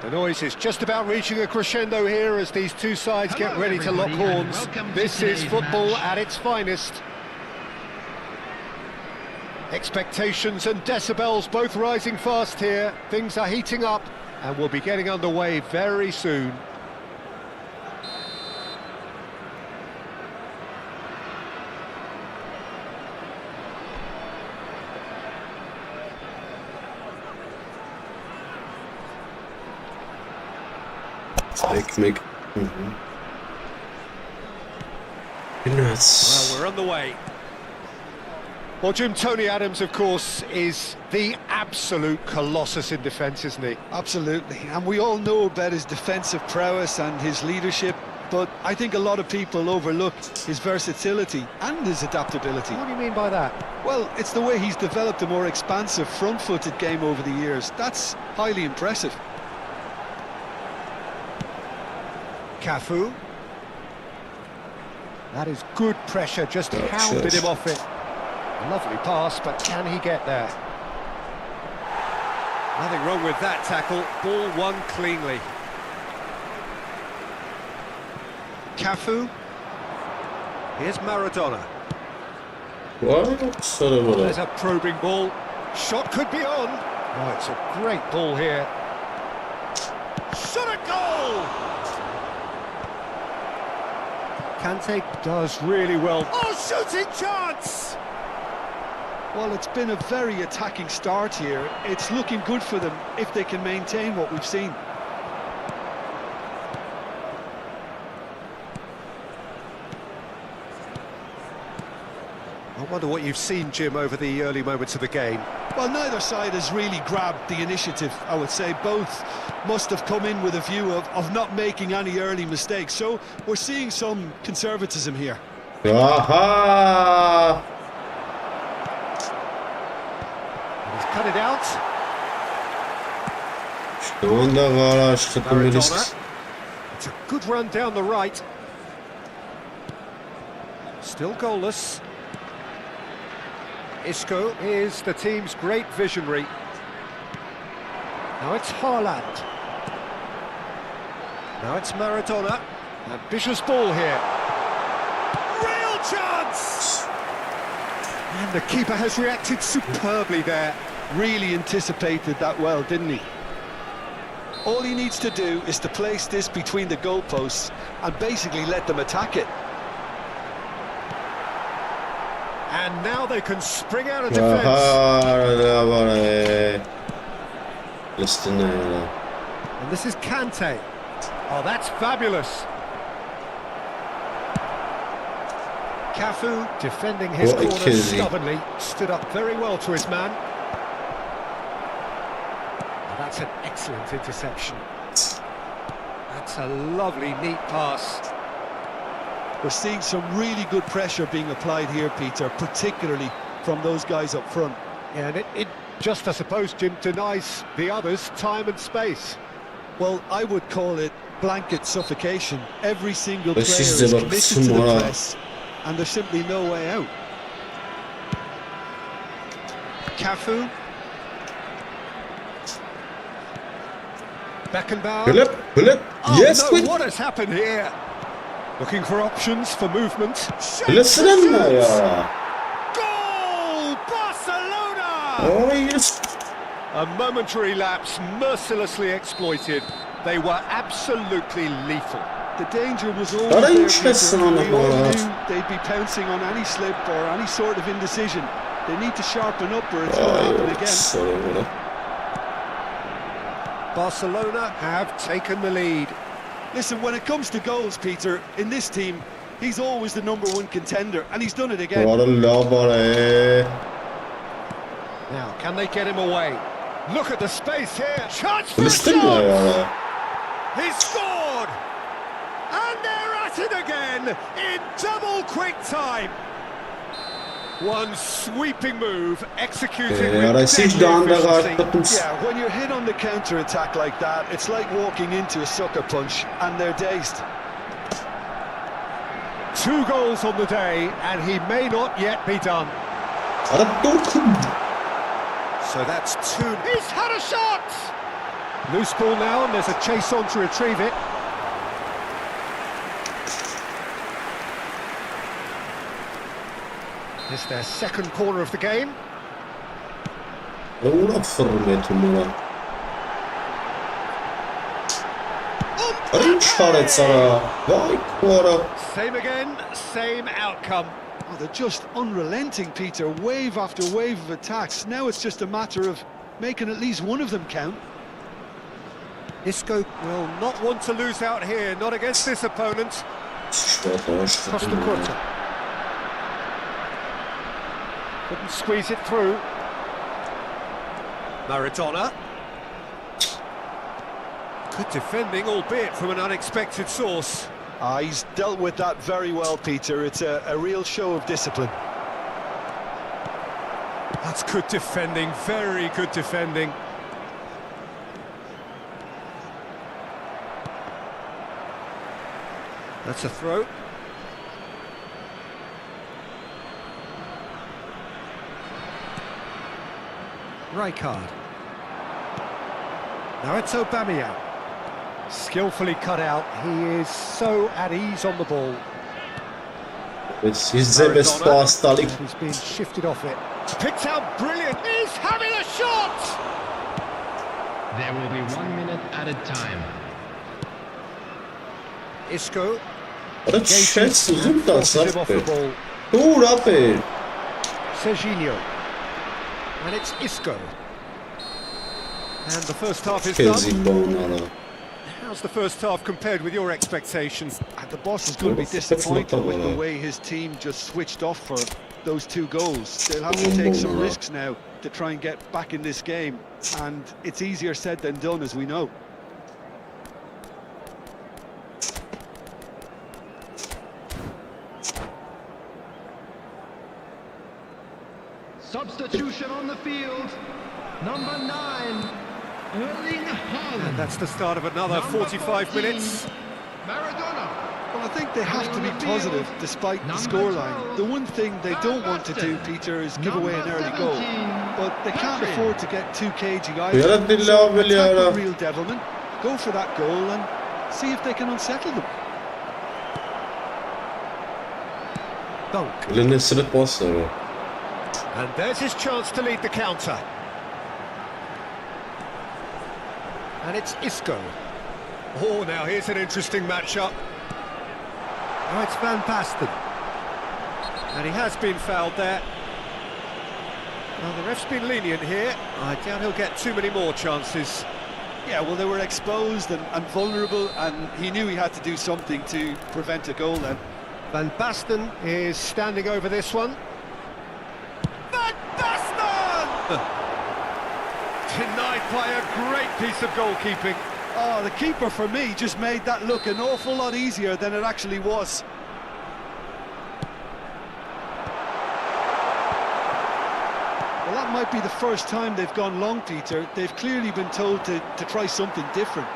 The noise is just about reaching a crescendo here as these two sides get ready to lock horns. This is football at its finest. Expectations and decibels both rising fast here. Things are heating up and we'll be getting underway very soon. Ekmek. Well, we're on the way. Well, Jim, Tony Adams, of course, is the absolute colossus in defence, isn't he? Absolutely, and we all know about his defensive prowess and his leadership, but I think a lot of people overlook his versatility and his adaptability. What do you mean by that? Well, it's the way he's developed a more expansive front-footed game over the years. That's highly impressive. Cafu. That is good pressure, just hounded him off it. Lovely pass, but can he get there? Nothing wrong with that tackle. Ball won cleanly. Cafu. Here's Maradona. What? Sort of There's a probing ball. Shot could be on. Oh, it's a great ball here. Shot a goal! Kante does really well. Oh, shooting chance! Well, it's been a very attacking start here. It's looking good for them if they can maintain what we've seen. I wonder what you've seen, Jim, over the early moments of the game. Well, neither side has really grabbed the initiative, I would say. Both must have come in with a view of not making any early mistakes. So we're seeing some conservatism here. Aha! He's cut it out. Maradona. It's a good run down the right. Still goalless. Isco is the team's great visionary. Now it's Haaland. Now it's Maradona. Ambitious ball here. Real chance! And the keeper has reacted superbly there. Really anticipated that well, didn't he? All he needs to do is to place this between the goalposts and basically let them attack it. And now they can spring out of defence. And this is Kante. Oh, that's fabulous. Cafu defending his corner stubbornly, stood up very well to his man. Oh, that's an excellent interception. That's a lovely, neat pass. We're seeing some really good pressure being applied here, Peter, particularly from those guys up front. Yeah, and it just, I suppose, Jim, denies the others time and space. Well, I would call it blanket suffocation. Every single player is committed to the press, and there's simply no way out. Cafu. Beckenbauer. Philip. Yes, no, what has happened here? Looking for options for movement. Listen, Goal! Barcelona! Oh, yes. A momentary lapse mercilessly exploited. They were absolutely lethal. The danger was always there, Peter. We all knew they'd be pouncing on any slip or any sort of indecision. They need to sharpen up or it's going to happen again. Barcelona have taken the lead. Listen, when it comes to goals, Peter, in this team, he's always the #1 contender, and he's done it again. Now, can they get him away? Look at the space here. Chance for a shot! He scored! And they're at it again in double quick time. One sweeping move executed with deadly efficiency. Yeah, when you're hit on the counter-attack like that, it's like walking into a sucker punch, and they're dazed. 2 goals on the day, and he may not yet be done. So that's 2. He's had a shot! Loose ball now, and there's a chase on to retrieve it. It's their second corner of the game. Una fermetumuna. Same again, same outcome. Oh, they're just unrelenting, Peter. Wave after wave of attacks. Now it's just a matter of making at least one of them count. Isco will not want to lose out here, not against this opponent. Cross the quarter. Couldn't squeeze it through. Maradona. Good defending, albeit from an unexpected source. He's dealt with that very well, Peter. It's a real show of discipline. That's good defending, very good defending. That's a throw. Rijkaard. Now it's Aubameyang. Skillfully cut out. He is so at ease on the ball. It's his best pass, Alik. He's been shifted off it. Picked out brilliant. He's having a shot! There will be 1 minute added time. Isco. What a chance to zoom that Tūr apē. Serginho. And it's Isco. And the first half is done. How's the first half compared with your expectations? And the boss is going to be disappointed with the way his team just switched off for those 2 goals. They'll have to take some risks now to try and get back in this game. And it's easier said than done, as we know. Substitution on the field. Number 9. And that's the start of another 45 minutes. Maradona. Well, I think they have to be positive despite the scoreline. The one thing they don't want to do, Peter, is give away an early goal. But they can't afford to get too cagey either. So attack with real devilment, go for that goal and see if they can unsettle them. Dunk. And there's his chance to lead the counter. And it's Isco. Oh, now here's an interesting matchup. Oh, it's Van Basten. And he has been fouled there. Well, the ref's been lenient here. I doubt he'll get too many more chances. Yeah, well, they were exposed and vulnerable, and he knew he had to do something to prevent a goal then. Van Basten is standing over this one. Van Basten! Denied by a great piece of goalkeeping. Oh, the keeper, for me, just made that look an awful lot easier than it actually was. Well, that might be the first time they've gone long, Peter. They've clearly been told to try something different.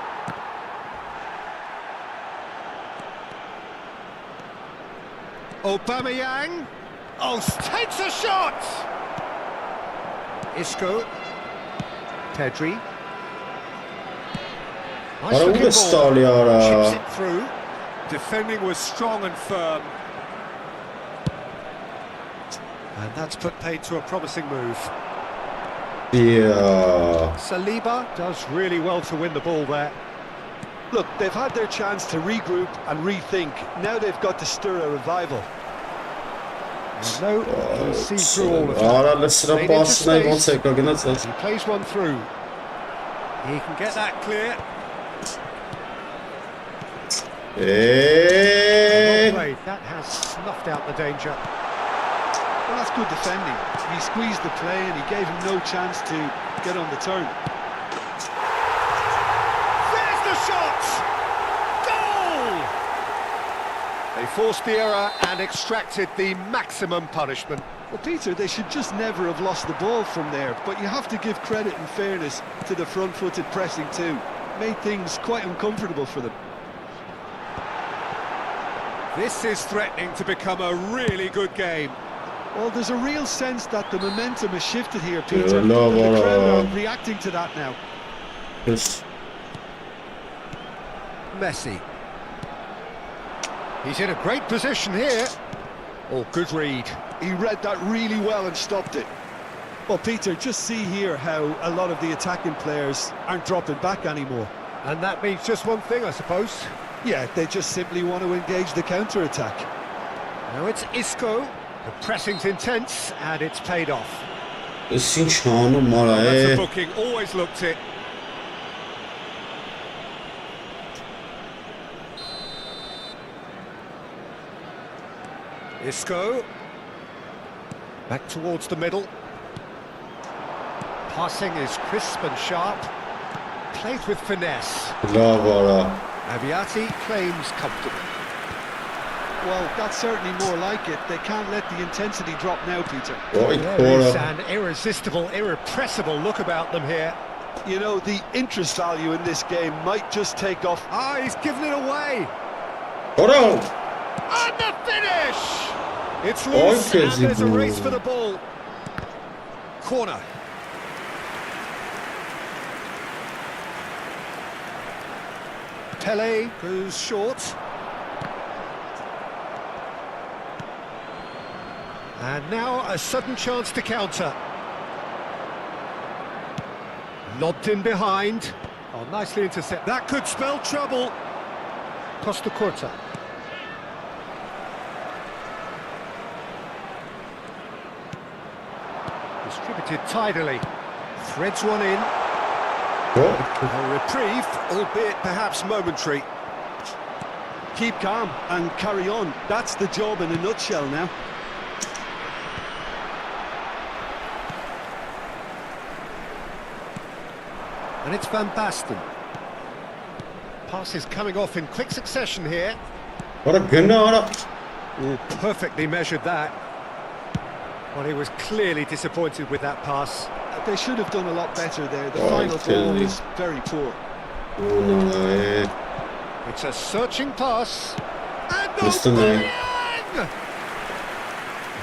Aubameyang. Oh, takes a shot! Isco. Pedri. Nice looking ball. Chips it through. Defending was strong and firm. And that's put paid to a promising move. Yeah. Saliba does really well to win the ball there. Look, they've had their chance to regroup and rethink. Now they've got to stir a revival. And no, he's seen through all of that. He plays one through. He can get that clear. Hey. That has snuffed out the danger. Well, that's good defending. He squeezed the play and he gave him no chance to get on the turn. There's the shot! Goal! They forced the error and extracted the maximum punishment. Well, Peter, they should just never have lost the ball from there, but you have to give credit and fairness to the front-footed pressing too. Made things quite uncomfortable for them. This is threatening to become a really good game. Well, there's a real sense that the momentum has shifted here, Peter. The crowd are reacting to that now. Yes. Messi. He's in a great position here. Oh, good read. He read that really well and stopped it. Well, Peter, just see here how a lot of the attacking players aren't dropping back anymore. And that means just one thing, I suppose. Yeah, they just simply want to engage the counter-attack. Now it's Isco. The pressing's intense, and it's paid off. ինչքան ու մարա That's է a booking, always looked it. Isco. Back towards the middle. Passing is crisp and sharp. Played with finesse. լավ արա Aviati claims comfortable. Well, that's certainly more like it. They can't let the intensity drop now, Peter. ոյ There is քորա an irresistible, irrepressible look about them here. You know, the interest value in this game might just take off. Ah, he's given it away. քորա And the finish! It's loose Okay, and there's a Zibu. race for the ball. Corner. Pele goes short. And now a sudden chance to counter. Lobbed in behind. Oh, nicely intercept. That could spell trouble. Costa Corta. Distributed tidily. Threads one in. A reprieve, albeit perhaps momentary. Keep calm and carry on. That's the job in a nutshell now. And it's Van Basten. Passes coming off in quick succession here. Արա գնա արա Oh, perfectly measured that. Well, he was clearly disappointed with that pass. They should have done a lot better there. The Oh, final tell ball me. was very poor. ունա է It's a searching pass. And the Mr. Knight. bang!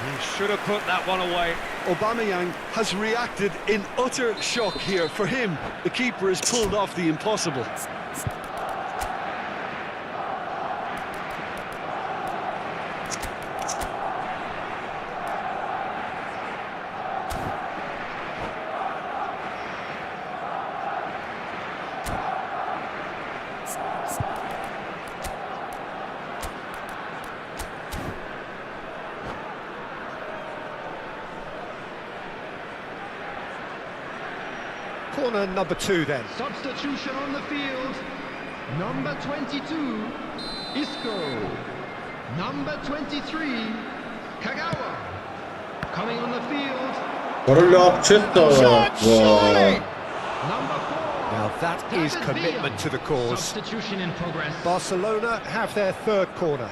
He should have put that one away. Aubameyang has reacted in utter shock here. For him, the keeper has pulled off the impossible. Corner number 2 then. Substitution on the field. Number 22, Isco. Number 23, Kagawa. Coming on the field, Որը լավ չէ տարա Shot, surely! number 4. Now that is David commitment Villa. to the cause. Substitution in progress. Barcelona have their third corner.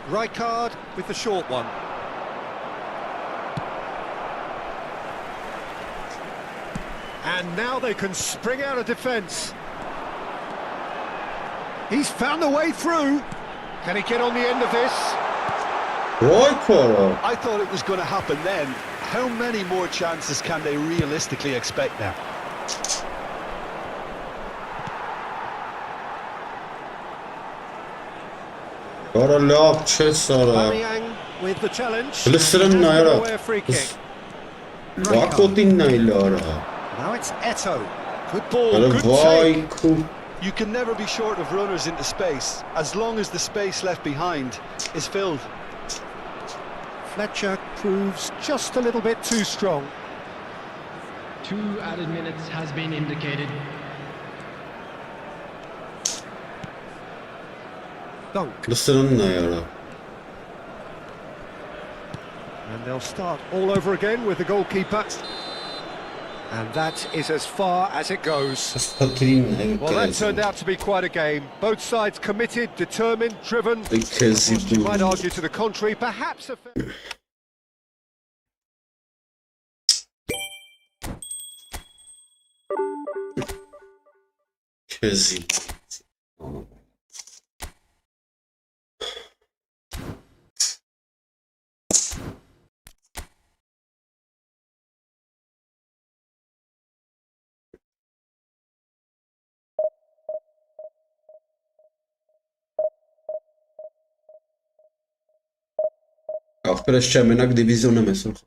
Rijkaard with the short one. And now they can spring out of defence. He's found a way through. Can he get on the end of this? ոյ քորա I thought it was going to happen then. How many more chances can they realistically expect now? Որը լավ չէ սարա Aubameyang with the challenge. Լսրեմ And he has նայրա given away a free kick. Վակոտին նայել արա Now it's Eto. Good ball, Արա good վայ take. քու You can never be short of runners into space, as long as the space left behind is filled. Fletcher proves just a little bit too strong. 2 added minutes has been indicated. Dunk. լսրեմ նայարա And they'll start all over again with the goalkeeper. And that is as far as it goes. Աստղին Well, that turned out to be quite a game. Both sides committed, determined, driven. Whilst you might argue to the contrary, perhaps a... քեզի Ասպերես չէ, մենակ դիվիզիոն եմ այսօր։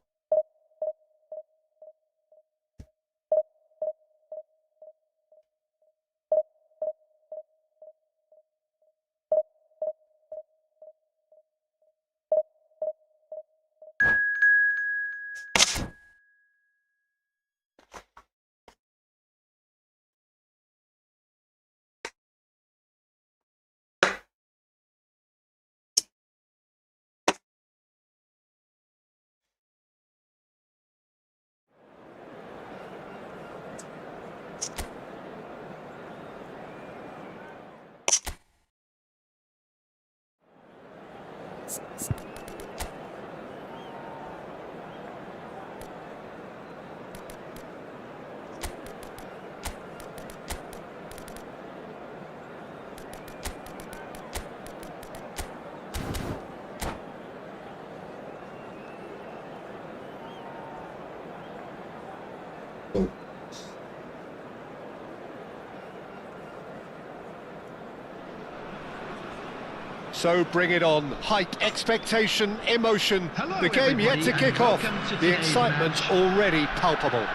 So bring it on. Hype, expectation, emotion. The game yet to kick off. The excitement's already palpable.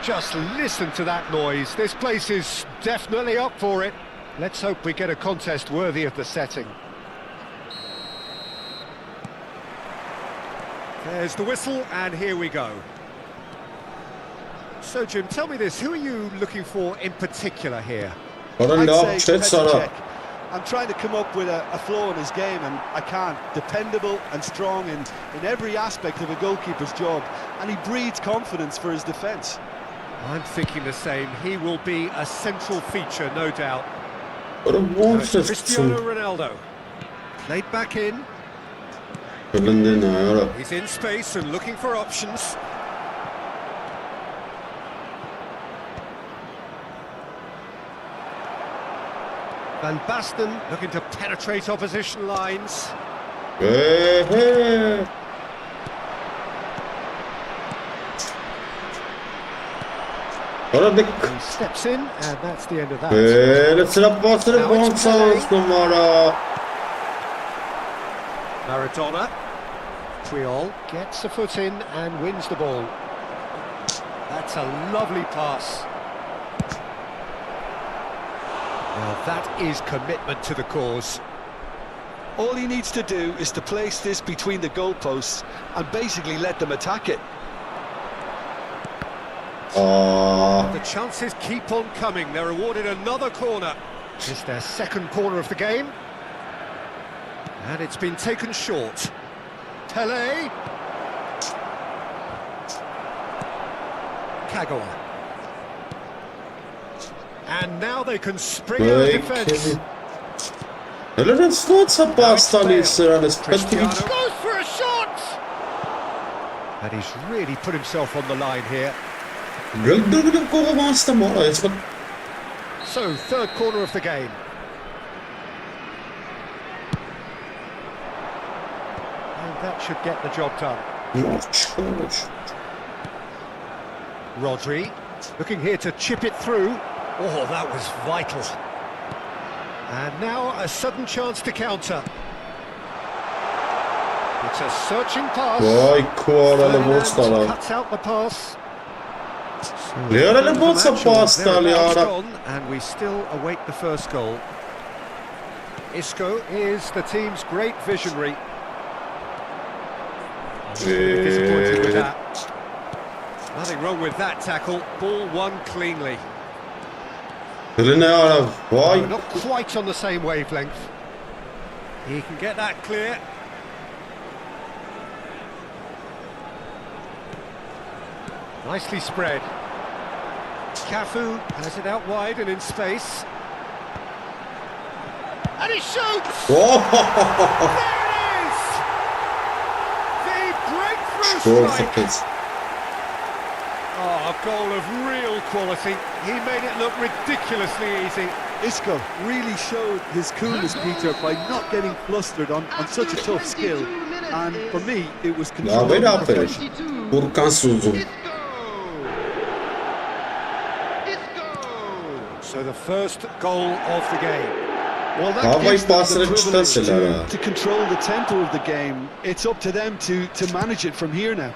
Just listen to that noise. This place is definitely up for it. Let's hope we get a contest worthy of the setting. There's the whistle, and here we go. So, Jim, tell me this. Who are you looking for in particular here? I'd say Petr. I'm trying to come up with a flaw in his game, and I can't. Dependable and strong in every aspect of a goalkeeper's job, and he breeds confidence for his defence. I'm thinking the same. He will be a central feature, no doubt. Cristiano Ronaldo. Played back in. He's in space and looking for options. Van Basten looking to penetrate opposition lines. He steps in, and that's the end of that. Maradona. Triol gets a foot in and wins the ball. That's a lovely pass. Now that is commitment to the cause. All he needs to do is to place this between the goalposts and basically let them attack it. The chances keep on coming. They're awarded another corner. It's their second corner of the game. And it's been taken short. Pele. Kagawa. And now they can spring out of defence. Cristiano goes for a shot! And he's really put himself on the line here. So, third corner of the game. And that should get the job done. Rodri, looking here to chip it through. Oh, that was vital. And now a sudden chance to counter. It's a searching pass. Cuts out the pass. And we still await the first goal. Isco is the team's great visionary. Disappointed with that. Nothing wrong with that tackle. Ball won cleanly. Not quite on the same wavelength. He can get that clear. Nicely spread. Cafu has it out wide and in space. And he shoots! There it is! The breakthrough strike! Oh, a goal of real quality. He made it look ridiculously easy. Isco really showed his coolness, Peter, by not getting flustered on such a tough skill. And for me, it was controlled perfection. So the first goal of the game. Well, that gives them the privilege to control the tempo of the game. It's up to them to manage it from here now.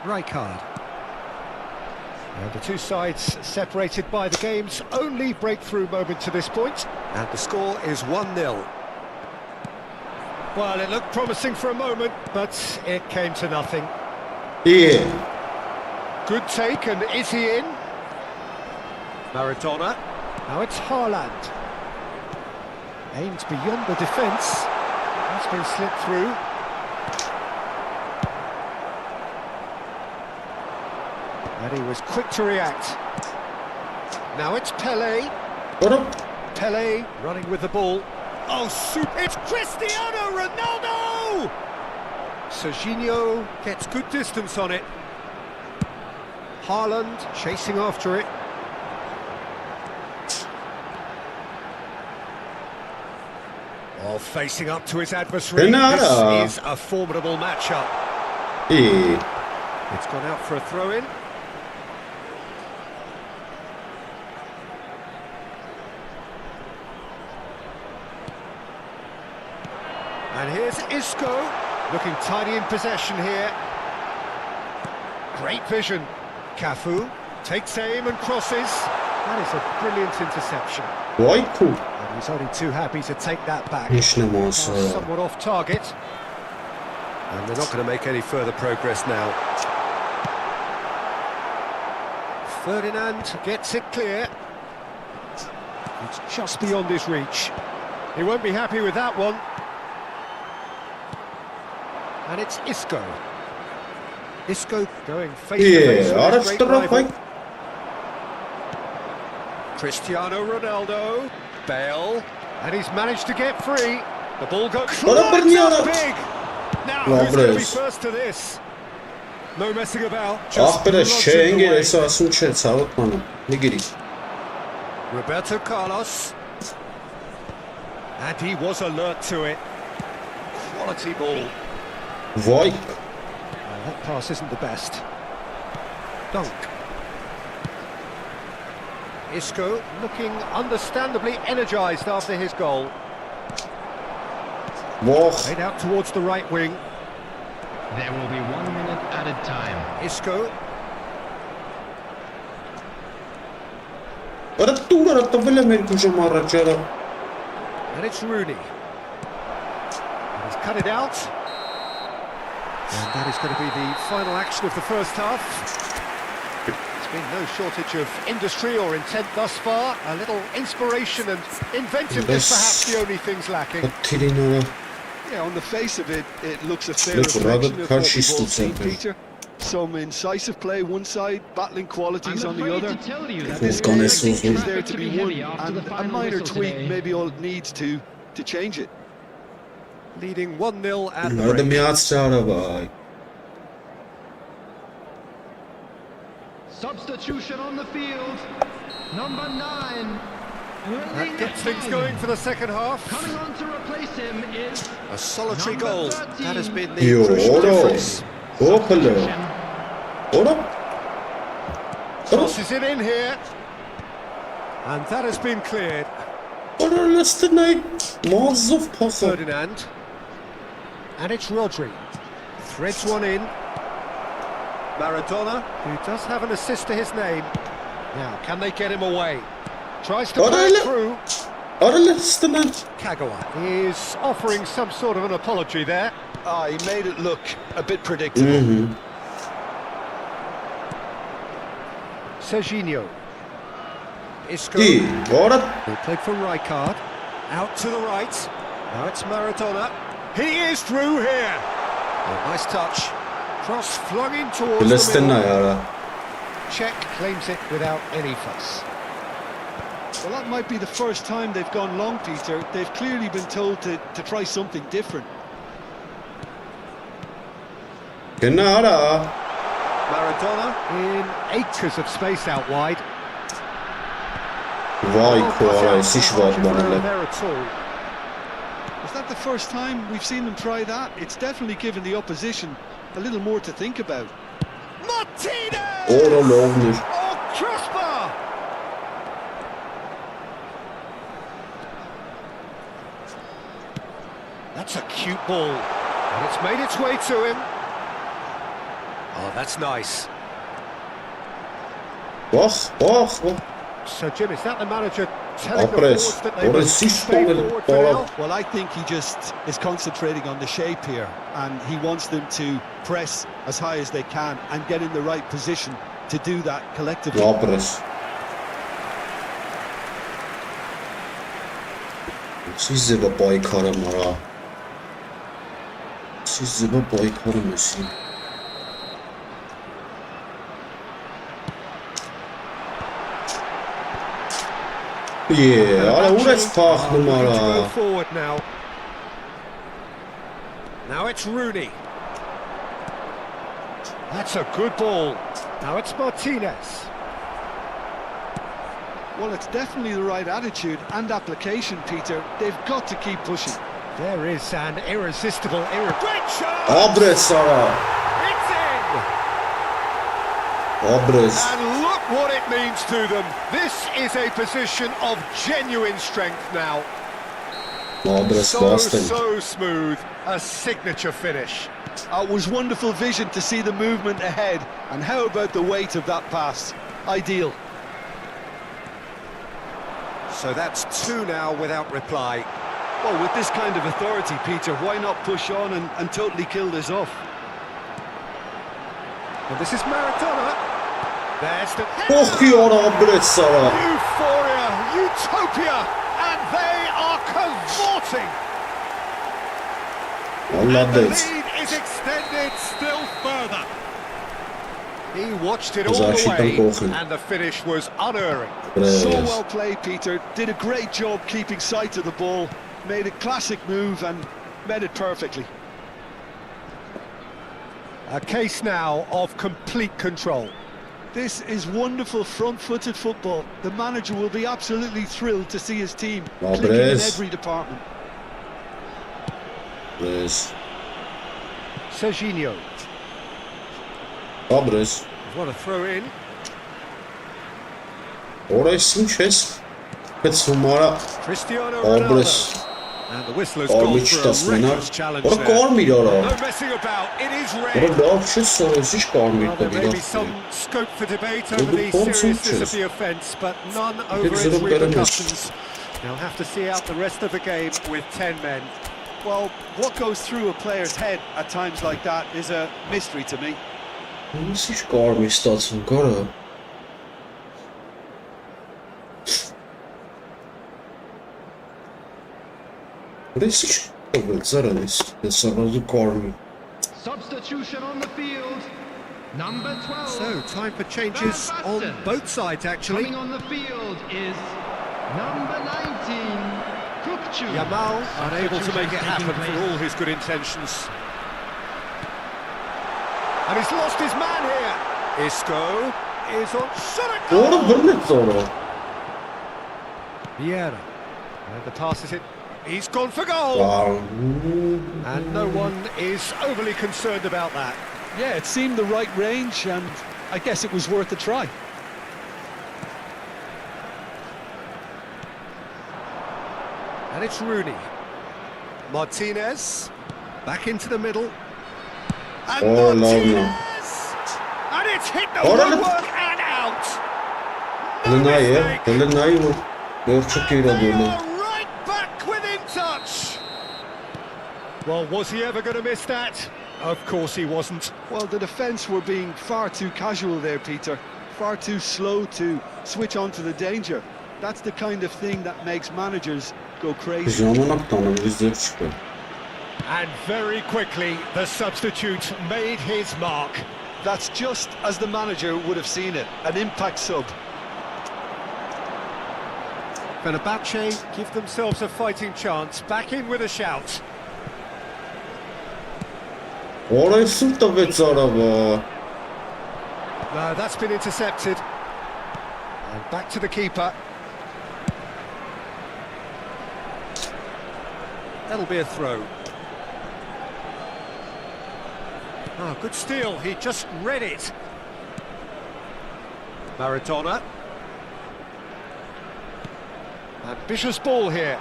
Rijkaard. And the two sides separated by the game's only breakthrough moment to this point. And the score is 1-0. Well, it looked promising for a moment, but it came to nothing. Yeah. Good take, and is he in? Maradona. Now it's Haaland. Aims beyond the defence. That's been slipped through. And he was quick to react. Now it's Pelé. Pelé running with the ball. Oh, super! It's Cristiano Ronaldo! Serginho gets good distance on it. Haaland chasing after it. While facing up to his adversary, this is a formidable matchup. It's gone out for a throw-in. And here's Isco, looking tidy in possession here. Great vision. Cafu takes aim and crosses. That is a brilliant interception. Quite cool. And he's only too happy to take that back. Somewhat off target. And they're not going to make any further progress now. Ferdinand gets it clear. It's just beyond his reach. He won't be happy with that one. And it's Isco. Isco going face-to-face with his great rival. Cristiano Ronaldo. Bale. And he's managed to get free. The ball goes big. Now, who's going to be first to this? No messing about. Roberto Carlos. And he was alert to it. Quality ball. That pass isn't the best. Dunk. Isco looking understandably energised after his goal. Played out towards the right wing. There will be 1 minute added time. Isco. And it's Rooney. And he's cut it out. And that is going to be the final action of the first half. There's been no shortage of industry or intent thus far. A little inspiration and inventiveness perhaps the only things lacking. Yeah, on the face of it, it looks a fair reflection of what we've all seen, Peter. Some incisive play one side, battling qualities on the other. This game is there to be won, and a minor tweak maybe all it needs to change it. Leading 1-0 at the break. Substitution on the field. Number 9. That gets things going for the second half. Coming on to replace him is a solitary goal. That has been the crucial difference. Crosses it in here. And that has been cleared. Ferdinand. And it's Rodri. Threads one in. Maradona, who does have an assist to his name. Now, can they get him away? Tries to play it through. Kagawa is offering some sort of an apology there. He made it look a bit predictable. Serginho. Isco. He played for Rijkaard. Out to the right. Now it's Maradona. He is through here. Oh, nice touch. Cross flung in towards the middle. Czech claims it without any fuss. Well, that might be the first time they've gone long, Peter. They've clearly been told to try something different. Maradona in acres of space out wide. Is that the first time we've seen them try that? It's definitely given the opposition a little more to think about. Martinez! Oh, Crossbar! That's a cute ball, and it's made its way to him. Oh, that's nice. So, Jim, is that the manager telling the forwards that they must stay forward for now? Well, I think he just is concentrating on the shape here, and he wants them to press as high as they can and get in the right position to do that collectively. Siz de baykarım ara. Siz de baykarım esin. Yeah, ale urec pachną ara. Forward now. Now it's Rooney. That's a good ball. Now it's Martinez. Well, it's definitely the right attitude and application, Peter. They've got to keep pushing. There is an irresistible Great shot! Abres Sara. It's in! Abres. And look what it means to them. This is a position of genuine strength now. Abres So smooth. A signature finish. It was wonderful vision to see the movement ahead. And how about the weight of that pass? Ideal. So that's 2 now without reply. Well, with this kind of authority, Peter, why not push on and totally kill this off? And this is Maradona. There's the... Abres Sara. Euphoria, utopia, and they are cavorting. And the lead is extended still further. He watched it all the way, and the finish was unerring. So well played, Peter. Did a great job keeping sight of the ball. Made a classic move and made it perfectly. A case now of complete control. This is wonderful front-footed football. The manager will be absolutely thrilled to see his team clicking in every department. Serginho. Abres. What a throw in. Orası kes. Petsumara. Cristiano Abres. Ronaldo. And the whistler's gone for a reckless challenge there. No messing about, it is red. Well, there may be some scope for debate over the seriousness of the offence, but none over its repercussions. They'll have to see out the rest of the game with 10 men. Well, what goes through a player's head at times like that is a mystery to me. Nasıl çıkarmışsın kara? Burası çıkarmışsın karmi. Substitution on the field. Number 12. So, time for changes on both sides, actually. Coming on the field is number 19. Yamal unable to make it happen for all his good intentions. And he's lost his man here. Isco is on shot. Vieira. And the pass is it. He's gone for goal. And no one is overly concerned about that. Yeah, it seemed the right range, and I guess it was worth a try. And it's Rooney. Martinez. Back into the middle. And Martinez! And it's hit the woodwork and out! Right back within touch! Well, was he ever going to miss that? Of course he wasn't. Well, the defence were being far too casual there, Peter. Far too slow to switch on to the danger. That's the kind of thing that makes managers go crazy. And very quickly, the substitute made his mark. That's just as the manager would have seen it, an impact sub. Fenerbahce give themselves a fighting chance, back in with a shout. No, that's been intercepted. And back to the keeper. That'll be a throw. Oh, good steal, he just read it. Maradona. Ambitious ball here.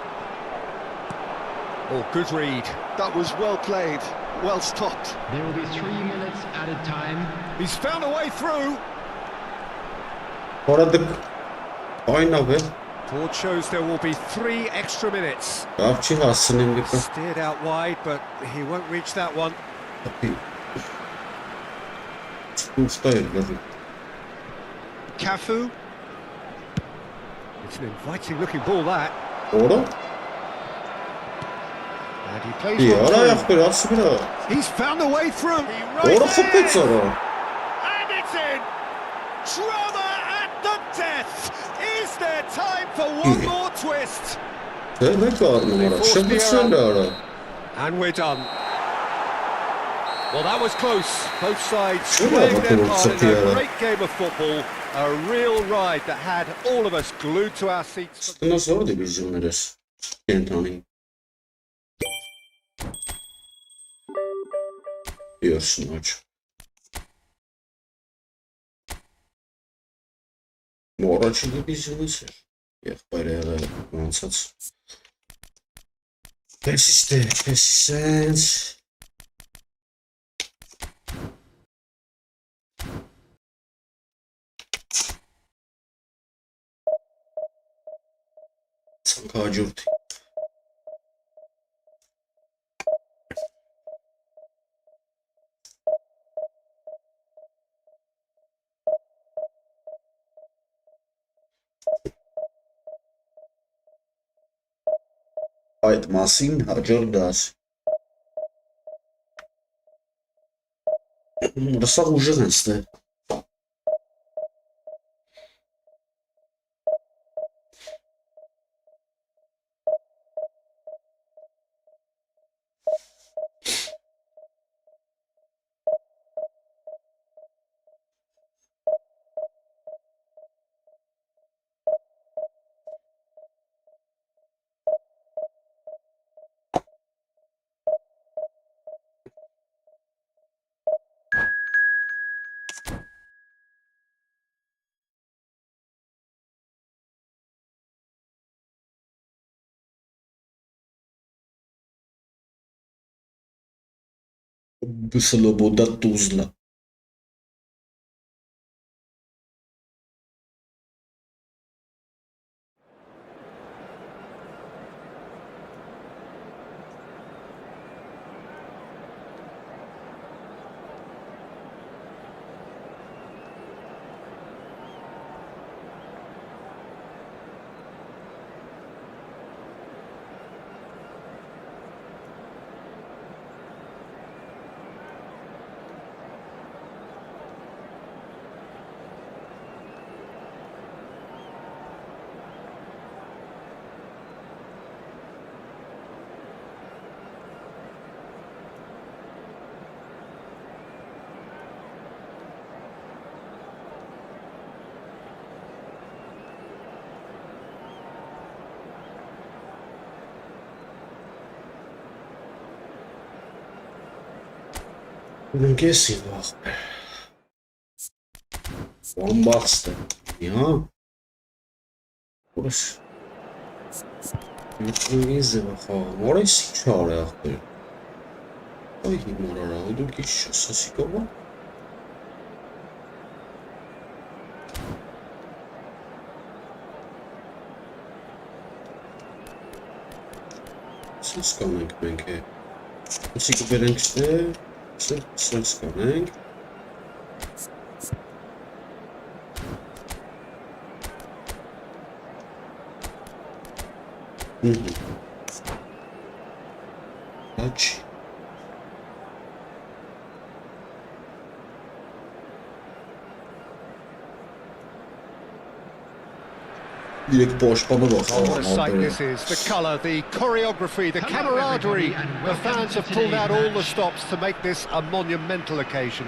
Oh, good read. That was well played, well stopped. There will be 3 minutes added time. He's found a way through. Oradık. Aynen abi. Board shows there will be 3 extra minutes. Avcı hasnենք. Steered out wide, but he won't reach that one. Cafu. It's an inviting looking ball, that. Doğru. And he plays İyi one ara through. ayak bir aslında. He's found a way through. He Doğru races kapıyı in. sonra. And it's in. Drama at the death. Is there time for one more twist? Demek var numara. Şimdi söyle ara. And we're done. Well, that was close. Both sides Şuna playing their bakalım part in Safiye. a great game of football. A real ride that had all of us glued to our seats. Bundan sonra da bizim neresi? Kentanın. Diyorsun hocam. Moraçı gibi izlemesi. Yak bayağı mansat. Persistence. Sankacurt. Այդ մասին հաջորդ դաս։ Սա ուժեղ են ստե։ Слобода Тузла. Ննկեսի վաղ Bombasta Ya Burası Yüklüğünüzle bakalım Orası çağrı yaptı Ay numara oldu geçiyor Sasika var Saskanlık belki Sasika birincisi Saskanlık Kaç Direkt boşlama Oh, what a bakalım sight this is. The colour, the choreography, the camaraderie. The fans have pulled out all the stops to make this a monumental occasion.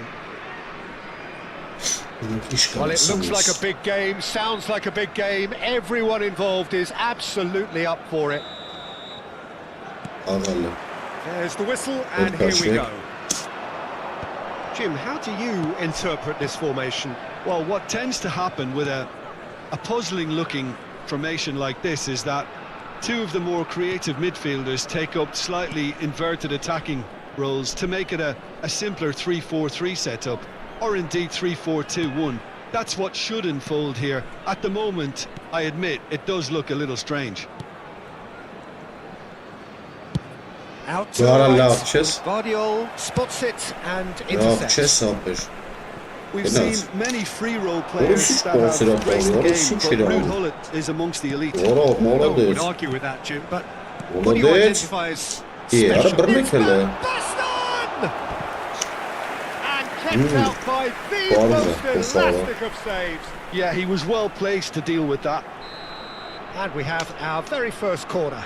Well, it looks like a big game, sounds like a big game. Everyone involved is absolutely up for it. There's the whistle, and here we go. Jim, how do you interpret this formation? Well, what tends to happen with a puzzling-looking formation like this is that two of the more creative midfielders take up slightly inverted attacking roles to make it a simpler 3-4-3 setup, or indeed 3-4-2-1. That's what should unfold here. At the moment, I admit, it does look a little strange. Out to Doar the Allah right. chess. Guardiola spots it and Ya intercepts. chess yapmış. We've Goodness. seen many free role Orası players that have sponsor graced the yapıyor, orası game, but şeyler Ruud alıyor. Gullit is amongst the elite. Mola No one would değil. argue with that, Jim, but what do you Mola değil. identify as İyi, ara special? bir It's mekele. Van Basten! And kept out by the Var mı? most O sağlam. elastic of saves. Yeah, he was well placed to deal with that. And we have our very first corner.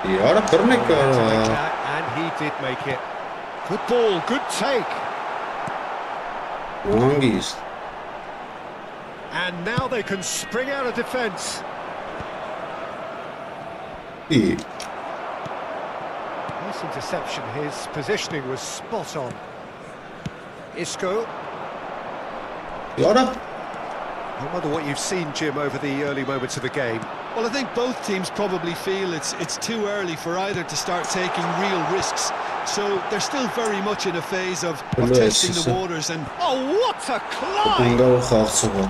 İyi, ara bir mekele. And he did make it. Good ball, good take. Hangiyiz? And now they can spring out of defence. İyi. Nice interception. His positioning was spot on. Isco. Ara. I wonder what you've seen, Jim, over the early moments of the game. Well, I think both teams probably feel it's too early for either to start taking real risks. So they're still very much in a phase of testing the waters. And Oh, what a climb! Bunda o kalksa bu.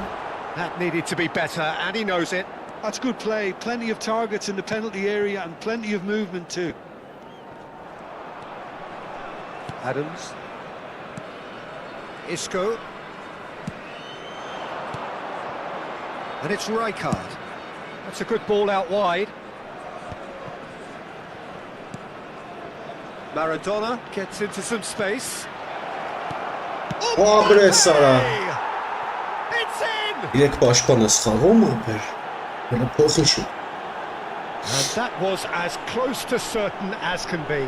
That needed to be better, and he knows it. that's good play. Plenty of targets in the penalty area and plenty of movement too. Adams. Isco. And it's Rijkaard. That's a good ball out wide. Maradona gets into some space. Bre Sara. It's in! Direkt başkanı sıkan mı yapar? Böyle pozisyon. And that was as close to certain as can be.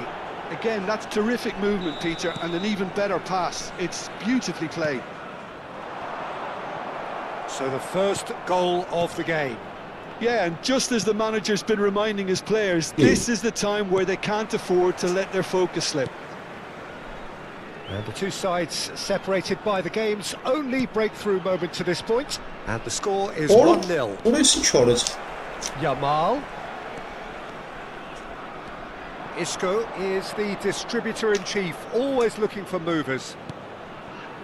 Again, that's terrific movement, Peter, and an even better pass. It's beautifully played. So the first goal of the game. Yeah, and just as the manager's been reminding his players, this is the time where they can't afford to let their focus slip. And the two sides separated by the game's only breakthrough moment to this point. And the score is Oğlum, 1-0. orayı sıçarız. Yamal. Isco is the distributor-in-chief, always looking for movers.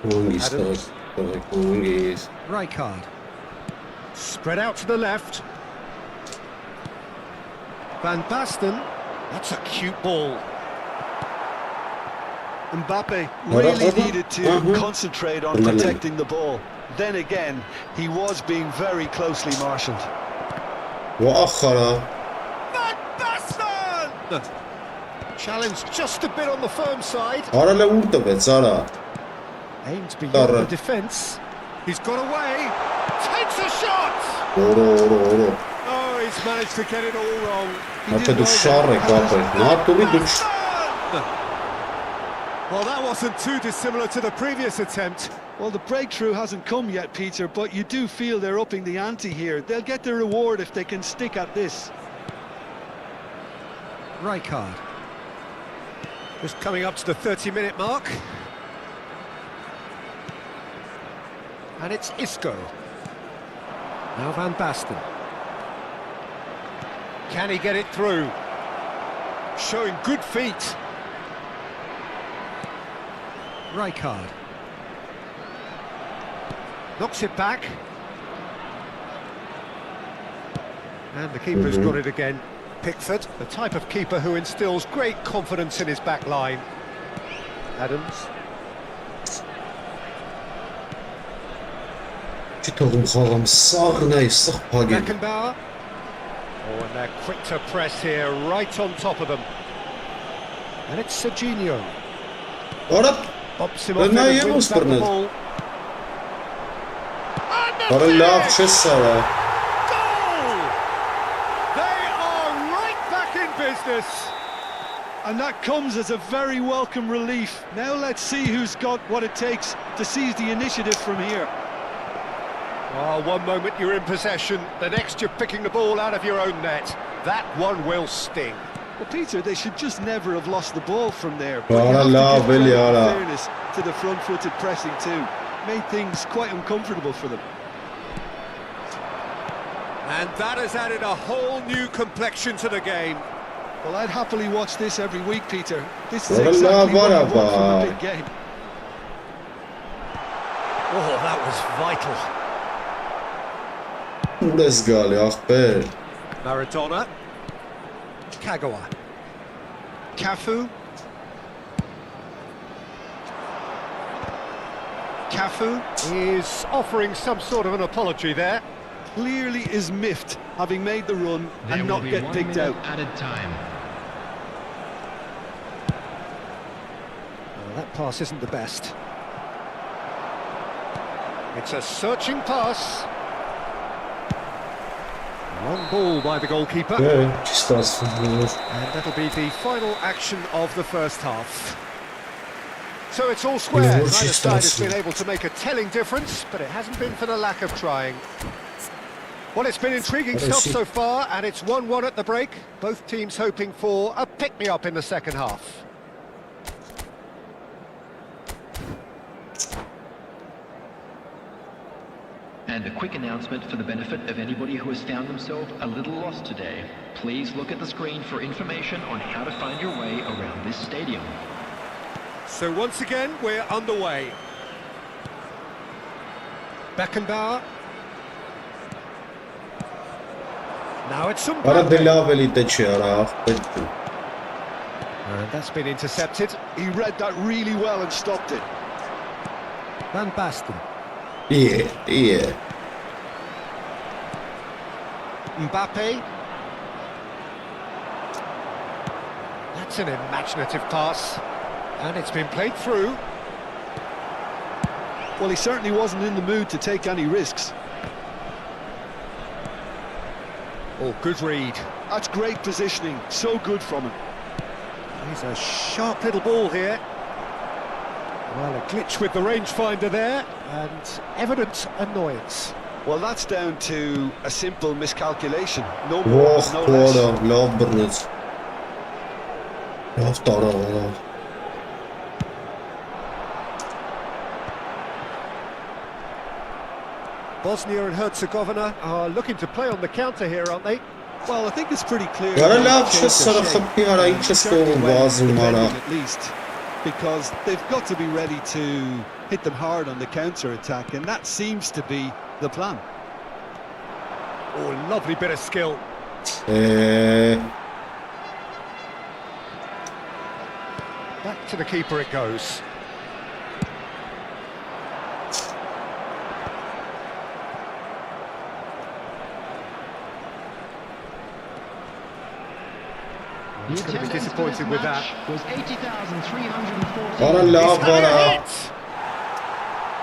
Hangisi Adams. tabii, hangisi? Rijkaard. Spread out to the left. Van Basten. That's a cute ball. Mbappe really needed to concentrate on protecting the ball. Then again, he was being very closely marshalled. Vahara. Van Basten! Challenge just a bit on the firm side. Ara le vurdu be Zara. Aims beyond Darra. the defence. He's got away. Takes a shot! Oro. Oh, he's managed to get it all wrong.Ate dušarek kapaj. Na to vidiš. Well, that wasn't too dissimilar to the previous attempt. Well, the breakthrough hasn't come yet, Peter, but you do feel they're upping the ante here. They'll get their reward if they can stick at this. Rijkaard. Just coming up to the 30-minute mark. And it's Isco. Now Van Basten. Can he get it through? Showing good feet. Rijkaard. Knocks it back. And the keeper's got it again. Pickford, the type of keeper who instills great confidence in his back line. Adams. Që të gëmë sağına sık pagen. Beckenbauer. Oh, and they're quick to press here, right on top of them. And it's Serginho. Ara. Bops him off Ben and yem wins back the usprned. ball. And the Ara lav finish! që Sara. Goal! They are right back in business. And that comes as a very welcome relief. Now let's see who's got what it takes to seize the initiative from here. Oh, one moment you're in possession, the next you're picking the ball out of your own net. That one will sting. Well, Peter, they should just never have lost the ball from there. Oh, But you have to give really, credit oh, and fairness to the front-footed pressing too. Made things quite uncomfortable for them. And that has added a whole new complexion to the game. Well, I'd happily watch this every week, Peter. This is Well, exactly what you want from bye. a big game. Oh, that was vital. Let's go, ախպեր։ Maradona. Kagawa. Cafu. Cafu is offering some sort of an apology there. Clearly is miffed, having made the run There and will not be get 1 picked minute out. added time. Well, that pass isn't the best. It's a searching pass. Long ball by the goalkeeper. Čisto asfalt. And that'll be the final action of the first half. So it's all square. Neither side has been able to make a telling difference, but it hasn't been for the lack of trying. Well, it's been intriguing stuff so far, and it's 1-1 at the break. Both teams hoping for a pick-me-up in the second half. And a quick announcement for the benefit of anybody who has found themselves a little lost today. Please look at the screen for information on how to find your way around this stadium. So once again, we're underway. Beckenbauer. Now it's some. Արա դե լավ էլի տե չի արա ախպեր։ And that's been intercepted. He read that really well and stopped it. Van Basten. Yeah. Mbappe. That's an imaginative pass. And it's been played through. Well, he certainly wasn't in the mood to take any risks. Oh, good read. That's great positioning, so good from him. He's a sharp little ball here. Well, a glitch with the rangefinder there, and evident annoyance. Well, that's down to a simple miscalculation. No more, Ох, no կորա, less. լավ բռնեց։ Լավ տարավ։ Bosnia and Herzegovina are looking to play on the counter here, aren't they? Well, I think it's pretty clear. Արա they've լավ changed չես their սարը shape. խփի արա, ինչ ես Certainly կողմ well վազում արա։ defending at least, because they've got to be ready to hit them hard on the counter-attack, and that seems to be the plan. Oh, lovely bit of skill. Back to the keeper it goes. The Going to be attendance disappointed for this with match that. was 80,340. Արա He's լավ had արա։ a hit!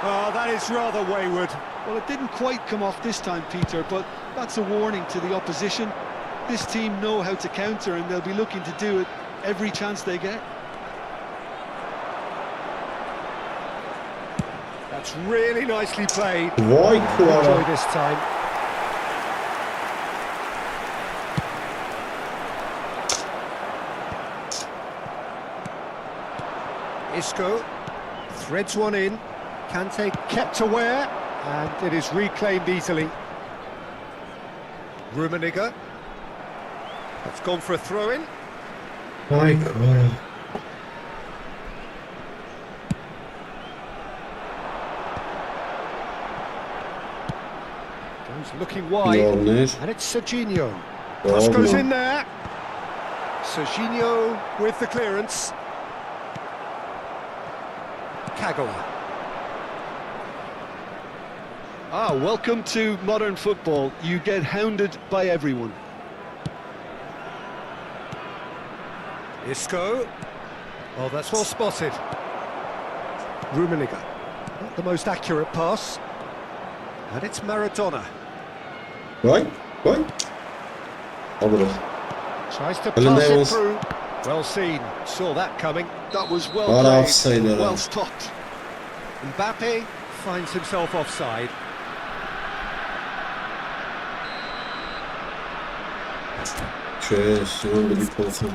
Oh, that is rather wayward. Well, it didn't quite come off this time, Peter, but that's a warning to the opposition. This team know how to counter, and they'll be looking to do it every chance they get. That's really nicely played. Վայ քո արա։ Enjoy this time. Isco threads one in. Kante kept aware, and it is reclaimed easily. Rummenigge. That's gone for a throw-in. Այ քորա։ Goes looking wide, Լորներ։ and it's Serginho. Cross goes in there. Serginho with the clearance. Kagawa. Welcome to modern football. You get hounded by everyone. Isco. Oh, that's well spotted. Rummenigge. Not the most accurate pass. And it's Maradona. Վայ։ Աբրո։ Tries to Well, pass there it was- through. Well seen. Saw that coming. That was well What played, offside, well stopped. Mbappe finds himself offside. Cheers, you really important.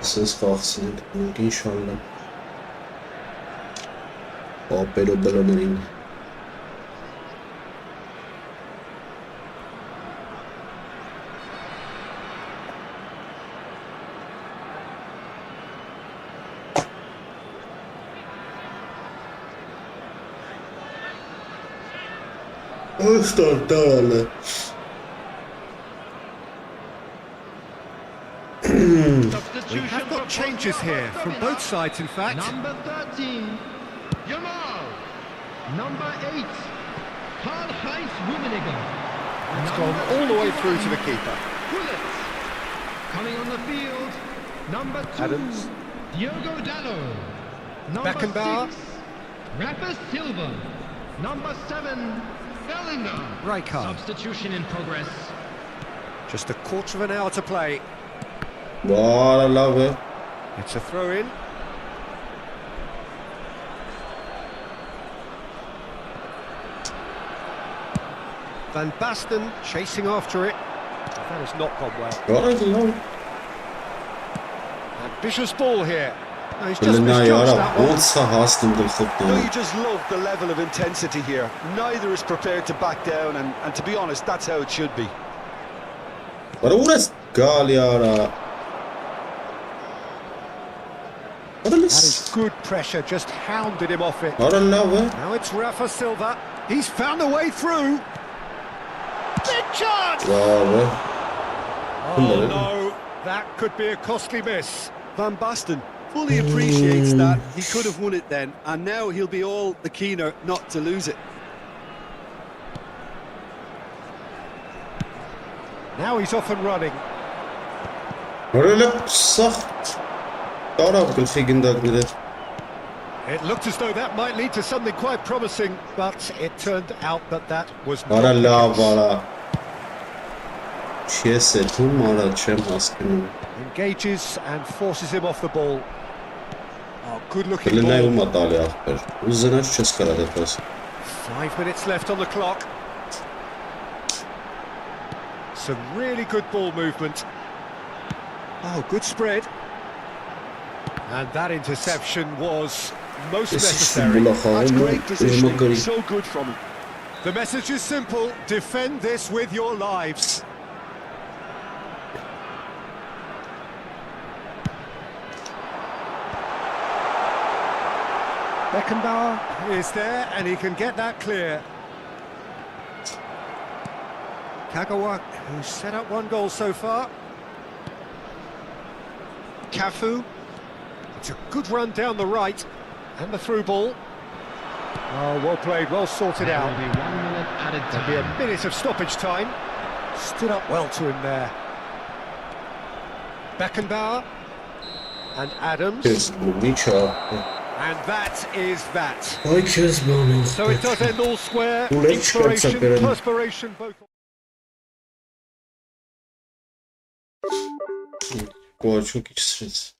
Siz kalksın, inşallah. Pero belonerin. Startale. We have got changes here from both sides, in fact. Number 13, Jamal. Number 8, Karl-Heinz Rummenigge. It's gone all the way through to the keeper. Bullets. Coming on the field, number 2, Adams. Diogo Dallo. Number Beckenbauer. 6, Rafa Silva. Number 7, Bellingham. Rijkaard. Substitution in progress. Just a quarter of an hour to play. Wow, I love it. It's a throw-in. Van Basten chasing after it. That has not gone well. God, I love. Ambitious ball here. No, he's just misjudged that one. No, you just love the level of intensity here. Neither is prepared to back down, and to be honest, that's how it should be. What is Galiara? That is good pressure, just hounded him off it. I don't know it. Now it's Rafa Silva. He's found a way through. Big chance! Wow. Oh no, that could be a costly miss. Van Basten fully appreciates that. He could have won it then, and now he'll be all the keener not to lose it. Now he's off and running. It looked as though that might lead to something quite promising, but it turned out that that was not the case. Engages and forces him off the ball. Oh, good looking ball. 5 minutes left on the clock. Some really good ball movement. Oh, good spread. And that interception was most necessary. That's great positioning, so good from him. The message is simple: defend this with your lives. Beckenbauer is there, and he can get that clear. Kagawa, who's set up 1 goal so far. Cafu. It's a good run down the right, and the through ball. Oh, well played, well sorted There out. will be 1 minute added There'll be a time. minute of stoppage time. Stood up well to him there. Beckenbauer and Adams. And that is that. So it does end all square. Inspiration, perspiration, both. Çok içsiniz.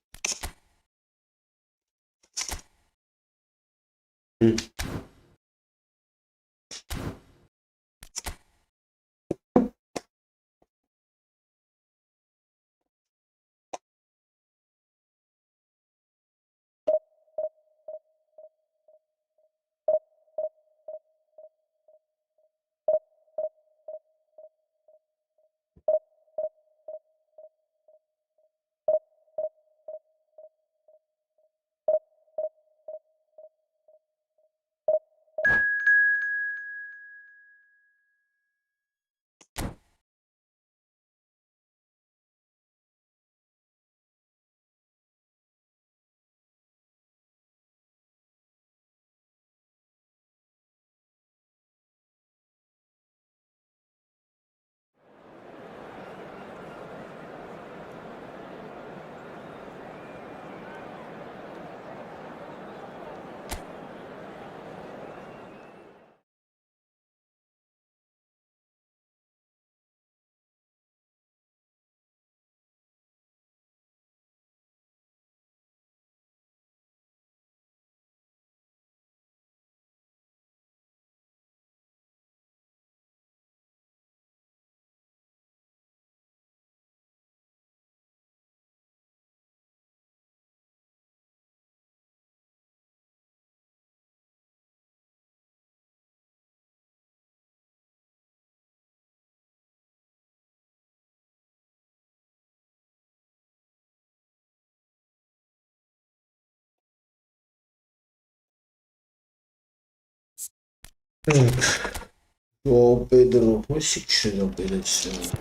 João Pedro, esse que chega obedecer.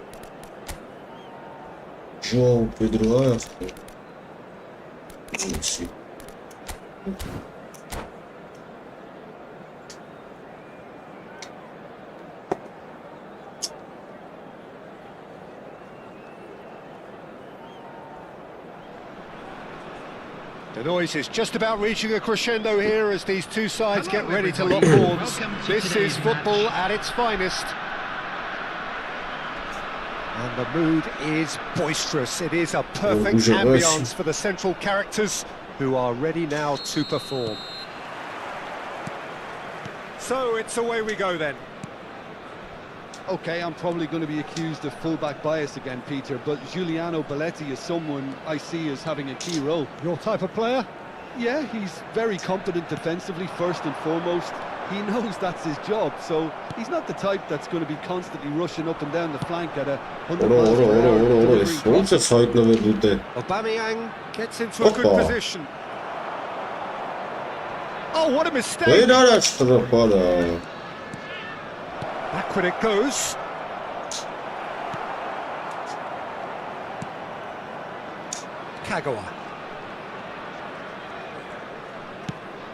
João Pedro, olha. Esse. The noise is just about reaching a crescendo here as these two sides get ready to lock horns. This is football at its finest. And the mood is boisterous. It is a perfect ambience for the central characters who are ready now to perform. So it's away we go then. Okay, I'm probably going to be accused of fullback bias again, Peter, but Giuliano Belletti is someone I see as having a key role. Your type of player? Yeah, he's very competent defensively, first and foremost. He knows that's his job, so he's not the type that's going to be constantly rushing up and down the flank at 100 miles per hour. Aubameyang gets into a good position. Oh, what a mistake! Backward it goes. Kagawa.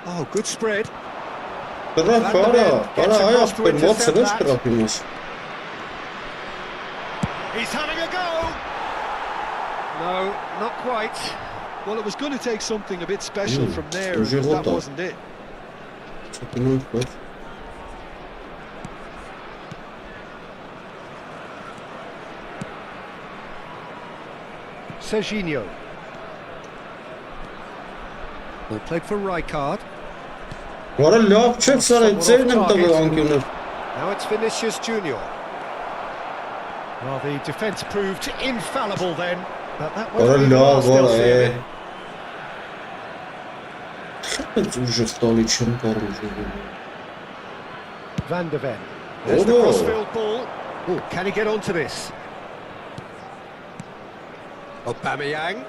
Oh, good spread. He's having a go. No, not quite. Well, it was going to take something a bit special from there, but that wasn't it. Serginho. Well played for Rijkaard. What a love chance are it? Now it's Vinicius Junior. Well, the defence proved infallible then, but that wasn't the last they'll see of it. Van der Ven. There's the crossfield ball. Oh, can he get onto this? Aubameyang.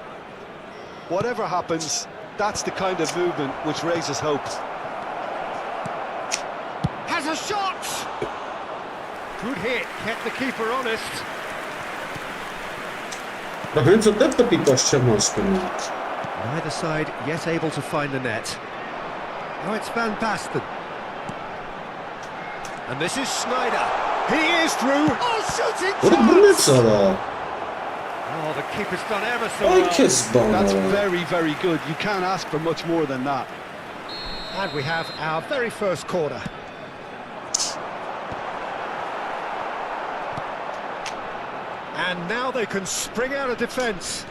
Whatever happens, that's the kind of movement which raises hope. Has a shot! Good hit, kept the keeper honest. Neither side yet able to find the net. Now it's Van Basten. And this is Sneijder. He is through. Oh, shooting chance! Oh, the keeper's done ever so well. That's very, very good. You can't ask for much more than that. And we have our very first corner. And now they can spring out of defence.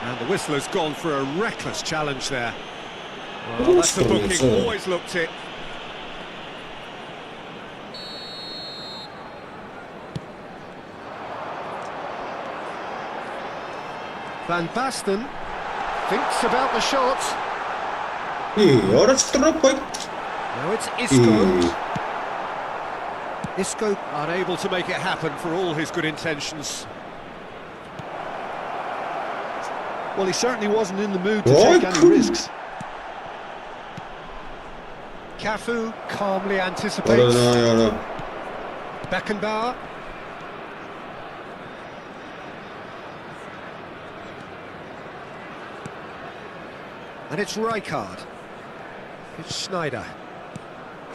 And the whistle has gone for a reckless challenge there. Well, that's the booking, always looked it. Van Basten thinks about the shot. Now it's Isco. Isco unable to make it happen for all his good intentions. Well, he certainly wasn't in the mood to take any risks. Cafu calmly anticipates. Beckenbauer. And it's Rijkaard. It's Sneijder.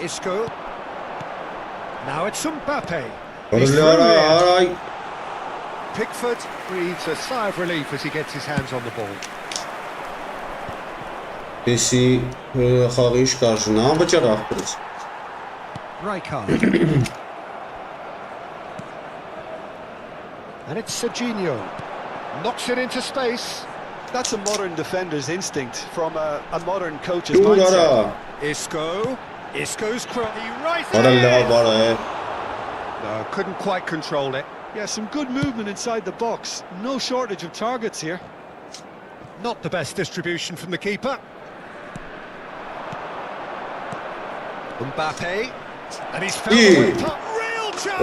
Isco. Now it's Mbappe. He's through here. Pickford breathes a sigh of relief as he gets his hands on the ball. Rijkaard. And it's Serginho. Knocks it into space. That's a modern defender's instinct from a modern coach's mindset. Isco. Isco's cross. He right No, couldn't quite control it. Yeah, some good movement inside the box. No shortage of targets here. Not the best distribution from the keeper. Mbappe. And he's found the way top. Real chance!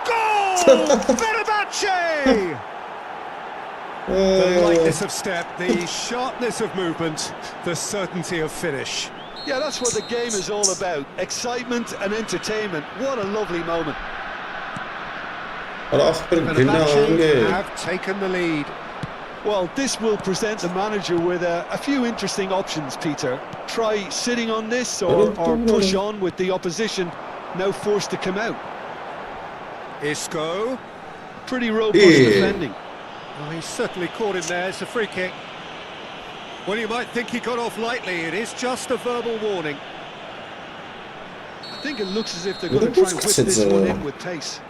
Goal! Fenerbahce! The lightness of step, the sharpness of movement, the certainty of finish. Yeah, that's what the game is all about. Excitement and entertainment. What a lovely moment. Fenerbahce have taken the lead. Well, this will present the manager with a few interesting options, Peter. Try sitting on this or push on with the opposition, now forced to come out. Isco. Pretty robust defending. Oh, he's certainly caught him there. It's a free kick. Well, you might think he got off lightly. It is just a verbal warning. I think it looks as if they're going to try and whip this one in with pace.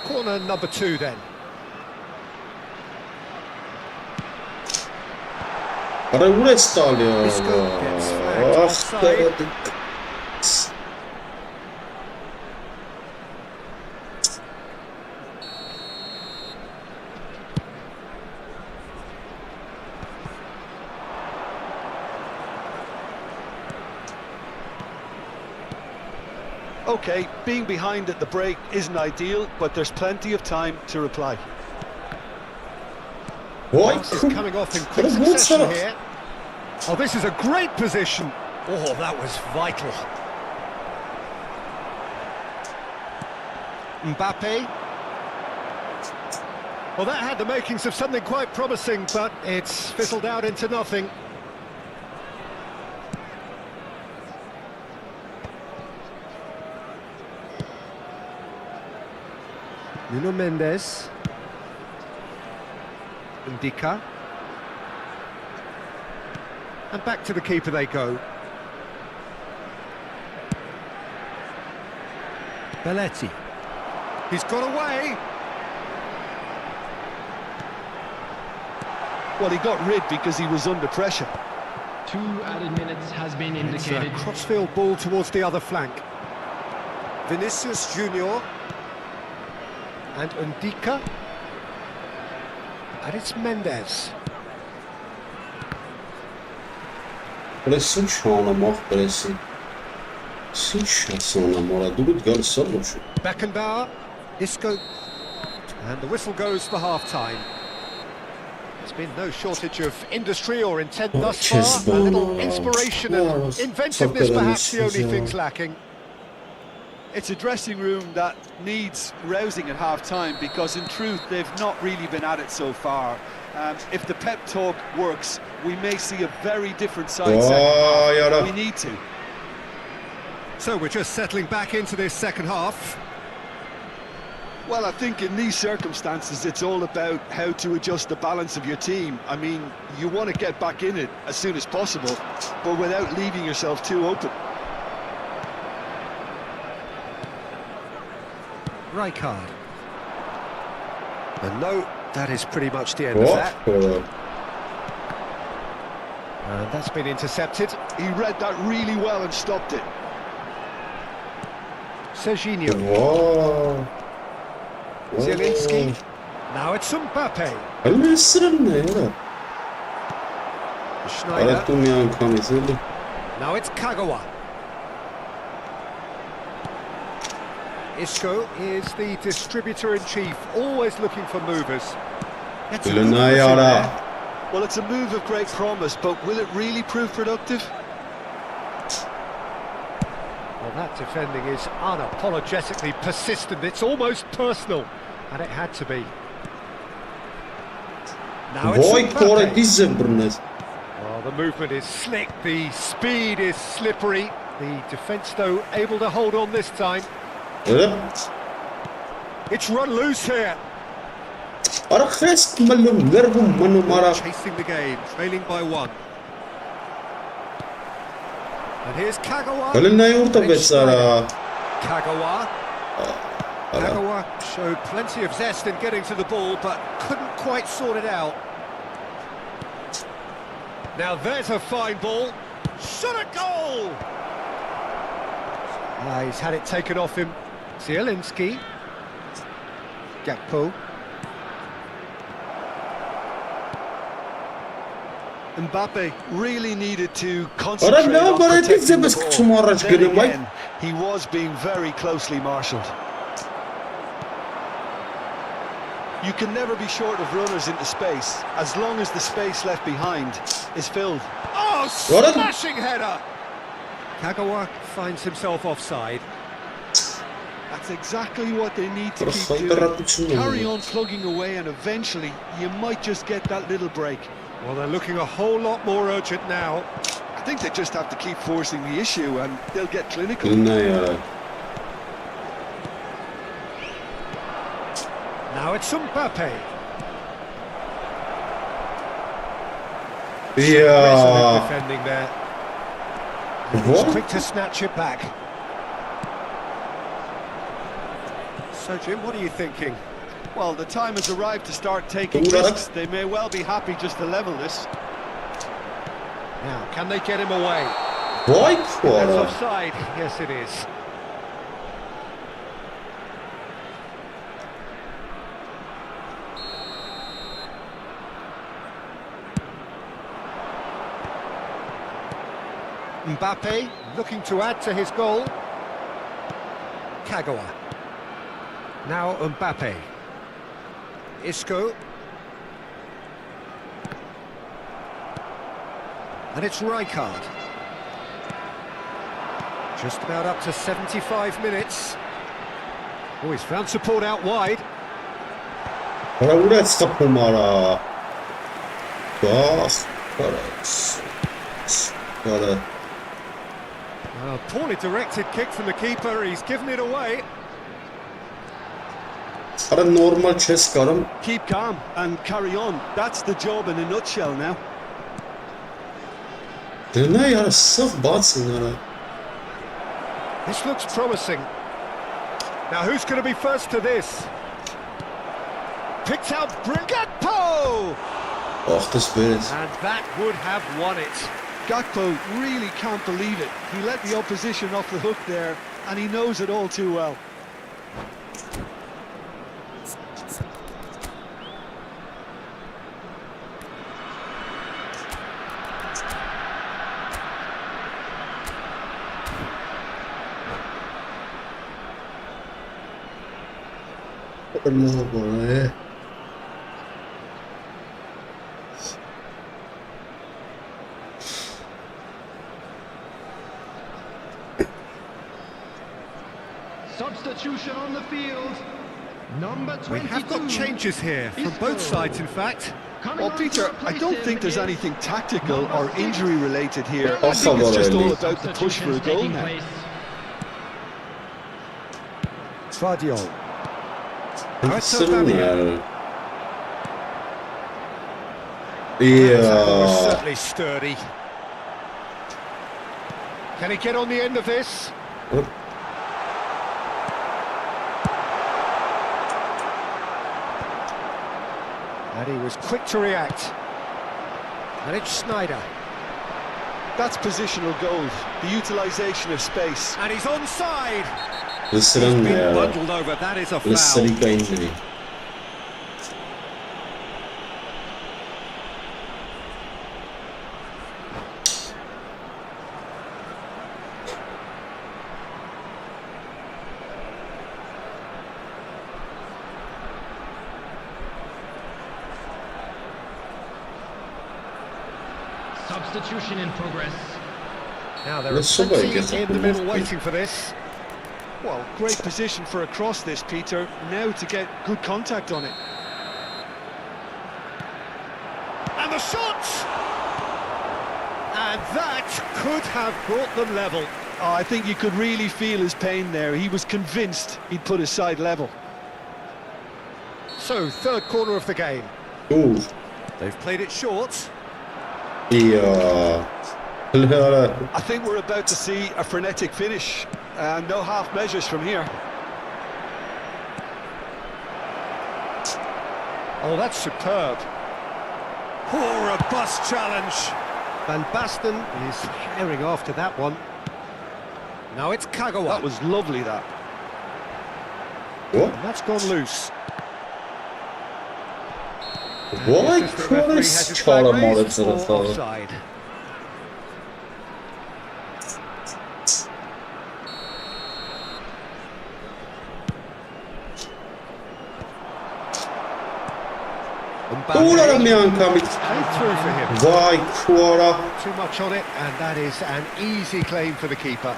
Corner number 2 then. Isco gets flagged offside. Okay, being behind at the break isn't ideal, but there's plenty of time to reply. Pass is coming off in quick succession here. Oh, this is a great position. Oh, that was vital. Mbappe. Well, that had the makings of something quite promising, but it's fizzled out into nothing. Nuno Mendes. Ndika. And back to the keeper they go. Belletti. He's got away. Well, he got rid because he was under pressure. 2 added minutes has been It's a indicated. crossfield ball towards the other flank. Vinicius Junior. And Ndika. And it's Mendes. Presi şanlamak presi. Beckenbauer, Isco, and the whistle goes for half-time. There's been no shortage of industry or intent thus far. A little inspiration and inventiveness perhaps the only things lacking. It's a dressing room that needs rousing at half-time because in truth they've not really been at it so far. If the pep talk works, we may see a very different side second half. We need to. So we're just settling back into this second half. Well, I think in these circumstances it's all about how to adjust the balance of your team. I mean, you want to get back in it as soon as possible, but without leaving yourself too open. Rijkaard. And no, that is pretty much the end of that. And that's been intercepted. He read that really well and stopped it. Serginho. Zielinski. Now it's Mbappe. Schneider. Now it's Kagawa. Isco is the distributor-in-chief, always looking for movers. It's well, it's a move of great promise, but will it really prove productive? Well, that defending is unapologetically persistent. It's almost personal, and it had to be. Now it's Mbappe. Well, the movement is slick, the speed is slippery. The defence, though, able to hold on this time. It's run loose here. Chasing the game, trailing by 1. And here's Kagawa. Kagawa showed plenty of zest in getting to the ball, but couldn't quite sort it out. Now there's a fine ball. Shot a goal! He's had it taken off him. Zielinski. Gakpo. Mbappe really needed to concentrate no, on but I think protecting they the must ball. tomorrow Then get away. again, he was being very closely marshalled. You can never be short of runners into space, as long as the space left behind is filled. Oh, What a- smashing header! Kagawa finds himself offside. That's exactly what they need to keep Προσφέρει doing. Carry on plugging away and eventually you might just get that little break. Well, they're looking a whole lot more urgent now. I think they just have to keep forcing the issue and they'll get clinical. Ne ya? Now it's Mbappe. Ya. Defending there. And he's What? quick to snatch it back. So, Jim, what are you thinking? Well, the time has arrived to start taking Tunggu, risks. They may well be happy just to level this. Now, can they get him away? Vay That's kuara. offside. Yes, it is. Mbappe looking to add to his goal. Kagawa. Now Mbappe. Isco. And it's Rijkaard. Just about up to 75 minutes. Oh, he's found support out wide. Ora urec stopnum ara. Bas. Ora. A poorly directed kick from the keeper. He's given it away. Ara normal chess karım. Keep calm and carry on. That's the job in a nutshell now. Ne ya? Sırf batsın ara. This looks promising. Now who's going to be first to this? Picked out Gakpo! Ah, das Bild. And that would have won it. Gakpo really can't believe it. He let the opposition off the hook there, and he knows it all too well. Allah Allah. Substitution on the field. Number 22. We have got changes here from both sides, in fact. Well, Peter, I don't think there's anything tactical or injury related here. I Also think it's just all really. about the push for a goal now. Svardiol. Hırsın ya. That was Ya. certainly sturdy. Can he get on the end of this? And he was quick to react. And it's Snyder. That's positional gold, the utilisation of space. And he's onside. Hırsın Been ya. bundled over. That is a foul. Hırsın injury. Substitution in progress. Now there Let's is somebody plenty get up in the and middle move. waiting for this. Well, great position for a cross this, Peter. Now to get good contact on it. And the shot! And that could have brought them level. Oh, I think you could really feel his pain there. He was convinced he'd put his side level. So, third corner of the game. Ooh. They've played it short. Ya. I think we're about to see a frenetic finish. No half measures from here. Oh, that's superb. Oh, robust challenge. Van Basten is herring after that one. Now it's Kagawa. That was lovely, that. What? And that's gone loose. Why Chris Charlamore offside? Ուրը մի անգամից Through for him. Վայ քուարա Too much on it, and that is an easy claim for the keeper.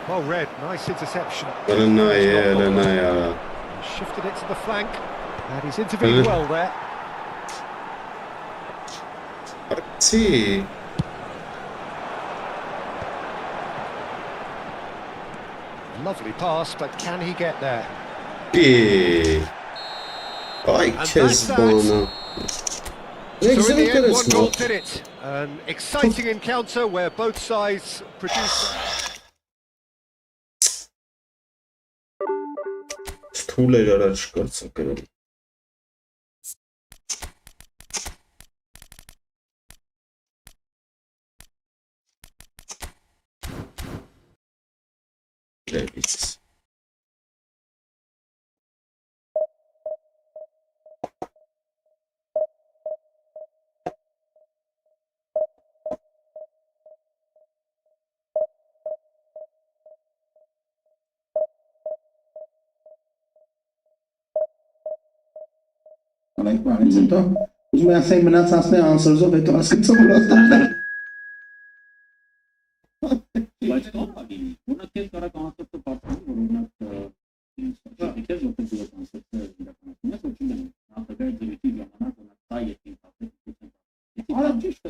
Well read, nice interception. Լնայա Shifted it to the flank, and he's intervened well there. Artsի Lovely pass, but can he get there? Ay kez bana So in the end, one goal did it. An exciting encounter where both sides produced... Թուլ էր առաջ կարծակրել Լևից Like Ryan's and dog. Usually I say minutes as the answers of it to ask it someone else there. Let's go. I mean, we're not getting a concept of partner. We're not because of the concept not the very difficult not tie it in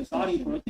sorry for it.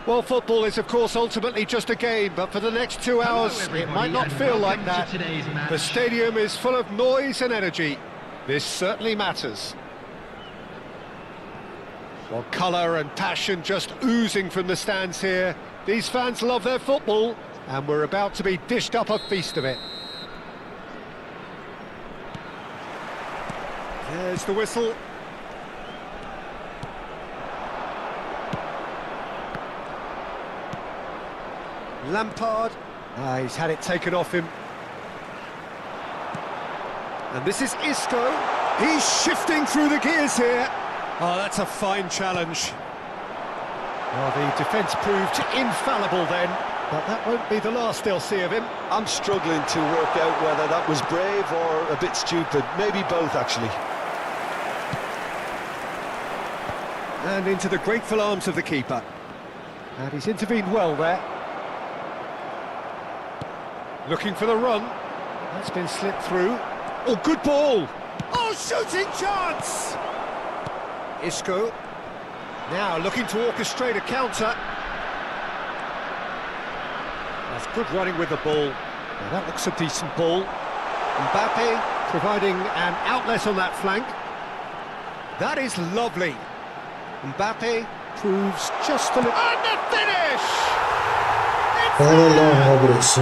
Well, football is, of course, ultimately just a game, but for the next 2 hours, it might not feel like that. The stadium is full of noise and energy. This certainly matters. Well, colour and passion just oozing from the stands here. These fans love their football, and we're about to be dished up a feast of it. There's the whistle. Lampard, he's had it taken off him. And this is Isco. He's shifting through the gears here. Oh, that's a fine challenge. Well, the defence proved infallible then, but that won't be the last they'll see of him. I'm struggling to work out whether that was brave or a bit stupid. Maybe both, actually. And into the grateful arms of the keeper. And he's intervened well there. Looking for the run. That's been slipped through. Oh, good ball! Oh, shooting chance! Isco. Now looking to orchestrate a counter. That's good running with the ball. Now that looks a decent ball. Mbappe providing an outlet on that flank. That is lovely. Mbappe proves just a little... And the finish! It's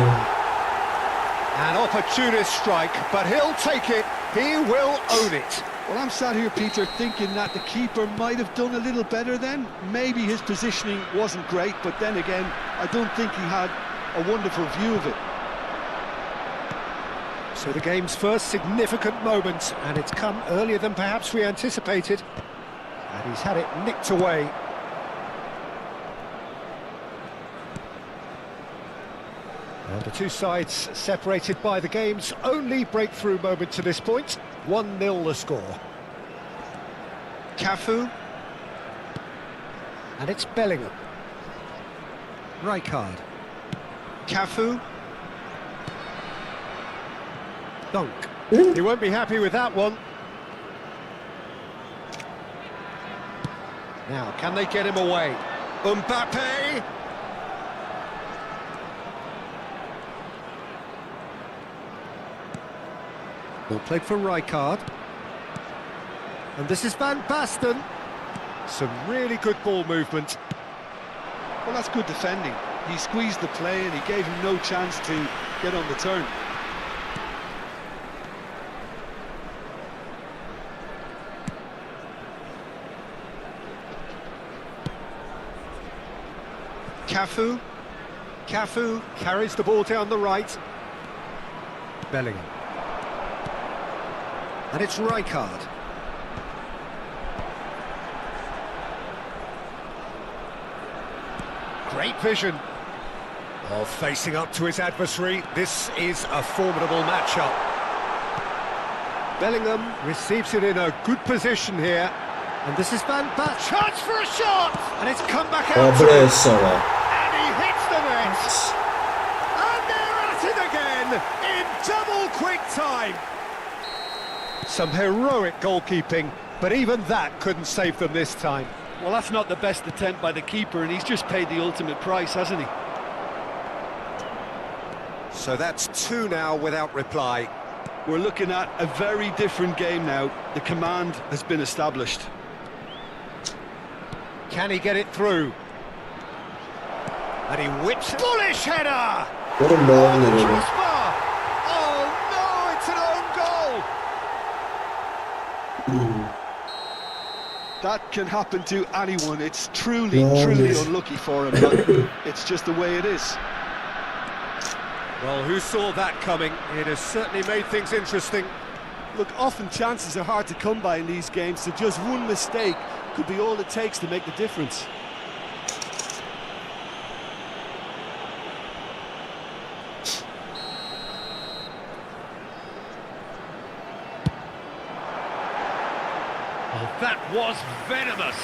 an opportunist strike, but he'll take it. He will own it. Well, I'm sat here, Peter, thinking that the keeper might have done a little better then. Maybe his positioning wasn't great, but then again, I don't think he had a wonderful view of it. So the game's first significant moment, and it's come earlier than perhaps we anticipated. And he's had it nicked away. Well, the two sides separated by the game's only breakthrough moment to this point. 1-0 the score. Cafu. And it's Bellingham. Rijkaard. Cafu. Dunk. He won't be happy with that one. Now, can they get him away? Mbappe. Well played for Rijkaard. And this is Van Basten. Some really good ball movement. Well, that's good defending. He squeezed the play and he gave him no chance to get on the turn. Cafu. Cafu carries the ball down the right. Bellingham. And it's Rijkaard. Great vision. Oh, facing up to his adversary. This is a formidable matchup. Bellingham receives it in a good position here. And this is Van Basten. Chance for a shot! And it's come back out. And he hits the net. And they're at it again in double quick time. Some heroic goalkeeping, but even that couldn't save them this time. Well, that's not the best attempt by the keeper, and he's just paid the ultimate price, hasn't he? So that's 2 now without reply. We're looking at a very different game now. The command has been established. Can he get it through? And he whips. Bullish header! Crossbar! Oh no, it's an own goal! That can happen to anyone. It's truly unlucky for him, but it's just the way it is. Well, who saw that coming? It has certainly made things interesting. Look, often chances are hard to come by in these games, so just one mistake could be all it takes to make the difference. Oh, that was venomous.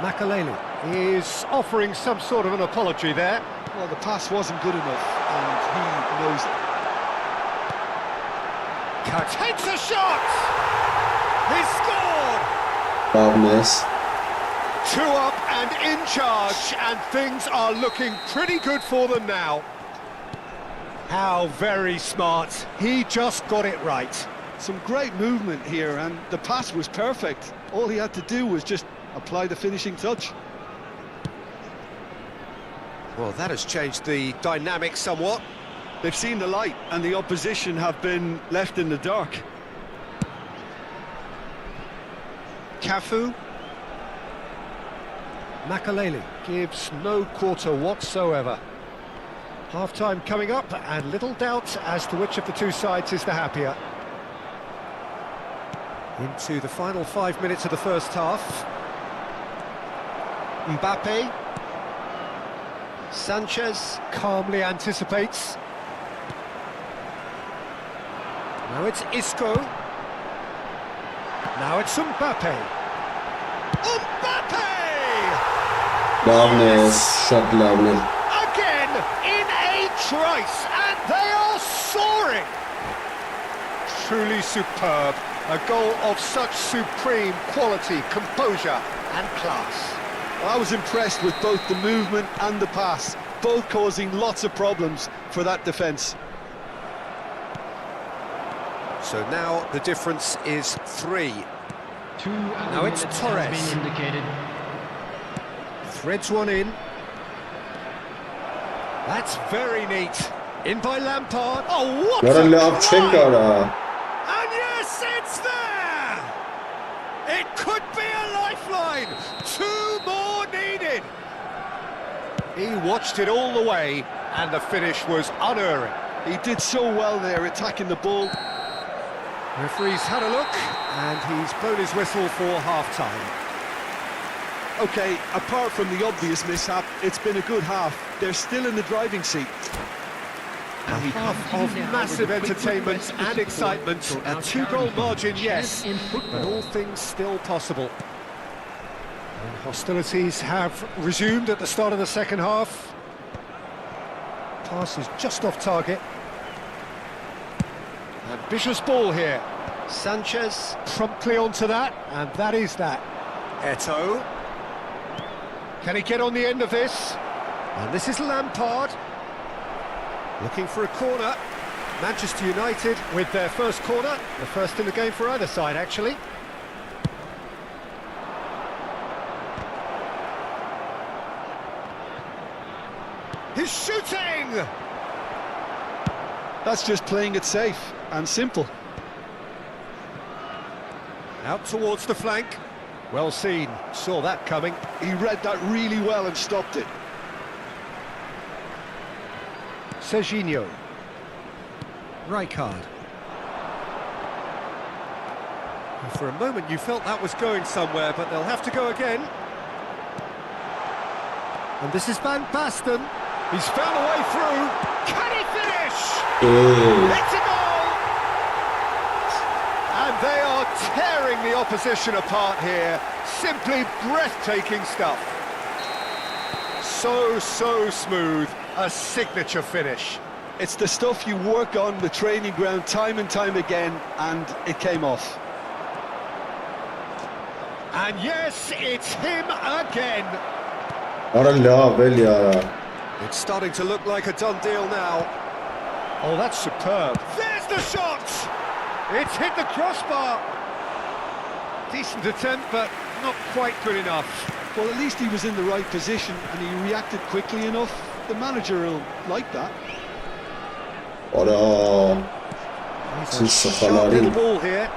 Makaleli is offering some sort of an apology there. Well, the pass wasn't good enough, and he knows it. Takes a shot! He scored! Goodness. 2 up and in charge, and things are looking pretty good for them now. How very smart. He just got it right. Some great movement here, and the pass was perfect. All he had to do was just apply the finishing touch. Well, that has changed the dynamic somewhat. They've seen the light, and the opposition have been left in the dark. Cafu. Makaleli gives no quarter whatsoever. Half-time coming up, and little doubt as to which of the two sides is the happier. Into the final 5 minutes of the first half. Mbappe. Sanchez calmly anticipates. Now it's Isco. Now it's Mbappe. Mbappe! Loveness, shot Loveness. Again, in a trice, and they are soaring! Truly superb. A goal of such supreme quality, composure and class. Well, I was impressed with both the movement and the pass, both causing lots of problems for that defence. So now the difference is 3. 2 Now it's Torres. has been indicated. Threads one in. That's very neat. In by Lampard. Oh, what What a love try! check out. And yes, it's there! It could be a lifeline. 2 more needed. He watched it all the way, and the finish was unerring. He did so well there, attacking the ball. Referee's had a look, and he's blown his whistle for half-time. Okay, apart from the obvious mishap, it's been a good half. They're still in the driving seat. A half of massive entertainment and excitement. A 2-goal margin, yes, but all things still possible. And hostilities have resumed at the start of the second half. Pass is just off target. Ambitious ball here. Sanchez promptly onto that, and that is that. Eto'o. Can he get on the end of this? And this is Lampard. Looking for a corner. Manchester United with their first corner. The first in the game for either side, actually. He's shooting! That's just playing it safe and simple. Out towards the flank. Well seen, saw that coming. He read that really well and stopped it. Serginho. Rijkaard. For a moment you felt that was going somewhere, but they'll have to go again. And this is Van Basten. He's found a way through. Can he finish? It's a goal! And they are tearing the opposition apart here. Simply breathtaking stuff. So smooth. A signature finish. It's the stuff you work on the training ground time and time again, and it came off. And yes, it's him again. It's starting to look like a done deal now. Oh, that's superb. There's the shot! It's hit the crossbar. Decent attempt, but not quite good enough. Well, at least he was in the right position and he reacted quickly enough. The manager will like that. He's a sharp little ball here.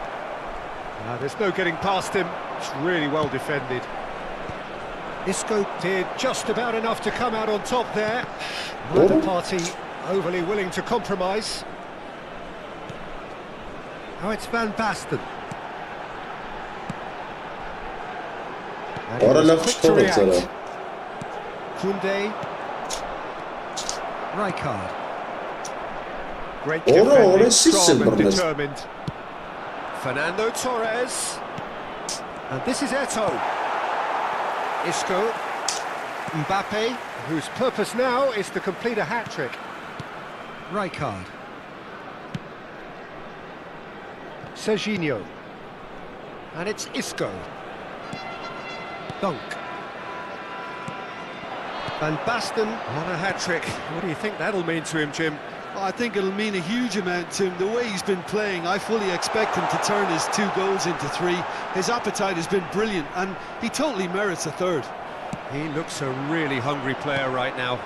There's no getting past him. It's really well defended. Isco did just about enough to come out on top there. Neither party overly willing to compromise. Now it's Van Basten. And he was quick to react. Koundé. Rijkaard. Great defending, strong and determined. Fernando Torres. And this is Eto'o. Isco. Mbappe, whose purpose now is to complete a hat-trick. Rijkaard. Serginho. And it's Isco. Dunk. Van Basten on a hat-trick. What do you think that'll mean to him, Jim? I think it'll mean a huge amount to him. The way he's been playing, I fully expect him to turn his 2 goals into 3. His appetite has been brilliant, and he totally merits a third. He looks a really hungry player right now.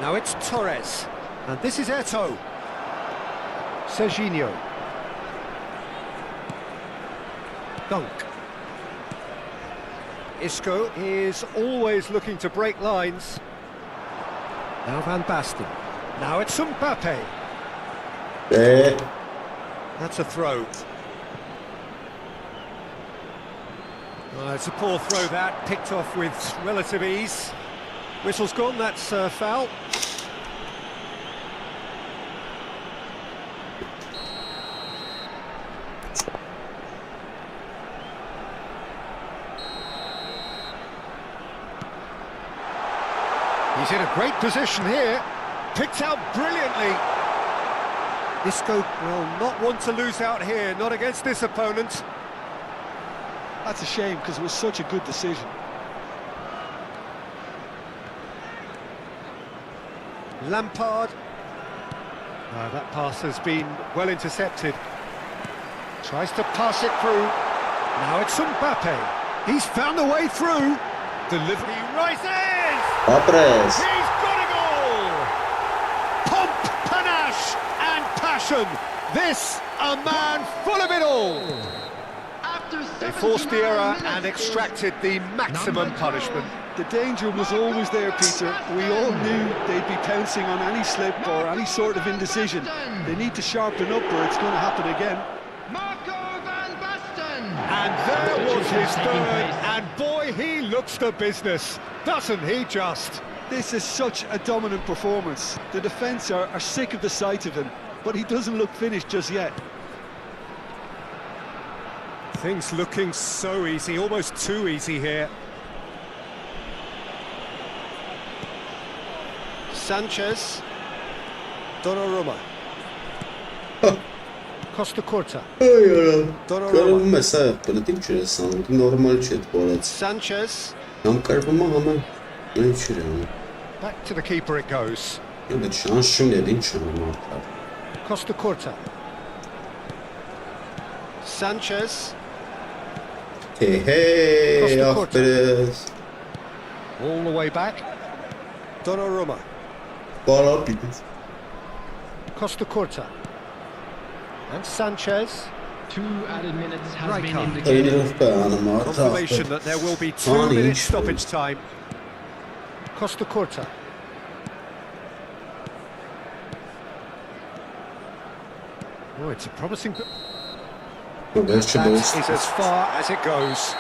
Now it's Torres. And this is Eto'o. Serginho. Dunk. Isco is always looking to break lines. Now Van Basten. Now it's Mbappe. That's a throw. It's a poor throw that, picked off with relative ease. Whistle's gone, that's foul. He's in a great position here, picked out brilliantly. Isco will not want to lose out here, not against this opponent. That's a shame, because it was such a good decision. Lampard. That pass has been well intercepted. Tries to pass it through. Now it's Mbappe. He's found a way through. Delivery rises! He's got a goal! Pomp, panache and passion. This, a man full of it all. They forced the error and extracted the maximum punishment. The danger was always there, Peter. We all knew they'd be pouncing on any slip or any sort of indecision. They need to sharpen up or it's going to happen again. And there was his third, and boy, he looks the business, doesn't he just? This is such a dominant performance. The defence are sick of the sight of him, but he doesn't look finished just yet. Things looking so easy, almost too easy here. Sanchez. Donnarumma. Costa Curta. Կարում է սա պլտիկ չես անում, նորմալ չի դպորած։ Sanchez. Համ կարվում է համեն, այն չիր անում։ Back to the keeper it goes. Դա շանս չունի, ինչ անում արդար։ Costa Curta. Sanchez. Hey, ախպերես։ All the way back. Donnarumma. Բարա պիտից։ Costa Curta. And Sanchez. 2 added minutes has Right been card. indicated. Confirmation that there will be 2 minutes stoppage time. Costa Curta. Oh, it's a promising... That is as far as it goes.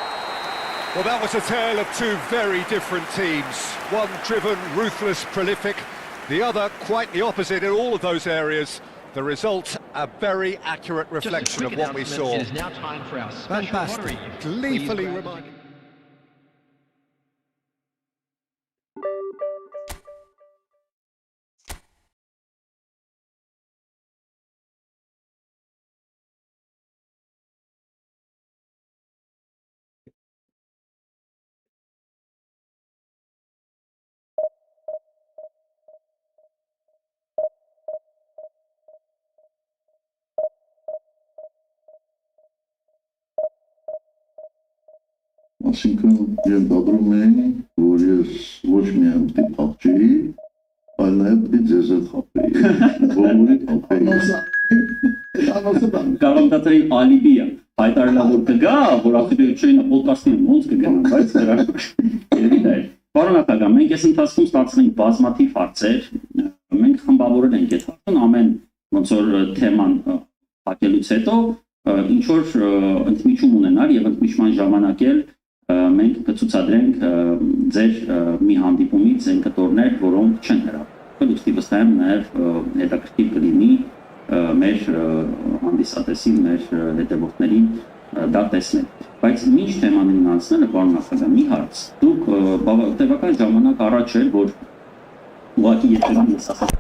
Well, that was a tale of two very different teams. One driven, ruthless, prolific. The other quite the opposite in all of those areas. The result, a very accurate reflection of what we saw. It is now time for our special Fantastic, lottery. gleefully Please grab reminded. Այսինքն ես դադրում էի, որ ես ոչ միայն պիտի փախչեի, այլ նաև պիտի ձեզ հետ խաբեի, բոլորի խաբեի։ Կարողանացի ալիբիա, հայտարարելով կգա, որ ախտիվությունը պոդքասթին ոնց կգնա, բայց դրա երևի դա է։ Պարոն Ակագան, մենք այս ընթացքում ստացվենք բազմաթիվ հարցեր, մենք խմբավորել ենք այդ հարցն ամեն ոնց որ թեման հակելուց հետո ինչ որ ընդմիջում ունենալ եւ ընդմիջման ժամանակ էլ մենք կցուցադրենք ձեր մի հանդիպումից այն կտորներ, որոնք չեն հրապարակվել, ուստի վստահ եմ նաև հետաքրքիր կլինի մեր հանդիսատեսին, մեր հետևորդներին դա տեսնել։ Բայց ինչ թեմաներին անցնելը, պարոն Ախագյան, մի հարց։ Դուք տևական ժամանակ առաջ էր, որ ուղղակի եթերում ես ասած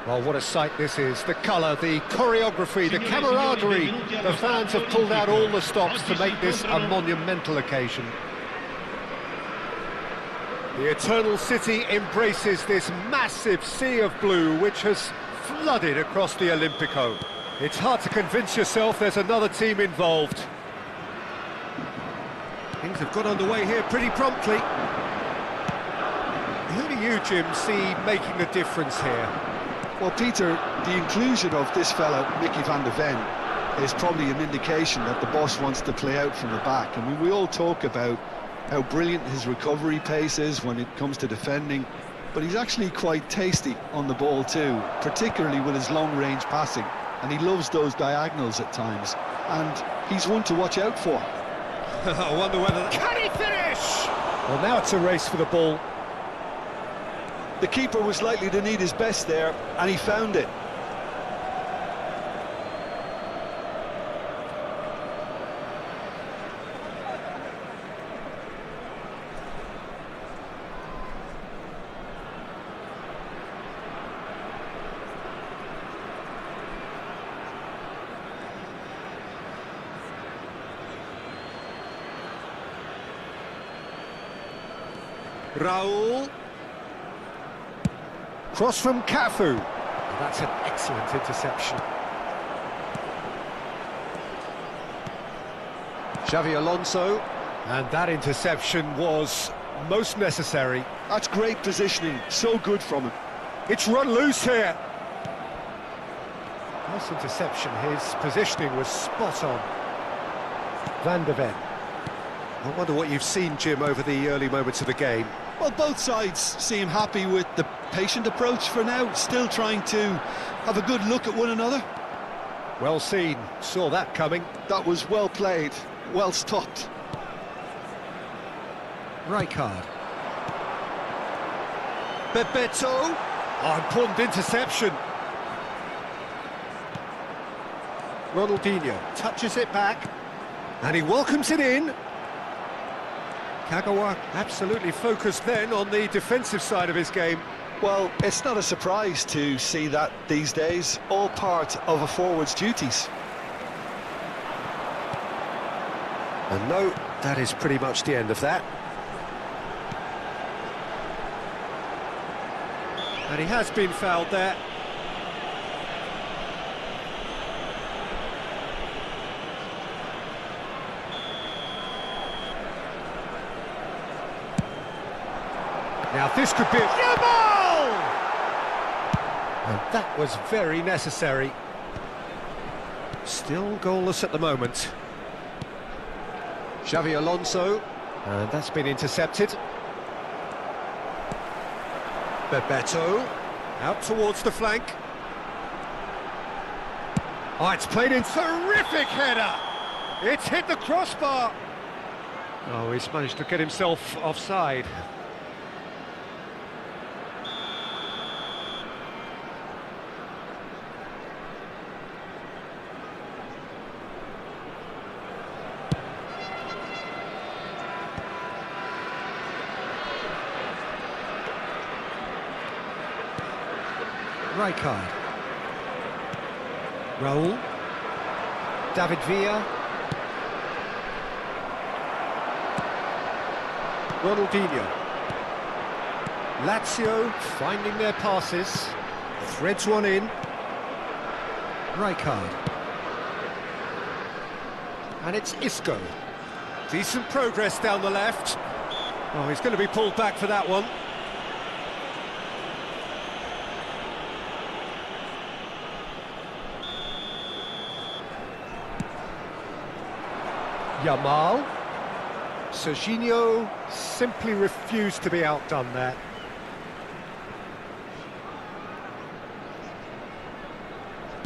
Well, what a sight this is. The colour, the choreography, the camaraderie. The fans have pulled out all the stops to make this a monumental occasion. The Eternal City embraces this massive sea of blue which has flooded across the Olympico. It's hard to convince yourself there's another team involved. Things have got underway here pretty promptly. Who do you, Jim, see making the difference here? Well, Peter, the inclusion of this fella, Mickey van de Ven, is probably an indication that the boss wants to play out from the back. I mean, we all talk about how brilliant his recovery pace is when it comes to defending, but he's actually quite tasty on the ball too, particularly with his long-range passing, and he loves those diagonals at times, and he's one to watch out for. I wonder whether... Can he finish? Well, now it's a race for the ball. The keeper was likely to need his best there, and he found it. Raul. Cross from Cafu. That's an excellent interception. Xavi Alonso. And that interception was most necessary. That's great positioning, so good from him. It's run loose here. Nice interception, his positioning was spot on. Van de Ven. I wonder what you've seen, Jim, over the early moments of the game. Well, both sides seem happy with the patient approach for now, still trying to have a good look at one another. Well seen, saw that coming. That was well played, well stopped. Rijkaard. Bebeto. Oh, important interception. Ronaldinho touches it back, and he welcomes it in. Kagawa absolutely focused then on the defensive side of his game. Well, it's not a surprise to see that these days, all part of a forward's duties. And no, that is pretty much the end of that. And he has been fouled there. Now this could be a goal! And that was very necessary. Still goalless at the moment. Xavi Alonso, and that's been intercepted. Bebeto, out towards the flank. Oh, it's played in, terrific header! It's hit the crossbar! Oh, he's managed to get himself offside. Rijkaard. Raul. David Villa. Ronaldinho. Lazio finding their passes. Threads one in. Rijkaard. And it's Isco. Decent progress down the left. Oh, he's going to be pulled back for that one. Yamal. Serginho simply refused to be outdone there.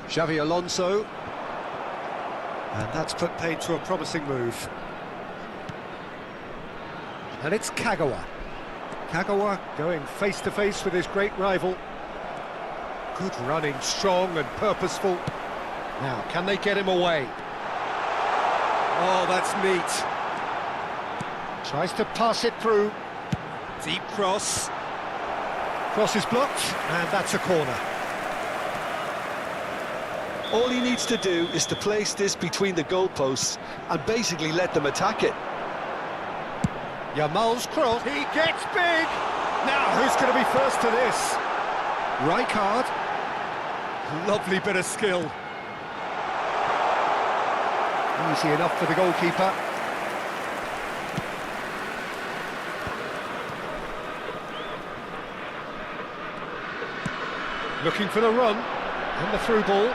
Xavi Alonso. And that's put paid to a promising move. And it's Kagawa. Kagawa going face-to-face with his great rival. Good running, strong and purposeful. Now, can they get him away? Oh, that's neat. Tries to pass it through. Deep cross. Cross is blocked, and that's a corner. All he needs to do is to place this between the goalposts and basically let them attack it. Yamal's cross, he gets big! Now, who's going to be first to this? Rijkaard. Lovely bit of skill. Easy enough for the goalkeeper. Looking for the run, and the through ball.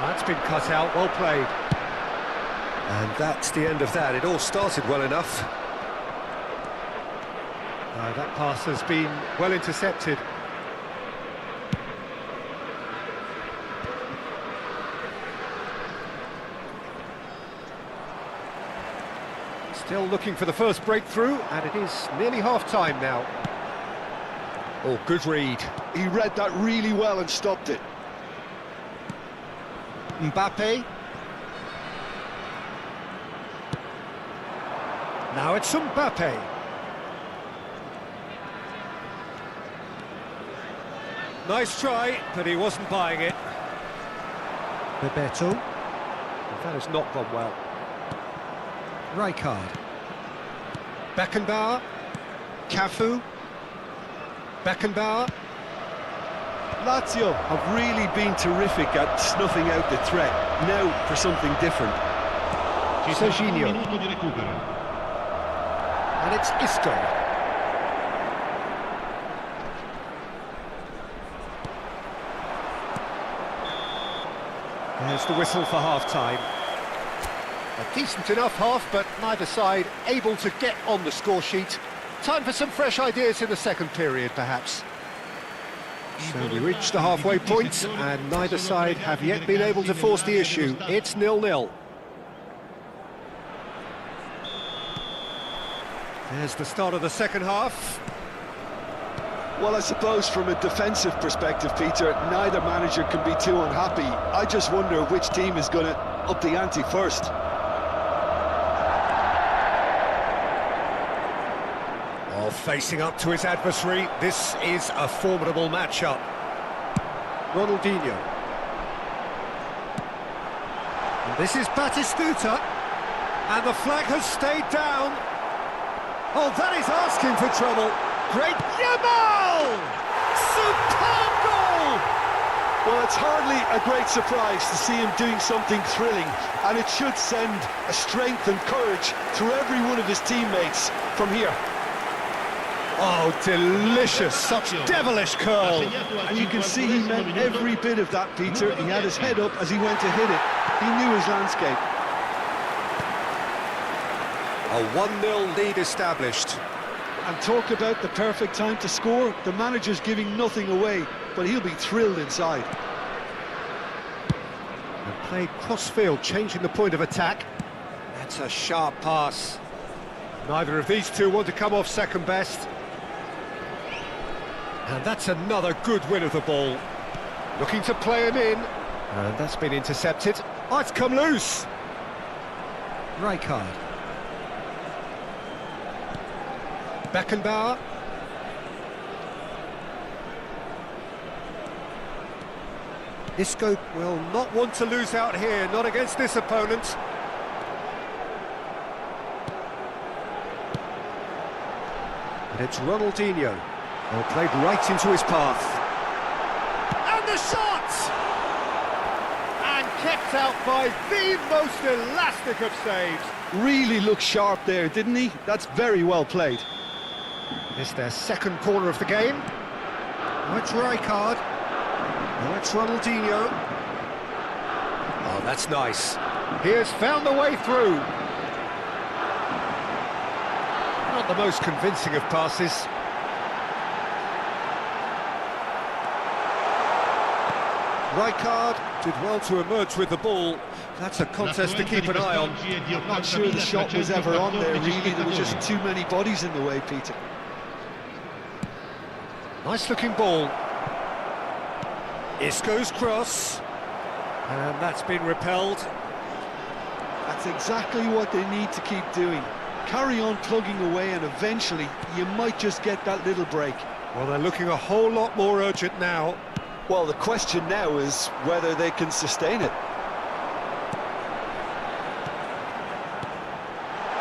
That's been cut out, well played. And that's the end of that. It all started well enough. That pass has been well intercepted. Still looking for the first breakthrough, and it is nearly half-time now. Oh, good read. He read that really well and stopped it. Mbappe. Now it's Mbappe. Nice try, but he wasn't buying it. Bebeto. That has not gone well. Rijkaard. Beckenbauer. Cafu. Beckenbauer. Lazio have really been terrific at snuffing out the threat. Now for something different. Serginho. And it's Isco. There's the whistle for half-time. A decent enough half, but neither side able to get on the score sheet. Time for some fresh ideas in the second period, perhaps. So we reach the halfway point, and neither side have yet been able to force the issue. It's 0-0. There's the start of the second half. Well, I suppose from a defensive perspective, Peter, neither manager can be too unhappy. I just wonder which team is going to up the ante first. Oh, facing up to his adversary, this is a formidable matchup. Ronaldinho. And this is Batistuta. And the flag has stayed down. Oh, that is asking for trouble. Great Yamal! Superb goal! Well, it's hardly a great surprise to see him doing something thrilling, and it should send a strength and courage through every one of his teammates from here. Oh, delicious, such devilish curl. And you can see he meant every bit of that, Peter. He had his head up as he went to hit it. He knew his landscape. A 1-0 lead established. And talk about the perfect time to score. The manager's giving nothing away, but he'll be thrilled inside. And played cross-field, changing the point of attack. That's a sharp pass. Neither of these two want to come off second best. And that's another good win of the ball. Looking to play him in. And that's been intercepted. Oh, it's come loose. Rijkaard. Beckenbauer. Isco will not want to lose out here, not against this opponent. And it's Ronaldinho. Well, played right into his path. And the shot! And kept out by the most elastic of saves. Really looked sharp there, didn't he? That's very well played. It's their second corner of the game. Now it's Rijkaard. Now it's Ronaldinho. Oh, that's nice. He has found the way through. Not the most convincing of passes. Rijkaard did well to emerge with the ball. That's a contest to keep an eye on. I'm not sure the shot was ever on there, really. There were just too many bodies in the way, Peter. Nice looking ball. Isco's cross. And that's been repelled. That's exactly what they need to keep doing. Carry on plugging away, and eventually you might just get that little break. Well, they're looking a whole lot more urgent now. Well, the question now is whether they can sustain it.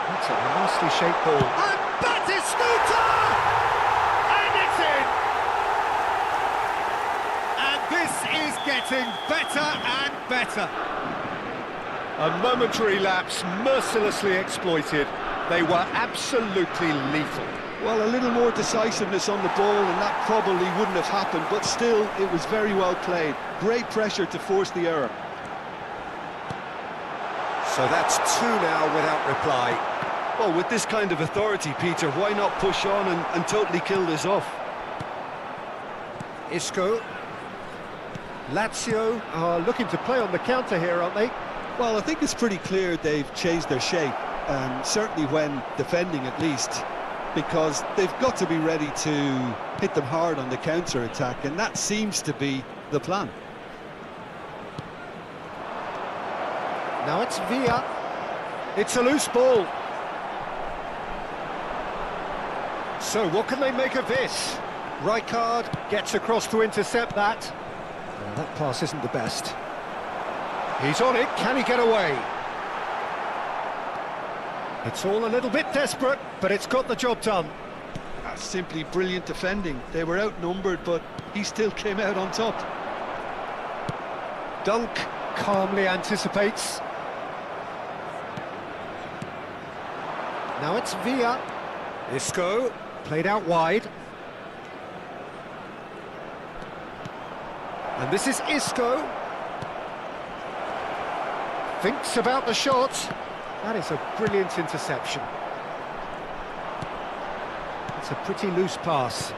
That's a nicely shaped ball. And Battistuta! And it's in! And this is getting better and better. A momentary lapse, mercilessly exploited. They were absolutely lethal. Well, a little more decisiveness on the ball and that probably wouldn't have happened, but still, it was very well played. Great pressure to force the error. So that's two now without reply. Well, with this kind of authority, Peter, why not push on and totally kill this off? Isco. Lazio are looking to play on the counter here, aren't they? Well, I think it's pretty clear they've changed their shape, certainly when defending at least, because they've got to be ready to hit them hard on the counter-attack, and that seems to be the plan. Now it's Villa. It's a loose ball. So what can they make of this? Rijkaard gets across to intercept that. Well, that pass isn't the best. He's on it, can he get away? It's all a little bit desperate, but it's got the job done. That's simply brilliant defending. They were outnumbered, but he still came out on top. Dunk calmly anticipates. Now it's Villa. Isco, played out wide. And this is Isco. Thinks about the shot. That is a brilliant interception. It's a pretty loose pass.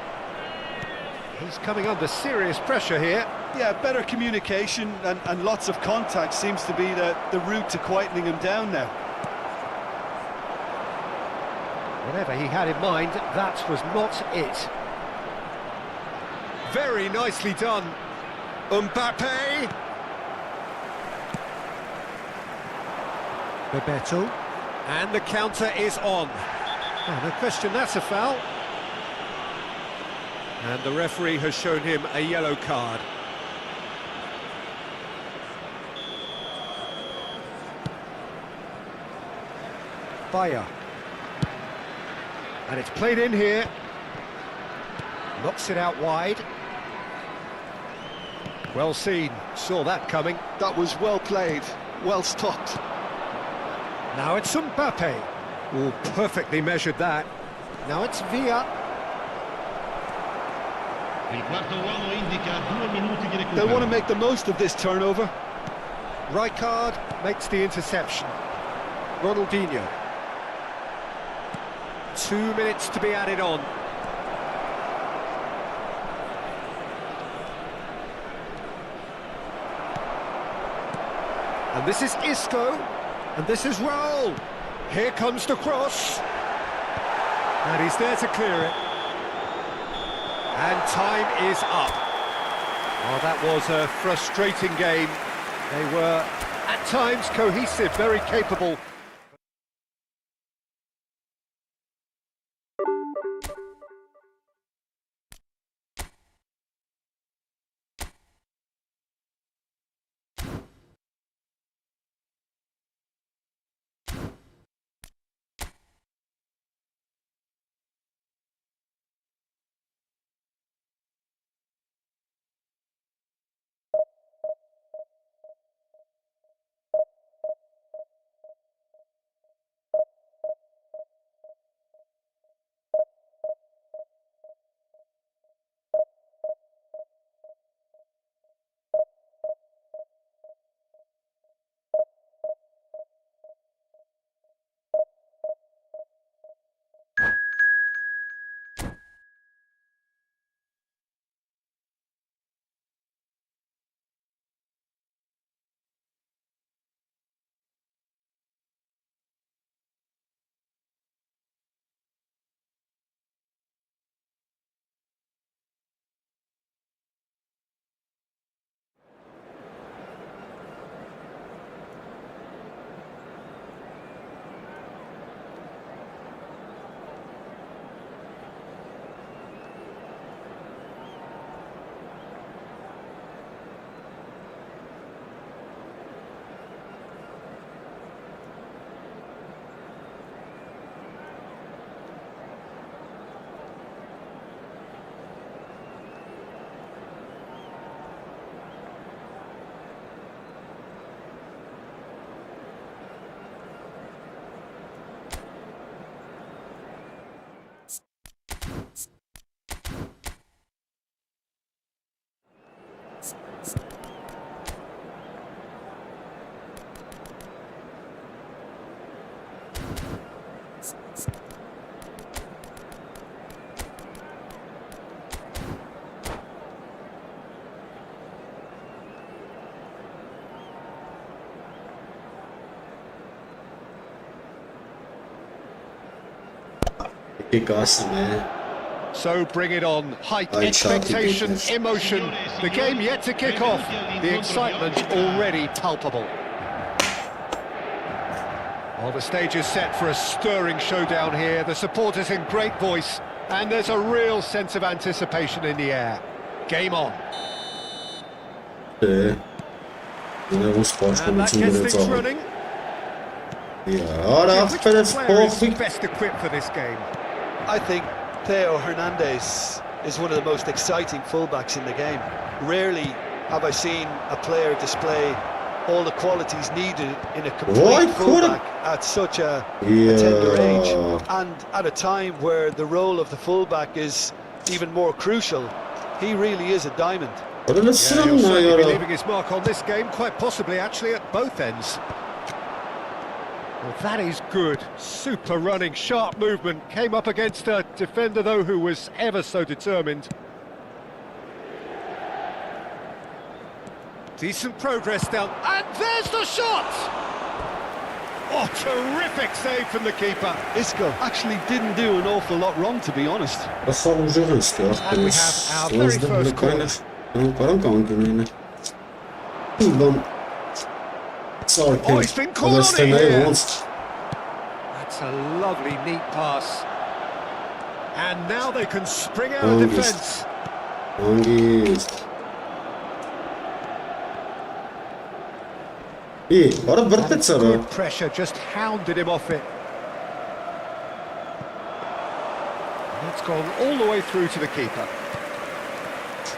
He's coming under serious pressure here. Yeah, better communication and lots of contact seems to be the route to quietening him down now. Whatever he had in mind, that was not it. Very nicely done. Mbappe. Bebeto. And the counter is on. Oh, no question, that's a foul. And the referee has shown him a yellow card. Bayer. And it's played in here. Knocks it out wide. Well seen, saw that coming. That was well played, well stopped. Now it's Mbappe. Oh, perfectly measured that. Now it's Villa. They'll want to make the most of this turnover. Rijkaard makes the interception. Ronaldinho. 2 minutes to be added on. And this is Isco. And this is Raul. Here comes the cross. And he's there to clear it. And time is up. Oh, that was a frustrating game. They were, at times, cohesive, very capable. So bring it on, hype, expectation, emotion, the game yet to kick off, the excitement already palpable. Well, the stage is set for a stirring showdown here, the supporters in great voice, and there's a real sense of anticipation in the air. Game on. And that gets things running. Which player is best equipped for this game? I think Theo Hernandez is one of the most exciting fullbacks in the game. Rarely have I seen a player display all the qualities needed in a complete fullback at such a tender age, and at a time where the role of the fullback is even more crucial. He really is a diamond. Yeah, he'll certainly be leaving his mark on this game, quite possibly actually at both ends. Well, that is good. Super running, sharp movement. Came up against a defender, though, who was ever so determined. Decent progress down. And there's the shot! Oh, terrific save from the keeper. Isco actually didn't do an awful lot wrong, to be honest. And we have our very first corner. Oh, he's been caught on it here. That's a lovely, neat pass. And now they can spring out of defence. Good pressure, just hounded him off it. And it's gone all the way through to the keeper.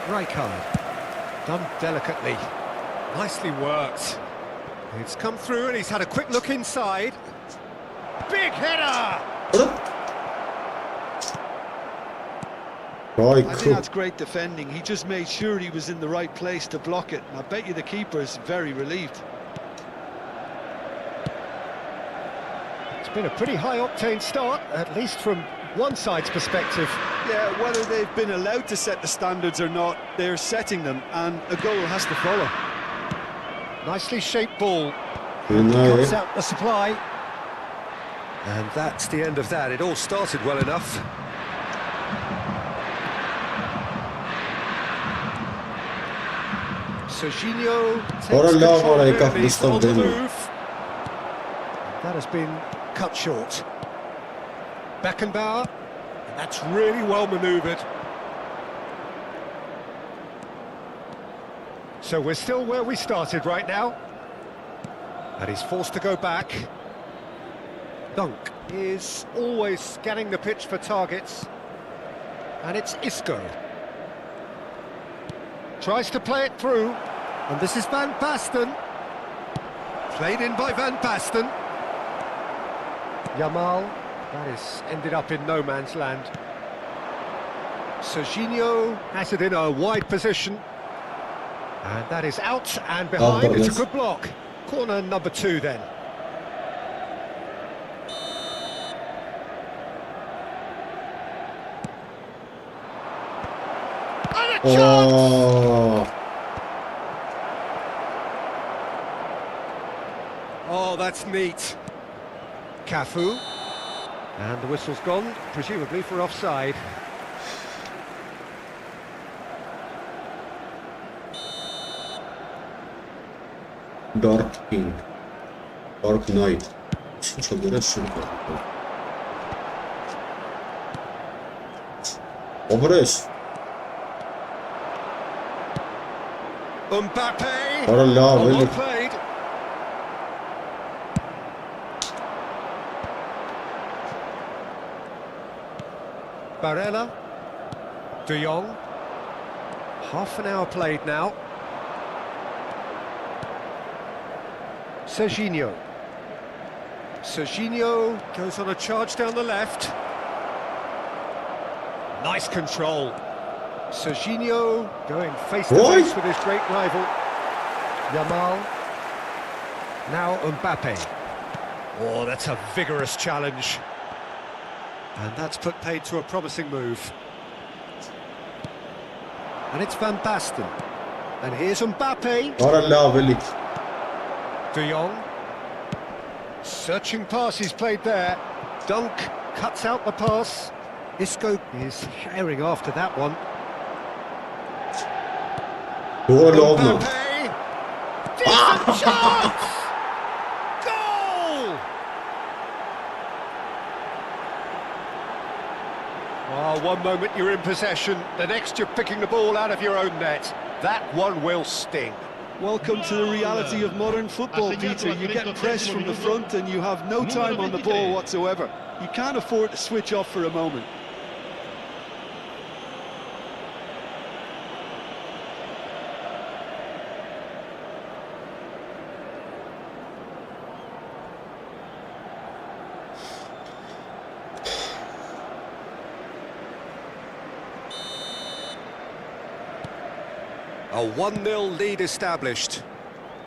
Rijkaard, done delicately. Nicely worked. It's come through and he's had a quick look inside. Big header! I think that's great defending. He just made sure he was in the right place to block it. And I bet you the keeper's very relieved. It's been a pretty high-octane start, at least from one side's perspective. Yeah, whether they've been allowed to set the standards or not, they're setting them, and a goal has to follow. Nicely shaped ball. Cuts out the supply. And that's the end of that. It all started well enough. Serginho takes control and he's on the move. That has been cut short. Beckenbauer, and that's really well manoeuvred. So we're still where we started right now. And he's forced to go back. Dunk is always scanning the pitch for targets. And it's Isco. Tries to play it through. And this is Van Basten. Played in by Van Basten. Yamal. That is ended up in no man's land. Serginho has it in a wide position. And that is out and behind. It's a good block. Corner number 2 then. And a chance! Oh, that's neat. Cafu. And the whistle's gone, presumably for offside. Dark King. Dark Knight. Obres. Mbappe. Well played. Barella. De Jong. Half an hour played now. Serginho. Serginho goes on a charge down the left. Nice control. Serginho going face to face with his great rival. Yamal. Now Mbappe. Oh, that's a vigorous challenge. And that's put paid to a promising move. And it's Van Basten. And here's Mbappe. Ora love De Jong. Searching pass he's played there. Dunk cuts out the pass. Isco is sharing after that one. Ora love now. Mbappe. Decent chance! Goal! Oh, one moment you're in possession, the next you're picking the ball out of your own net. That one will sting. Welcome to the reality of modern football, Peter. You get pressed from the front and you have no time on the ball whatsoever. You can't afford to switch off for a moment. A 1-0 lead established.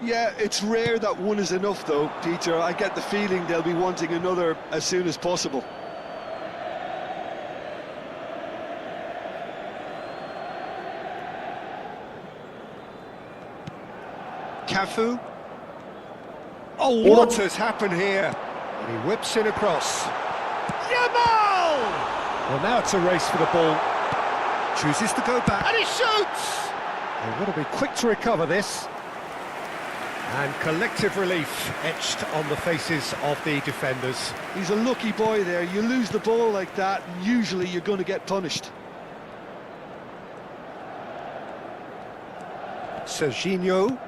Yeah, it's rare that one is enough though, Peter. I get the feeling they'll be wanting another as soon as possible. Cafu. Oh, what has happened here? And he whips in across. Yamal! Well, now it's a race for the ball. Chooses to go back. And he shoots! They've got to be quick to recover this. And collective relief etched on the faces of the defenders. He's a lucky boy there. You lose the ball like that, and usually you're going to get punished. Serginho.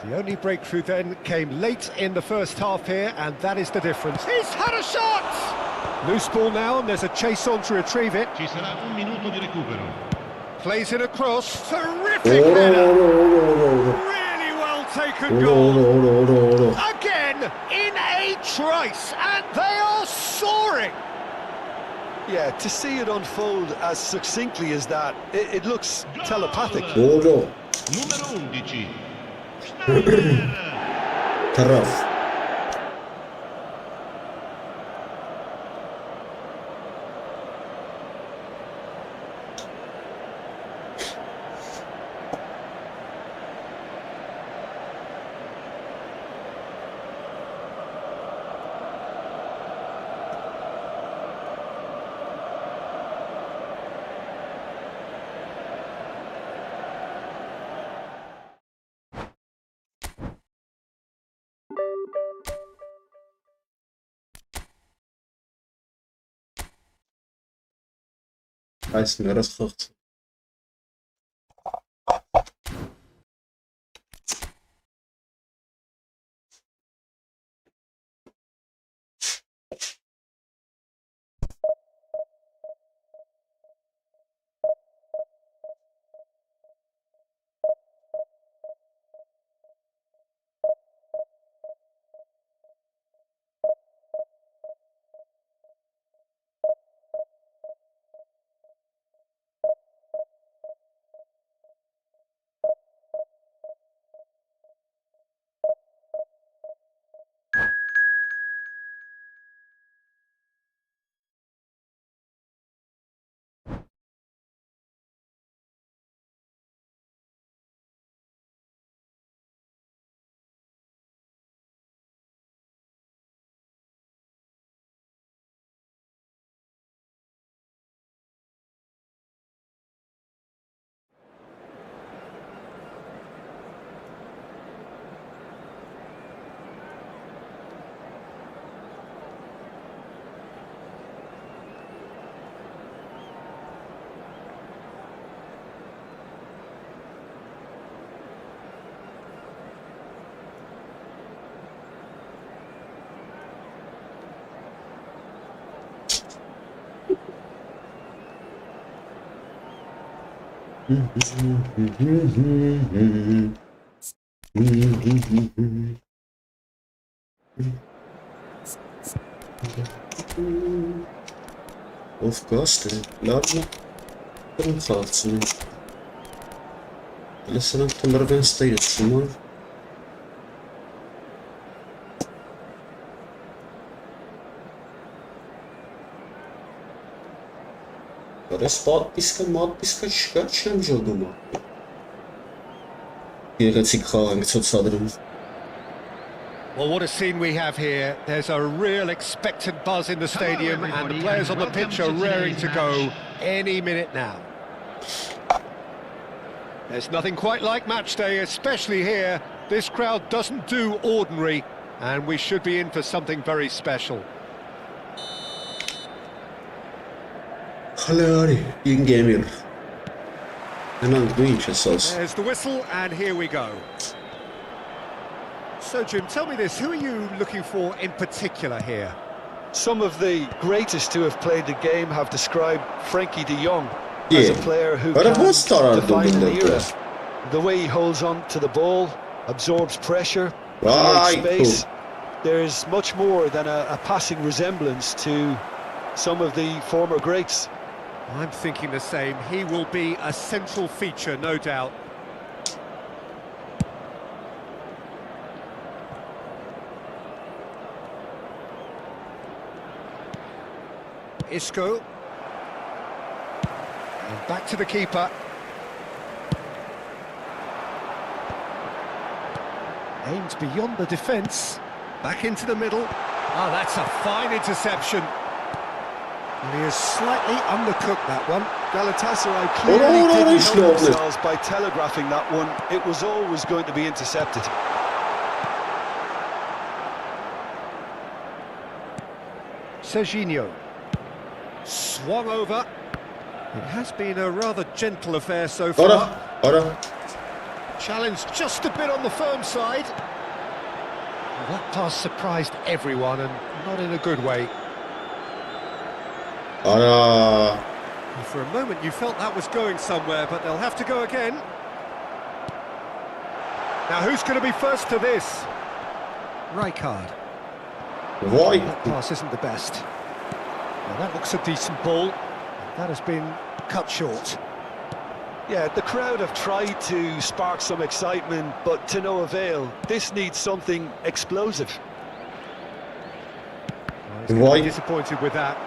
The only breakthrough then came late in the first half here, and that is the difference. He's had a shot! Loose ball now, and there's a chase on to retrieve it. Ci sarà un minuto di recupero. Plays it across. Terrific header! Really well taken goal. Again, in a trice, and they are soaring! Yeah, to see it unfold as succinctly as that, it looks telepathic. Numero 11. Taraf. Այս ներս խղճ։ Of course, ладно. Трансляция. Лесом Тимберген стоит, шумой. Այս պատիսկը չկա, չեմ ժողում։ Գեղեցիկ խաղանք ցուցադրում։ Well, what a scene we have here. There's a real expectant buzz in the stadium, and the players on the pitch are raring to go any minute now. There's nothing quite like match day, especially here. This crowd doesn't do ordinary, and we should be in for something very special. Alik-GAMING. There's the whistle, and here we go. So, Jim, tell me this, who are you looking for in particular here? Some of the greatest to have played the game have described Frankie de Jong as a player who can define an era. The way he holds on to the ball, absorbs pressure, creates space. There's much more than a passing resemblance to some of the former greats. I'm thinking the same. He will be a central feature, no doubt. Isco. And back to the keeper. Aimed beyond the defence. Back into the middle. Oh, that's a fine interception. And he has slightly undercooked that one. Galatasaray clearly didn't help themselves by telegraphing that one. It was always going to be intercepted. Serginho. Swung over. It has been a rather gentle affair so far. Challenge just a bit on the firm side. Well, that pass surprised everyone, and not in a good way. And for a moment you felt that was going somewhere, but they'll have to go again. Now who's going to be first to this? Rijkaard. That pass isn't the best. Well, that looks a decent ball. That has been cut short. Yeah, the crowd have tried to spark some excitement, but to no avail. This needs something explosive. Well, he's going to be disappointed with that.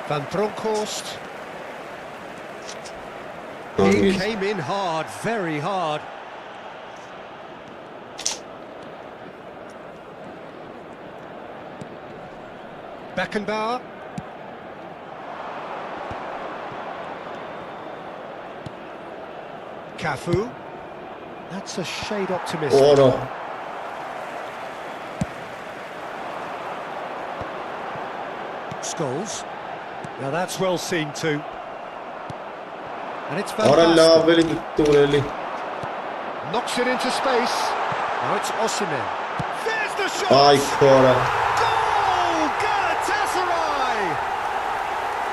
Van Bronckhorst. He came in hard, very hard. Beckenbauer. Cafu. That's a shade optimistic. Scholes. Now that's well seen too. And it's fantastic. Knocks it into space. Now it's Osimhen. There's the shot! Goal! Galatasaray!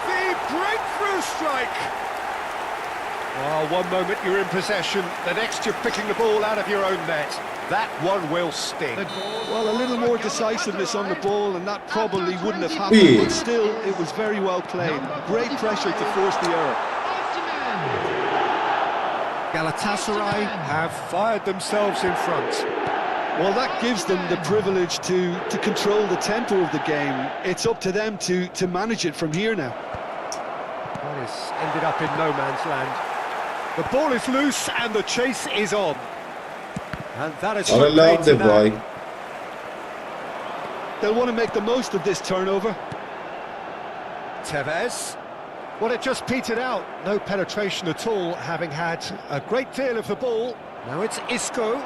The breakthrough strike! Oh, one moment you're in possession, the next you're picking the ball out of your own net. That one will sting. Well, a little more decisiveness on the ball, and that probably wouldn't have happened, but still, it was very well played. Great pressure to force the error. Galatasaray have fired themselves in front. Well, that gives them the privilege to control the tempo of the game. It's up to them to manage it from here now. That has ended up in no man's land. The ball is loose and the chase is on. And that is what made it now. They'll want to make the most of this turnover. Tevez. Well, it just petered out. No penetration at all, having had a great deal of the ball. Now it's Isco.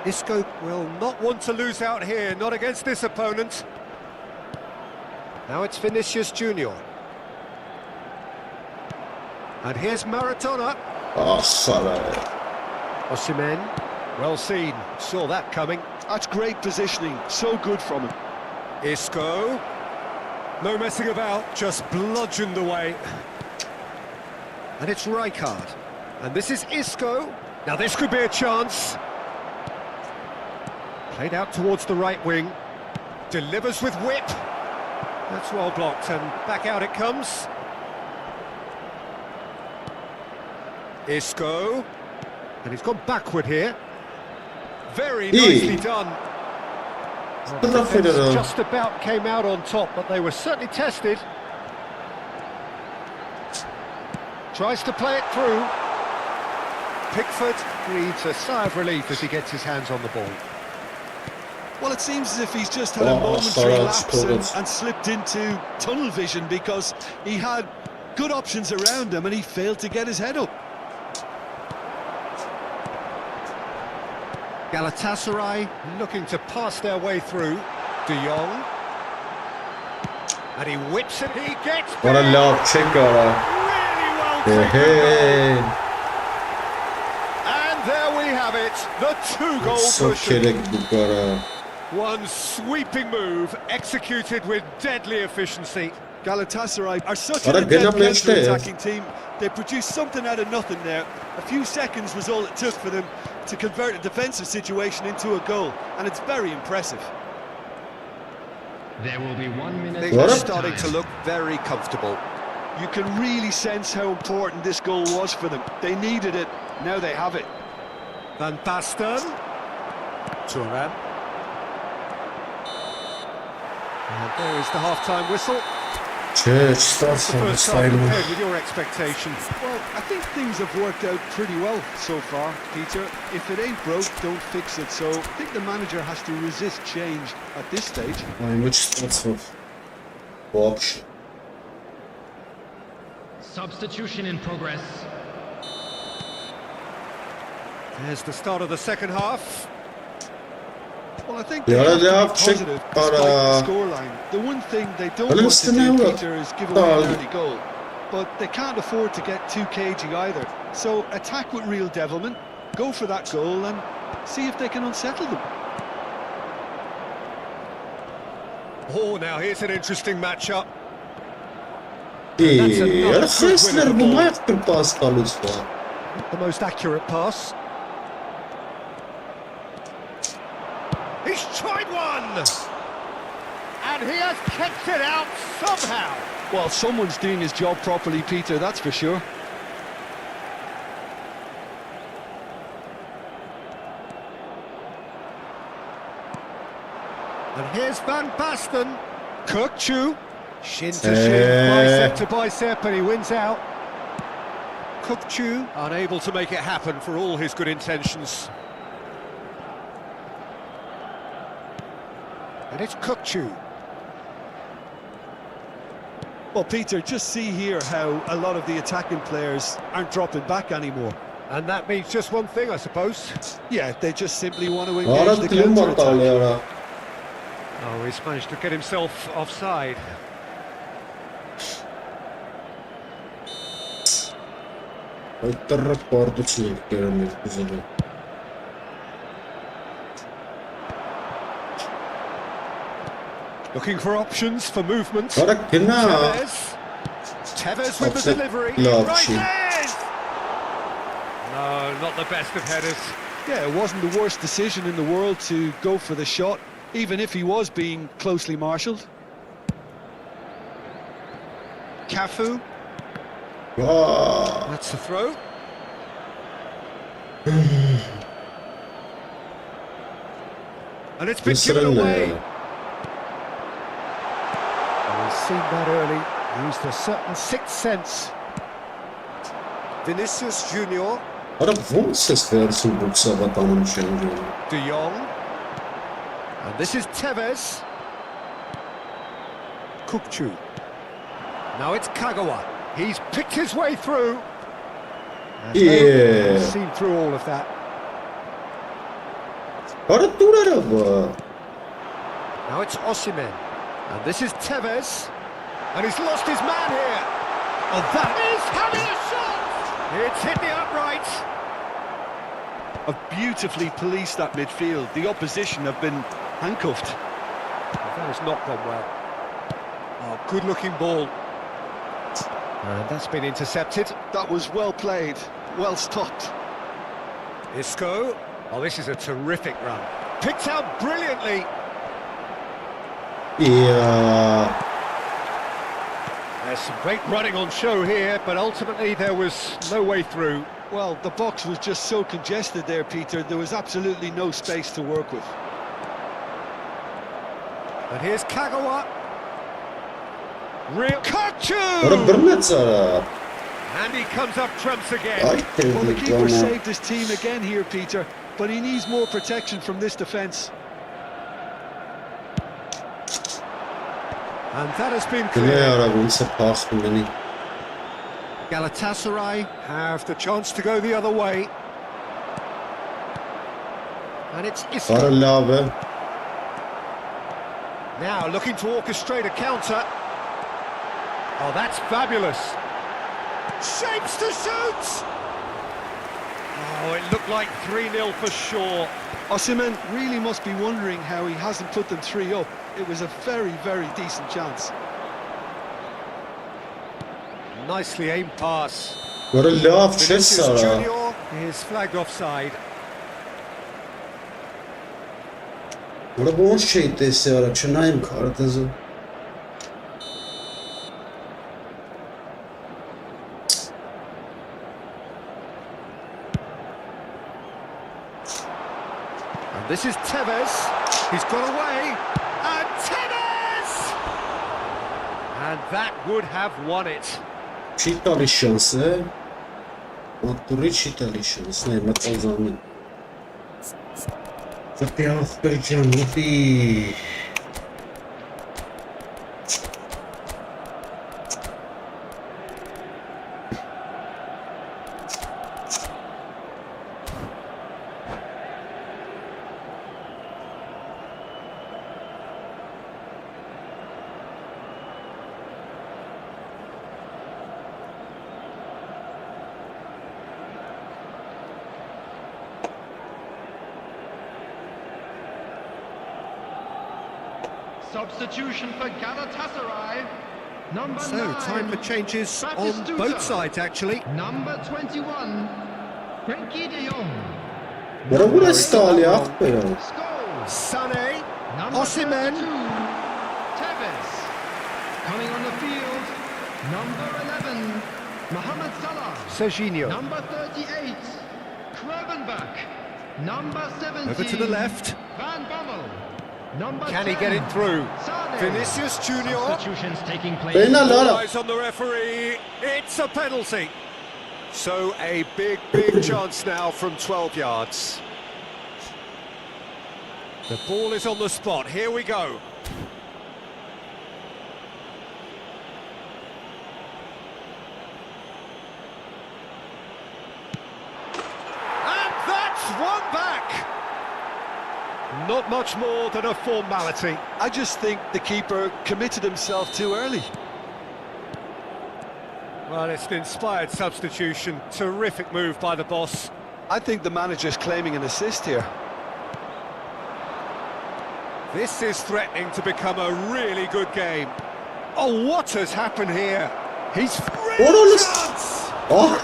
Isco will not want to lose out here, not against this opponent. Now it's Vinicius Junior. And here's Maradona. Osimhen. Well seen, saw that coming. That's great positioning, so good from him. Isco. No messing about, just bludgeoned away. And it's Rijkaard. And this is Isco. Now this could be a chance. Played out towards the right wing. Delivers with whip. That's well blocked, and back out it comes. Isco. And he's gone backward here. Very nicely done. Well, the defense just about came out on top, but they were certainly tested. Tries to play it through. Pickford breathes a sigh of relief as he gets his hands on the ball. Well, it seems as if he's just had a momentary lapse and slipped into tunnel vision because he had good options around him and he failed to get his head up. Galatasaray looking to pass their way through. De Jong. And he whips it, he gets What a lob, check really well taken. And there we have it, the two-goal cushion. One sweeping move, executed with deadly efficiency. Galatasaray are such an adept counter-attacking team. They produced something out of nothing there. A few seconds was all it took for them to convert a defensive situation into a goal, and it's very impressive. There will be 1 minute. They're starting to look very comfortable. You can really sense how important this goal was for them. They needed it, now they have it. Van Basten. Turan. And there is the half-time whistle. Church starts The on the first half side. compared with your expectations. Well, I think things have worked out pretty well so far, Peter. If it ain't broke, don't fix it. So I think the manager has to resist change at this stage. Ay, maç starts off. Bu akşam. Substitution in progress. There's the start of the second half. Well, I think they have to be positive despite the scoreline. The one thing they don't want to do, Peter, is give away an early goal. But they can't afford to get too cagey either. So attack with real devilment, go for that goal and see if they can unsettle them. Oh, now here's an interesting matchup. Sesler bu maçtır pas kalırsa. The most accurate pass. He's tried one! And he has kept it out somehow. Well, someone's doing his job properly, Peter, that's for sure. And here's Van Basten. Kukçu. Shin to shin, bicep to bicep, and he wins out. Kukçu unable to make it happen for all his good intentions. And it's Kukçu. Well, Peter, just see here how a lot of the attacking players aren't dropping back anymore. And that means just one thing, I suppose. Yeah, they just simply want to engage the counter-attack. Oh, he's managed to get himself offside. Looking for options for movement. Tevez. Tevez with the delivery. Right there! No, not the best of headers. Yeah, it wasn't the worst decision in the world to go for the shot, even if he was being closely marshalled. Cafu. That's the throw. And it's been given away. Well, he's seen that early. Used a certain sixth sense. Vinicius Junior. Ara bu ses versin boksa vatanım şimdi. De Jong. And this is Tevez. Kukçu. Now it's Kagawa. He's picked his way through. Yeah. He's seen through all of that. Ara tûr araba. Now it's Osimhen. And this is Tevez. And he's lost his man here. Oh, that is having a shot! It's hit the upright. Have beautifully policed that midfield. The opposition have been handcuffed. That has not gone well. Oh, good-looking ball. And that's been intercepted. That was well played, well stopped. Isco. Oh, this is a terrific run. Picked out brilliantly. Yeah. There's some great running on show here, but ultimately there was no way through. Well, the box was just so congested there, Peter. There was absolutely no space to work with. And here's Kagawa. Real Kukçu! Ara bir net zara. And he comes up trumps again. Well, the keeper saved his team again here, Peter, but he needs more protection from this defence. And that has been clear. Galatasaray have the chance to go the other way. And it's Islam. Now looking to orchestrate a counter. Oh, that's fabulous. Shapes to shoot! Oh, it looked like 3-0 for sure. Osimhen really must be wondering how he hasn't put them 3 up. It was a very, very decent chance. Nicely aimed pass. What a love, Vinicius Junior is flagged offside. What a bon shape this year, Chennai Karatazu. And this is Tevez. He's got away. And Tevez! And that would have won it. Çitali şansı. Maturi çitali şansı. Ne matazamın. Zapiyah bercan muti. Substitution for Galatasaray. Number 9. So, time for changes on both sides, actually. Number 21. Frenkie de Jong. Bora bu stali ya. Scholes. Sané. Number Osimhen. 32. Tevez. Coming on the field. Number 11. Mohamed Salah. Serginho. Number 38. Krovenbach. Number 17. Over to the left. Van Bommel. Number Can 10. he get it through? Sane. Vinicius Junior. Substitutions taking place. Lala. Eyes on the referee. It's a penalty. So a big, big chance now from 12 yards. The ball is on the spot. Here we go. And that's one back. Not much more than a formality. I just think the keeper committed himself too early. Well, it's an inspired substitution. Terrific move by the boss. I think the manager's claiming an assist here. This is threatening to become a really good game. Oh, what has happened here? He's free chance! Oh,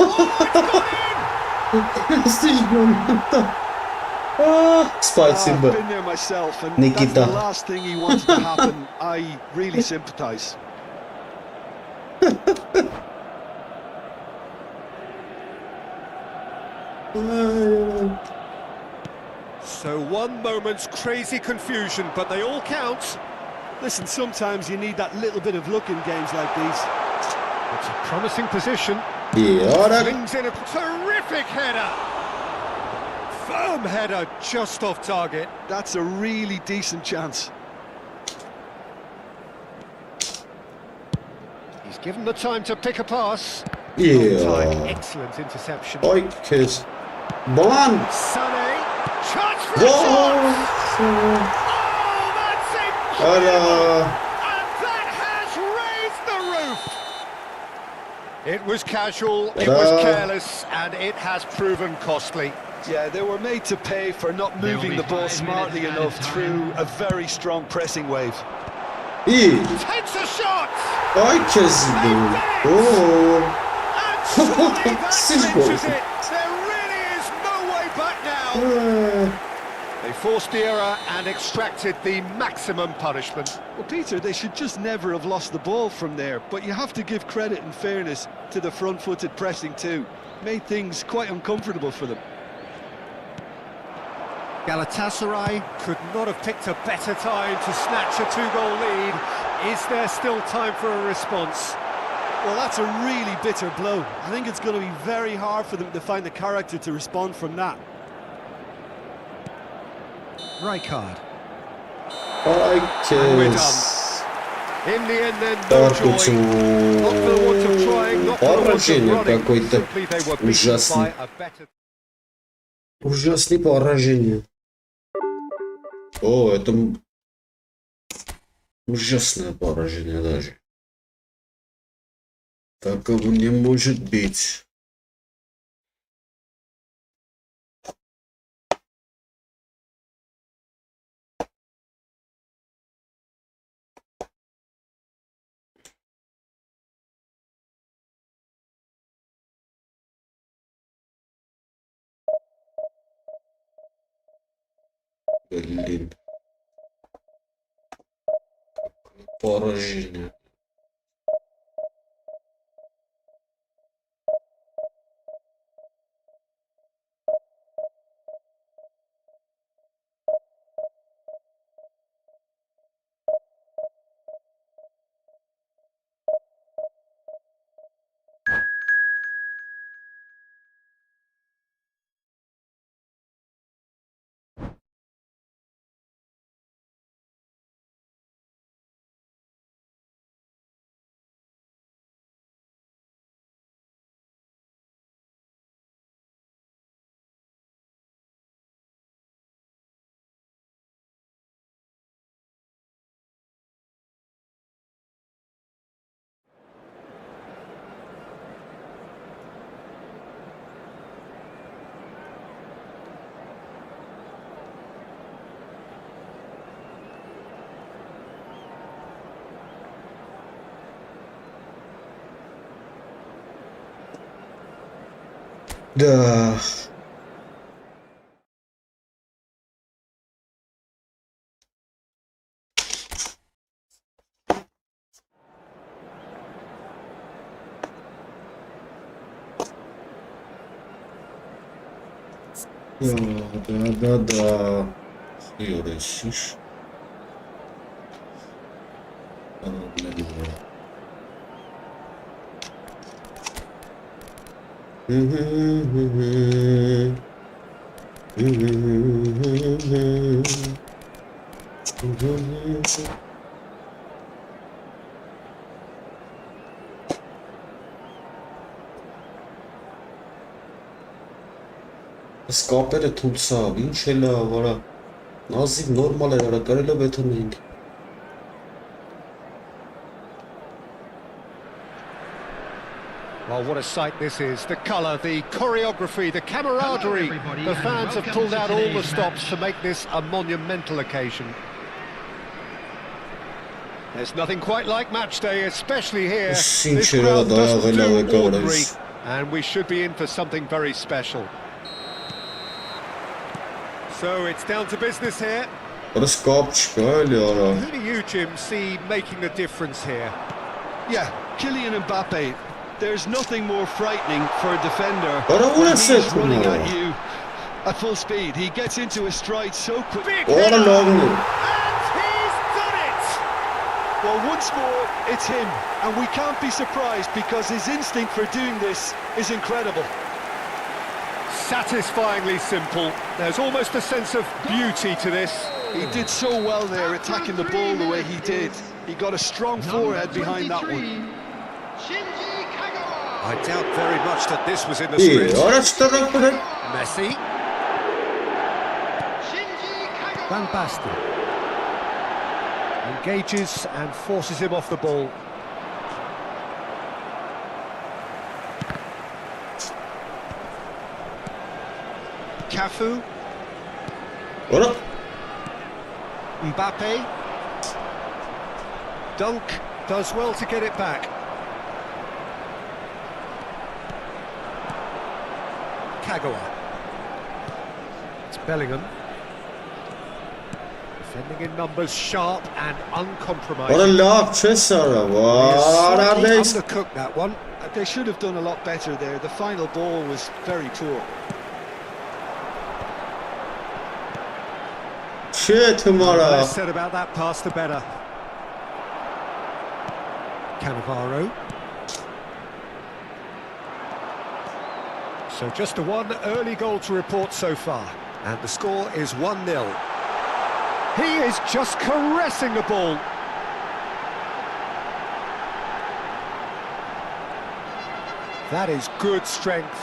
it's gone in! I've been there myself, and Nikita. that's the last thing he wanted to happen. I really sympathise. So one moment's crazy confusion, but they all count. Listen, sometimes you need that little bit of luck in games like these. It's a promising position. Yeah, Swings in a terrific header. Firm header just off target. That's a really decent chance. He's given the time to pick a pass. yeah. Time, excellent interception. Ay kız. Balan. Sané, chance for a shot. Oh, that's incredible! And that has raised the roof. It was casual, it was careless, and it has proven costly. Yeah, they were made to pay for not moving the ball smartly enough through a very strong pressing wave. İyi. Takes a shot! Ay kız. Oo. And surely that Siz clinches gol. it. There really is no way back now. They forced the error and extracted the maximum punishment. Well, Peter, they should just never have lost the ball from there, but you have to give credit and fairness to the front-footed pressing too. Made things quite uncomfortable for them. Galatasaray could not have picked a better time to snatch a two-goal lead. Is there still time for a response? Well, that's a really bitter blow. I think it's going to be very hard for them to find the character to respond from that. Rijkaard. Ay We're kes. done. In the end, then, no joy. Not for the want of trying, not for the want of Поражение running. какое-то Simply they were beaten ужасное. by a better... Ужасное поражение. О, это ужасное поражение даже. Такого не может быть. Блин. Поражение. Да. Да. Юрисиш. Սկապերը թուլսավ, ինչ էլ է, վարա, նազիվ նորմալ էր, արա, կարել է բեթոնենք։ Well, what a sight this is. The colour, the choreography, the camaraderie. The fans have pulled out all the stops to make this a monumental occasion. There's nothing quite like match day, especially here. This crowd doesn't do ordinary, and we should be in for something very special. So it's down to business here. What a scop, Who do you, Jim, see making the difference here? Yeah, Kylian Mbappe. There's nothing more frightening for a defender But I when wanna say he's running tomorrow. at you at full speed. He gets into a stride so quick. Big All header, along. and he's done it! Well, once more, it's him. And we can't be surprised because his instinct for doing this is incredible. Satisfyingly simple. There's almost a sense of beauty to this. He did so well there, attacking the ball the way he did. He got a strong forehead behind that one. I doubt very much that this was in the Yeah, script. araç tarafı. Messi. Van Basten. Engages and forces him off the ball. Cafu. Ora. Mbappe. Dunk does well to get it back. Kagawa. It's Bellingham. Defending in numbers, sharp and uncompromising. Ora laf Cesara. Slightly Vara undercooked that one. They should have done a lot better there. The final ball was very poor. Shit The tomorrow. less said about that pass, the better. Cannavaro. So just the one early goal to report so far, and the score is 1-0. He is just caressing the ball. That is good strength.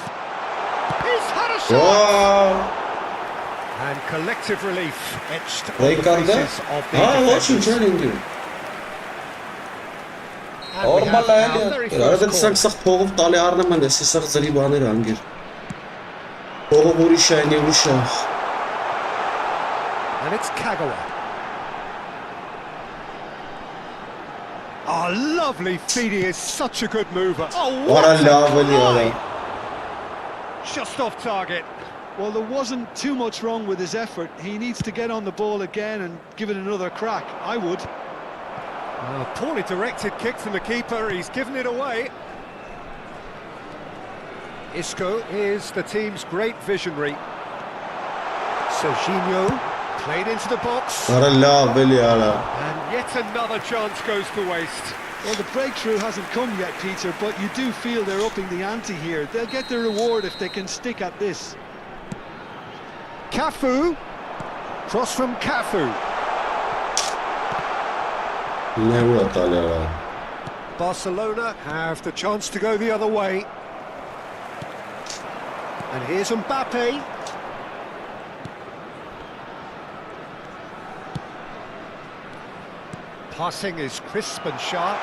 He's had a shot! Wow. And collective relief etched on They the got that. faces of the Watching defenders. training dude. And we have our very Արդ first սրանք սա փողով տալի առնեմ են էսի սա զրի բաներ անգիր։ Փողով ուրիշ այն եւ ուրիշ։ And it's Kagawa. Oh, lovely feed. He is such a good mover. Oh, what What a a lovely try! Just off target. Well, there wasn't too much wrong with his effort. He needs to get on the ball again and give it another crack. I would. A poorly directed kick from the keeper. He's given it away. Isco is the team's great visionary. Serginho played into the box. What a lovely ara. And yet another chance goes to waste. Well, the breakthrough hasn't come yet, Peter, but you do feel they're upping the ante here. They'll get their reward if they can stick at this. Cafu. Cross from Cafu. Never տալի ara. Barcelona have the chance to go the other way. And here's Mbappe. Passing is crisp and sharp.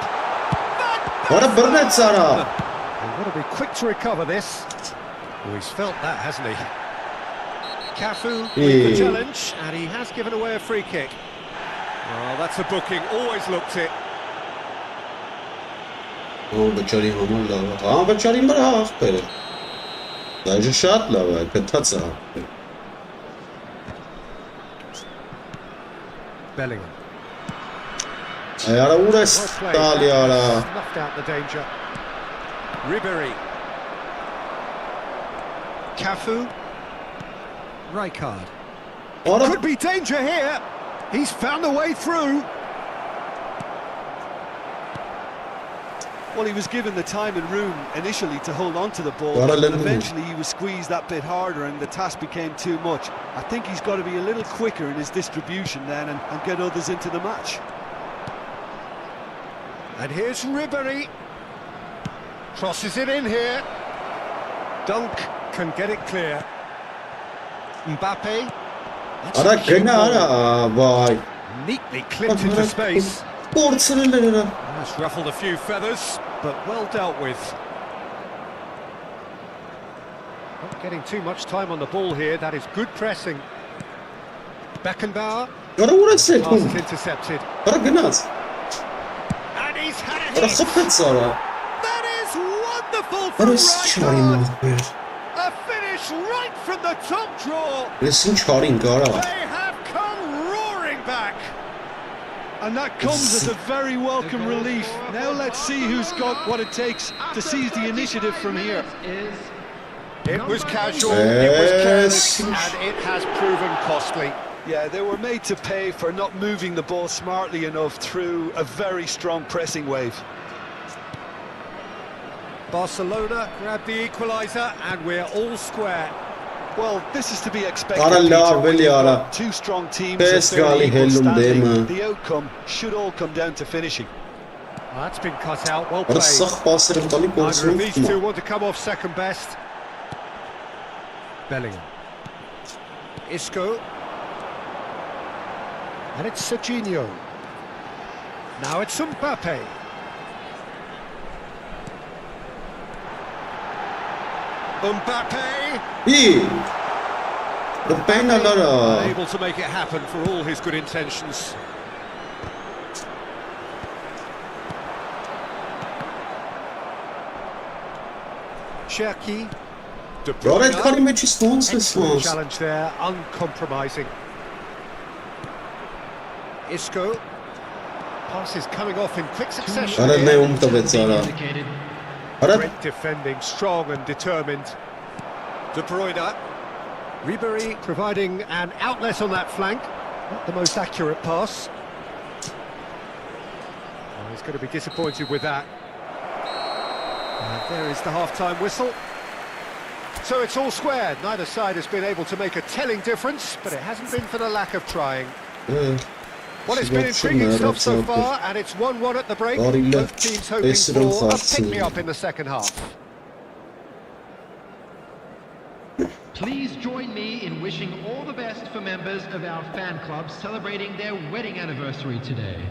What a brilliant ara. They've got to be quick to recover this. Oh, he's felt that, hasn't he? Cafu with the challenge, and he has given away a free kick. Oh, that's a booking, always looked it. Oh, բճարի համար լավ է։ Հա, բճարի վրա ախպեր է։ Դա շատ լավ է, գտած է ախպեր։ Bellingham. Ay ara ուր է տալի արա։ Snuffed out the danger. Ribery. Cafu. Rijkaard. Արա Could be danger here. He's found a way through. Well, he was given the time and room initially to hold on to the ball, What a but little- eventually he was squeezed that bit harder and the task became too much. I think he's got to be a little quicker in his distribution then and get others into the match. And here's Ribery. Crosses it in here. Dunk can get it clear. Mbappe. That's արա a cute գնա ball. արա, վայ։ Neatly clipped into space. Կորցրել էր արա։ That's ruffled a few feathers, but well dealt with. Not getting too much time on the ball here. That is good pressing. Beckenbauer. Արա ուր է Pass սեփում։ is intercepted. Արա գնաց։ And he's had a Արա hit. խփեց արա։ That is wonderful from Արա չարի Rijkaard. մախբեր։ A finish right from the top draw. Ես ինչ արին կարա։ They have come roaring back. And that comes as a very welcome relief. Now let's see who's got what it takes to seize the initiative from here. Is It was casual, it was careless, Yes. and it has proven costly. Yeah, they were made to pay for not moving the ball smartly enough through a very strong pressing wave. Barcelona grabbed the equaliser, and we're all square. Well, this is to be expected, Արա Peter, լավ when էլի you've արա։ got two strong teams Պես that fairly գալի equal հելում standing. դեմը։ The outcome should all come down to finishing. Well, that's been cut out, well Արա played. սախ պասեր եմ տալի Neither of these two կորցնում։ want to come off second best. Bellingham. Isco. And it's Serginho. Now it's Mbappe. Mbappe. Ի։ The penal արա։ Unable to make it happen for all his good intentions. Cherki. De Արա այդ քանի Bruyne. մեջ is ոնց է Excellent ոնց։ challenge there, uncompromising. Isco. Passes coming off in quick succession. Արա here. նայում տվեց արա։ Indicated. Արա Great defending, strong and determined. De Bruyne. Ribery providing an outlet on that flank. Not the most accurate pass. Oh, he's going to be disappointed with that. And there is the half-time whistle. So it's all square. Neither side has been able to make a telling difference, but it hasn't been for the lack of trying. Well, it's been intriguing stuff so far, and it's 1-1 at the break. Both teams hoping for a pick-me-up in the second half. Please join me in wishing all the best for members of our fan club celebrating their wedding anniversary today.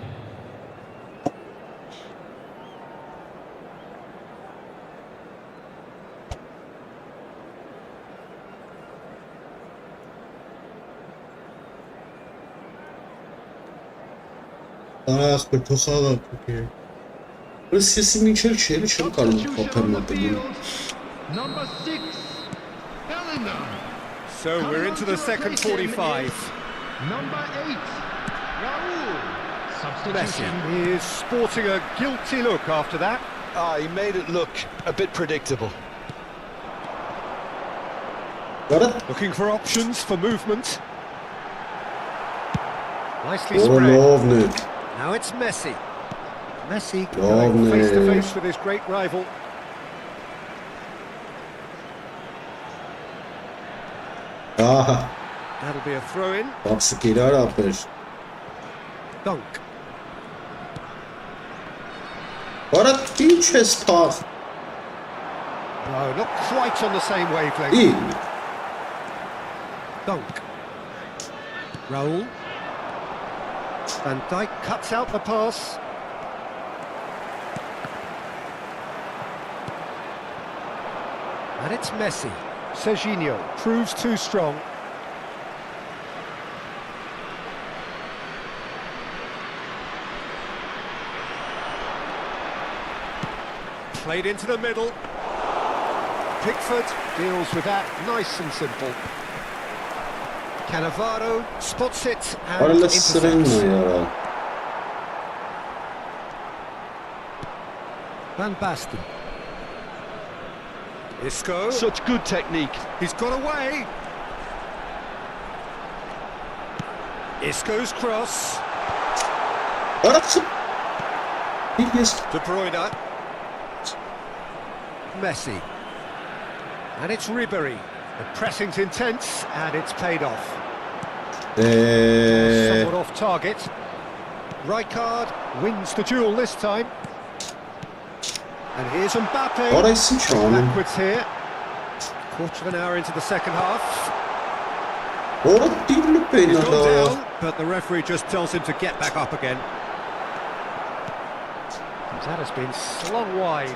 Ach, per to xaga okay. Ось если Мичель Челли чем կարող խոփեմ ապել։ Number 6, Bellingham. So we're into the second 45. Number 8, Raul. Messi Substitution. is sporting a guilty look after that. He made it look a bit predictable. Looking for options for movement. Nicely spread. Now it's Messi. Messi going face to face with his great rival. That'll be a throw-in. Dunk. No, not quite on the same wavelength. Dunk. Raul. Van Dijk cuts out the pass. And it's Messi. Serginho proves too strong. Played into the middle. Pickford deals with that nice and simple. Cannavaro spots it and intercepts. Van Basten. Isco. Such good technique. He's got away. Isco's cross. De Bruyne. Messi. And it's Ribery. The pressing's intense and it's paid off. Somewhat off target. Rijkaard wins the duel this time. And here's Mbappe. Backwards here. Quarter of an hour into the second half. He's gone down, but the referee just tells him to get back up again. That has been slung wide.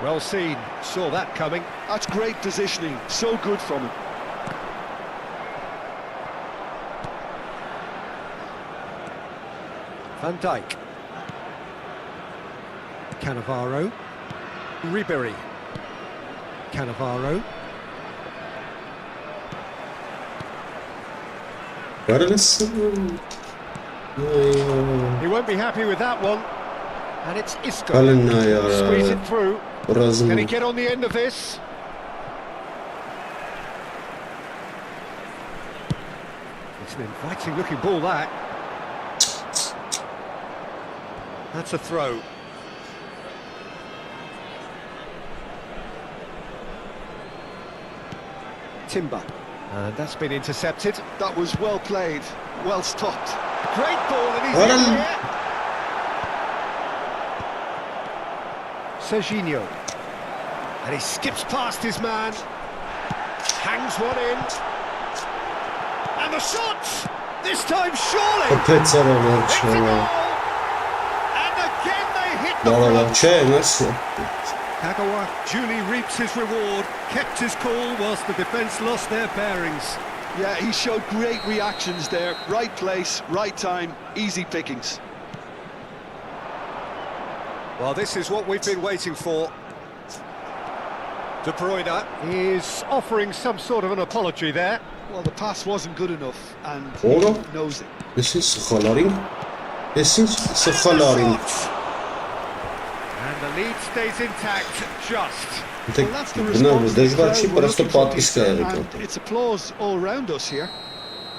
Well seen, saw that coming. That's great positioning, so good from him. Van Dijk. Cannavaro. Ribery. Cannavaro. He won't be happy with that one. And it's Isco. Squeeze it through. Can he get on the end of this? It's an inviting looking ball, that. That's a throw. Timber. And that's been intercepted. That was well played, well stopped. Great ball, and he's in here. Serginho. And he skips past his man. Hangs one in. And the shot! This time surely! Makes it goal. And again they hit the front. Kagawa duly reaps his reward, kept his cool whilst the defence lost their bearings. Yeah, he showed great reactions there. Right place, right time, easy pickings. Well, this is what we've been waiting for. De Bruyne is offering some sort of an apology there. Well, the pass wasn't good enough, and he knows it. This is Khalaring. And the lead stays intact, just. Well, that's the response the crowd were looking for, and it's applause all around us here.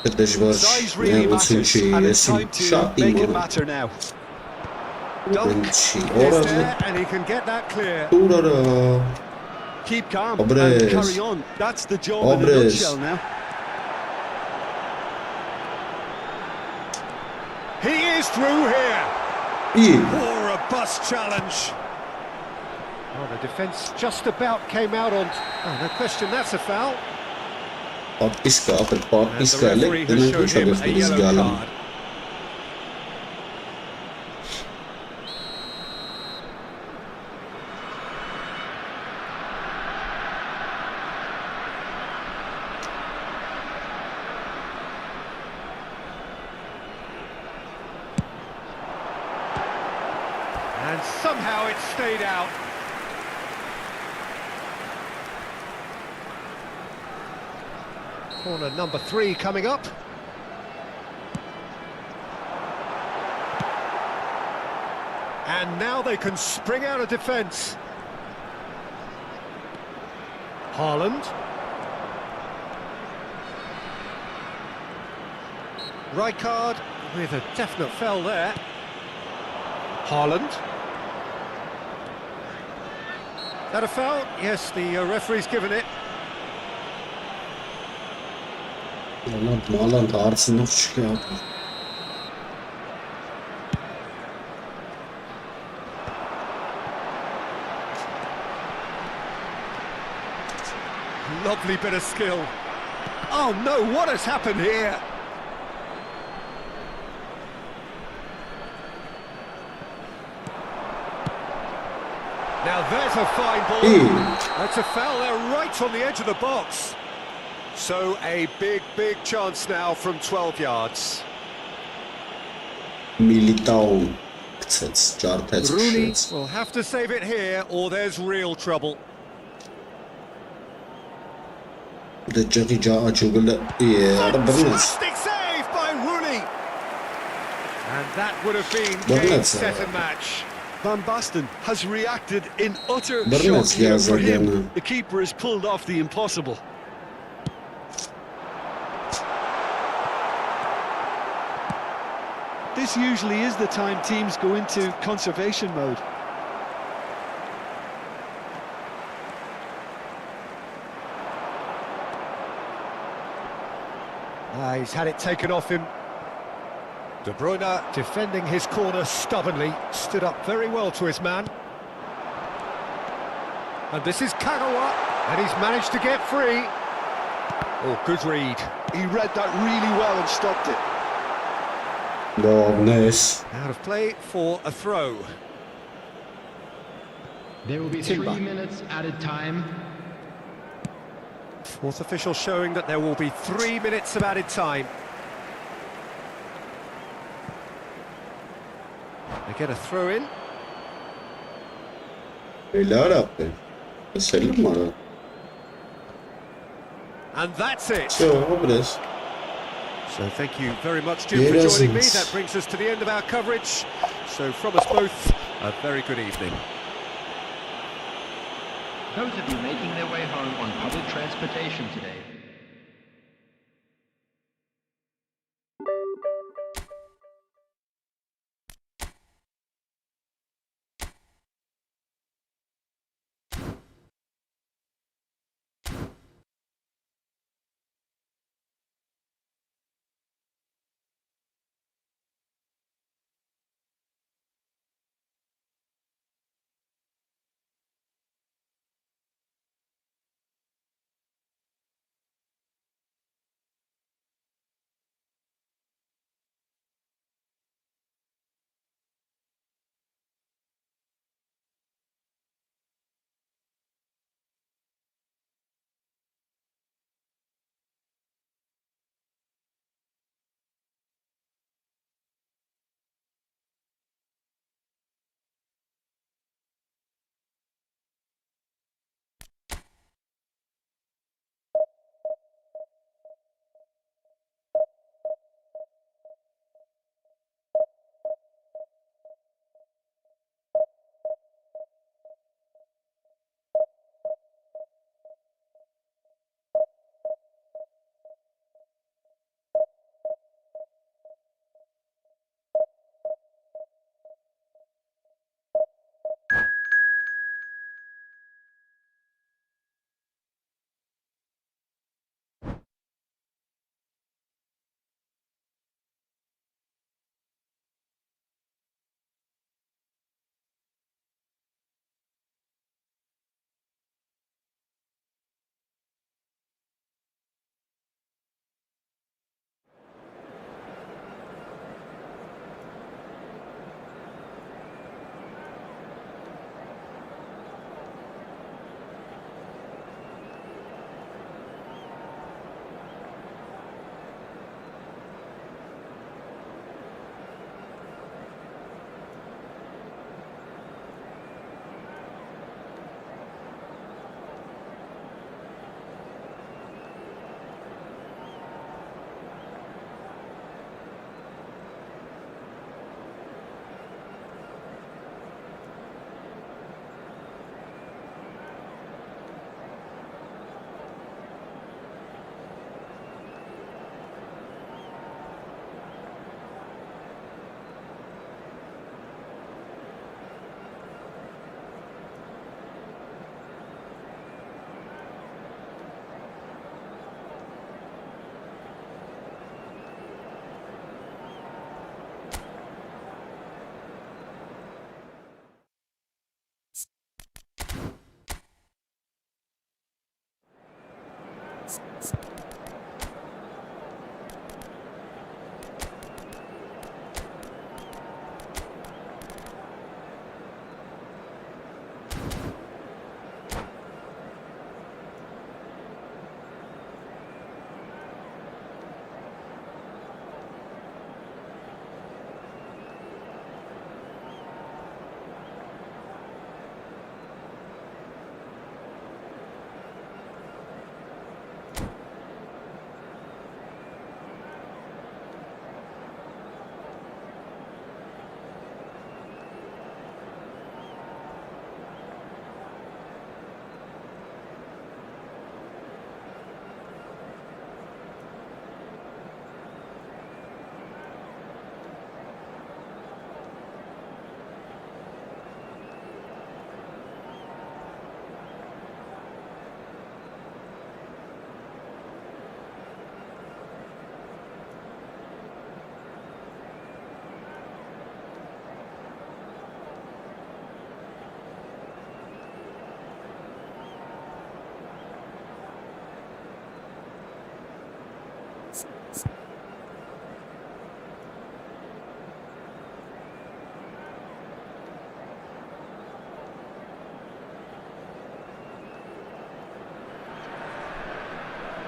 Size really matters, and it's time to make it matter now. Dunk is there, and he can get that clear. Keep calm Pobres. and carry on. That's the job in a Pobres. nutshell now. He is through here. İyi. Or a bust challenge. Well, the defence just about came out on. Oh, no question, that's a foul. Պատիսկա, ապետ And the պատիսկա էլ referee եք, has դնենք shown ինչ him a ադեսնից yellow գալամ։ card. And somehow it stayed out. Corner number 3 coming up. And now they can spring out of defence. Haaland. Rijkaard with a definite foul there. Haaland. That a foul? Yes, the referee's given it. Մալանդ արցնող չկա ապեր։ Lovely bit of skill. Oh no, what has happened here? Now there's a fine ball. That's a foul there right on the edge of the box. So a big chance now from 12 yards. Միլիտաուն գցեց, ջարդեց, Rooney քշեց։ will have to save it here or there's real trouble. Դե ջղի ջաճուգլը արը բռնեց։ Fantastic save by Rooney. And that would have been Brilliant game, save. set and match. Van Basten has reacted in utter Brilliant, shock here for Yazagana. him. The keeper has pulled off the impossible. This usually is the time teams go into conservation mode. He's had it taken off him. De Bruyne defending his corner stubbornly, stood up very well to his man. And this is Kagawa, and he's managed to get free. Oh, good read. He read that really well and stopped it. Լավնես։ Out of play for a throw. There will be Timber. 3 minutes added time. Fourth official showing that there will be 3 minutes of added time. They get a throw in. Էլար ապեր։ Էսել մարը։ And that's it. Всё, ապրես։ So thank you very much, Jim, for joining me. That brings us to the end of our coverage. So from us both, a very good evening. Those of you making their way home on public transportation today,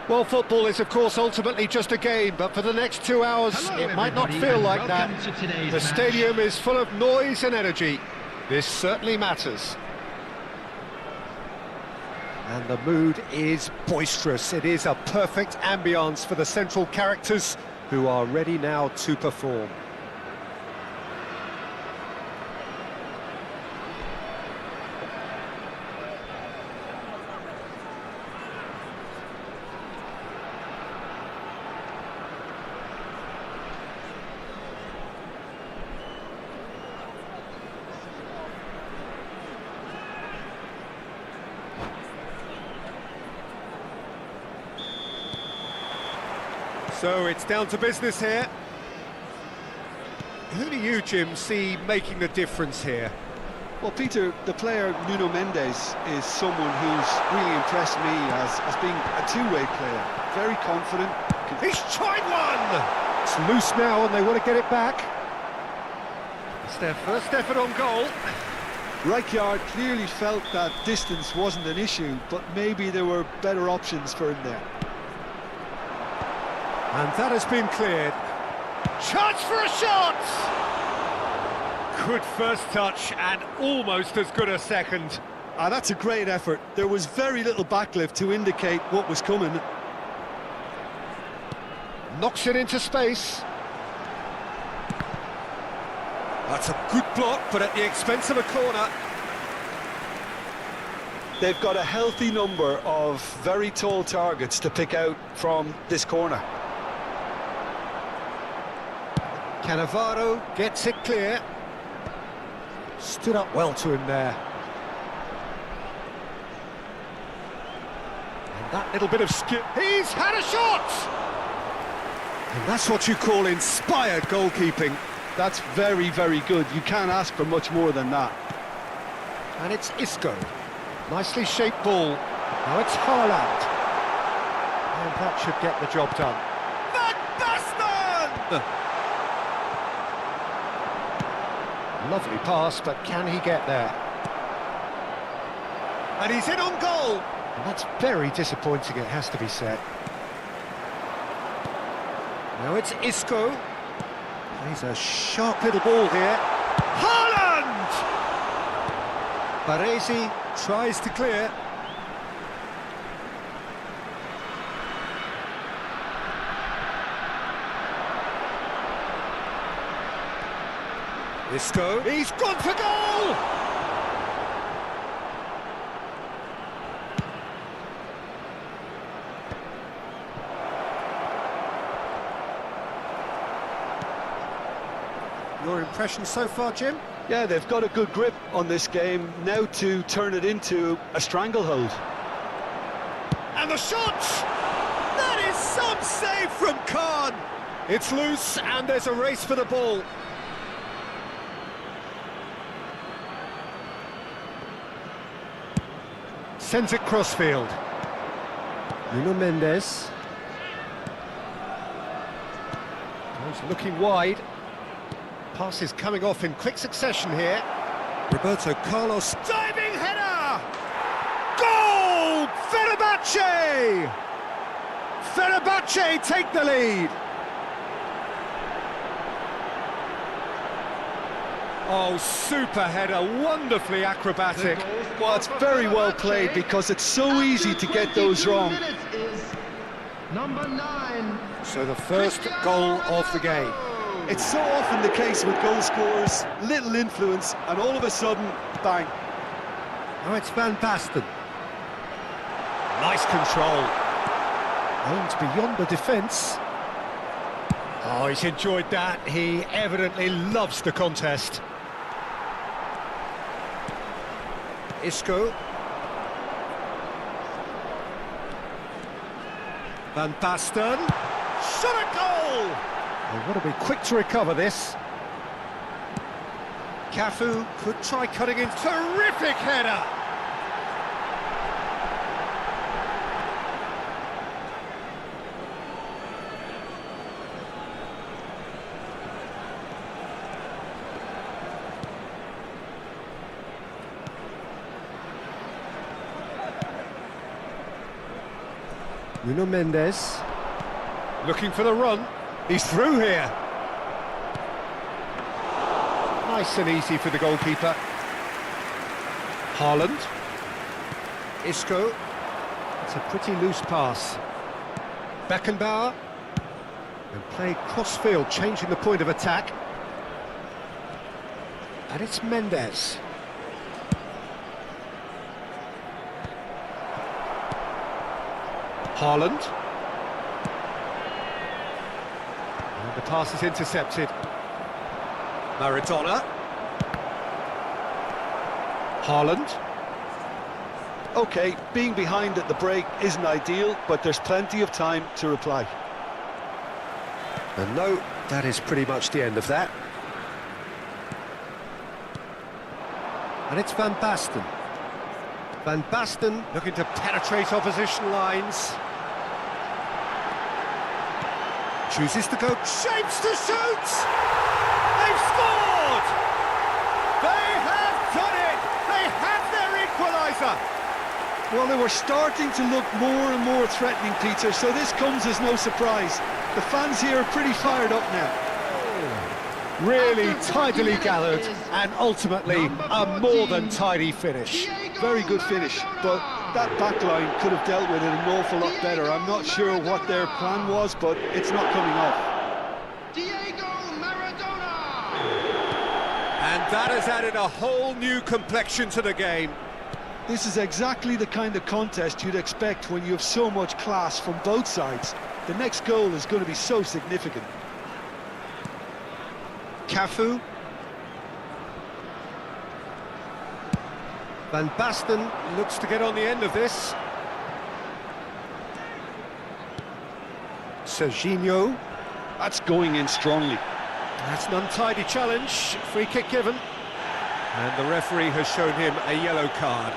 Well, football is, of course, ultimately just a game, but for the next 2 hours, it might not feel like that. The stadium is full of noise and energy. This certainly matters. And the mood is boisterous. It is a perfect ambience for the central characters who are ready now to perform. So it's down to business here. Who do you, Jim, see making the difference here? Well, Peter, the player Nuno Mendes is someone who's really impressed me as being a two-way player. Very confident. He's tried one! It's loose now and they want to get it back. It's their first effort on goal. Rijkaard clearly felt that distance wasn't an issue, but maybe there were better options for him there. And that has been cleared. Chance for a shot! Good first touch and almost as good a second. Ah, that's a great effort. There was very little backlift to indicate what was coming. Knocks it into space. That's a good block, but at the expense of a corner. They've got a healthy number of very tall targets to pick out from this corner. Cannavaro gets it clear. Stood up well to him there. And that little bit of skill. He's had a shot! And that's what you call inspired goalkeeping. That's very, very good. You can't ask for much more than that. And it's Isco. Nicely shaped ball. Now it's Haaland. And that should get the job done. Van Basten! Lovely pass, but can he get there? And he's in on goal! And that's very disappointing, it has to be said. Now it's Isco. Plays a sharp little ball here. Haaland! Baresi tries to clear. Isco, he's gone for goal! Your impression so far, Jim? Yeah, they've got a good grip on this game, now to turn it into a stranglehold. And the shot! That is some save from Khan! It's loose and there's a race for the ball. Sends it crossfield. Nuno Mendes. He's looking wide. Pass is coming off in quick succession here. Roberto Carlos. Diving header! Goal! Fenerbahce! Fenerbahce take the lead. Oh, super header, wonderfully acrobatic. Well, it's very well played because it's so easy to get those wrong. Number 9. So the first goal of the game. It's so often the case with goal scorers, little influence, and all of a sudden, bang. Now it's Van Basten. Nice control. Aimed beyond the defence. Oh, he's enjoyed that. He evidently loves the contest. Isco. Van Basten. Shot a goal! They want to be quick to recover this. Cafu could try cutting in. Terrific header! Nuno Mendes. Looking for the run. He's through here. Nice and easy for the goalkeeper. Haaland. Isco. It's a pretty loose pass. Beckenbauer. And play cross-field, changing the point of attack. And it's Mendes. Haaland. And the pass is intercepted. Maradona. Haaland. Okay, being behind at the break isn't ideal, but there's plenty of time to reply. And no, that is pretty much the end of that. And it's Van Basten. Van Basten looking to penetrate opposition lines. Chooses to go, shapes to shoot! They've scored! They have done it! They have their equaliser! Well, they were starting to look more and more threatening, Peter, so this comes as no surprise. The fans here are pretty fired up now. Really tidily gathered, and ultimately a more than tidy finish. Very good finish, but that back line could have dealt with it an awful lot better. I'm not sure what their plan was, but it's not coming off. Diego Maradona! And that has added a whole new complexion to the game. This is exactly the kind of contest you'd expect when you have so much class from both sides. The next goal is going to be so significant. Cafu. Van Basten looks to get on the end of this. Serginho. That's going in strongly. That's an untidy challenge. Free kick given. And the referee has shown him a yellow card.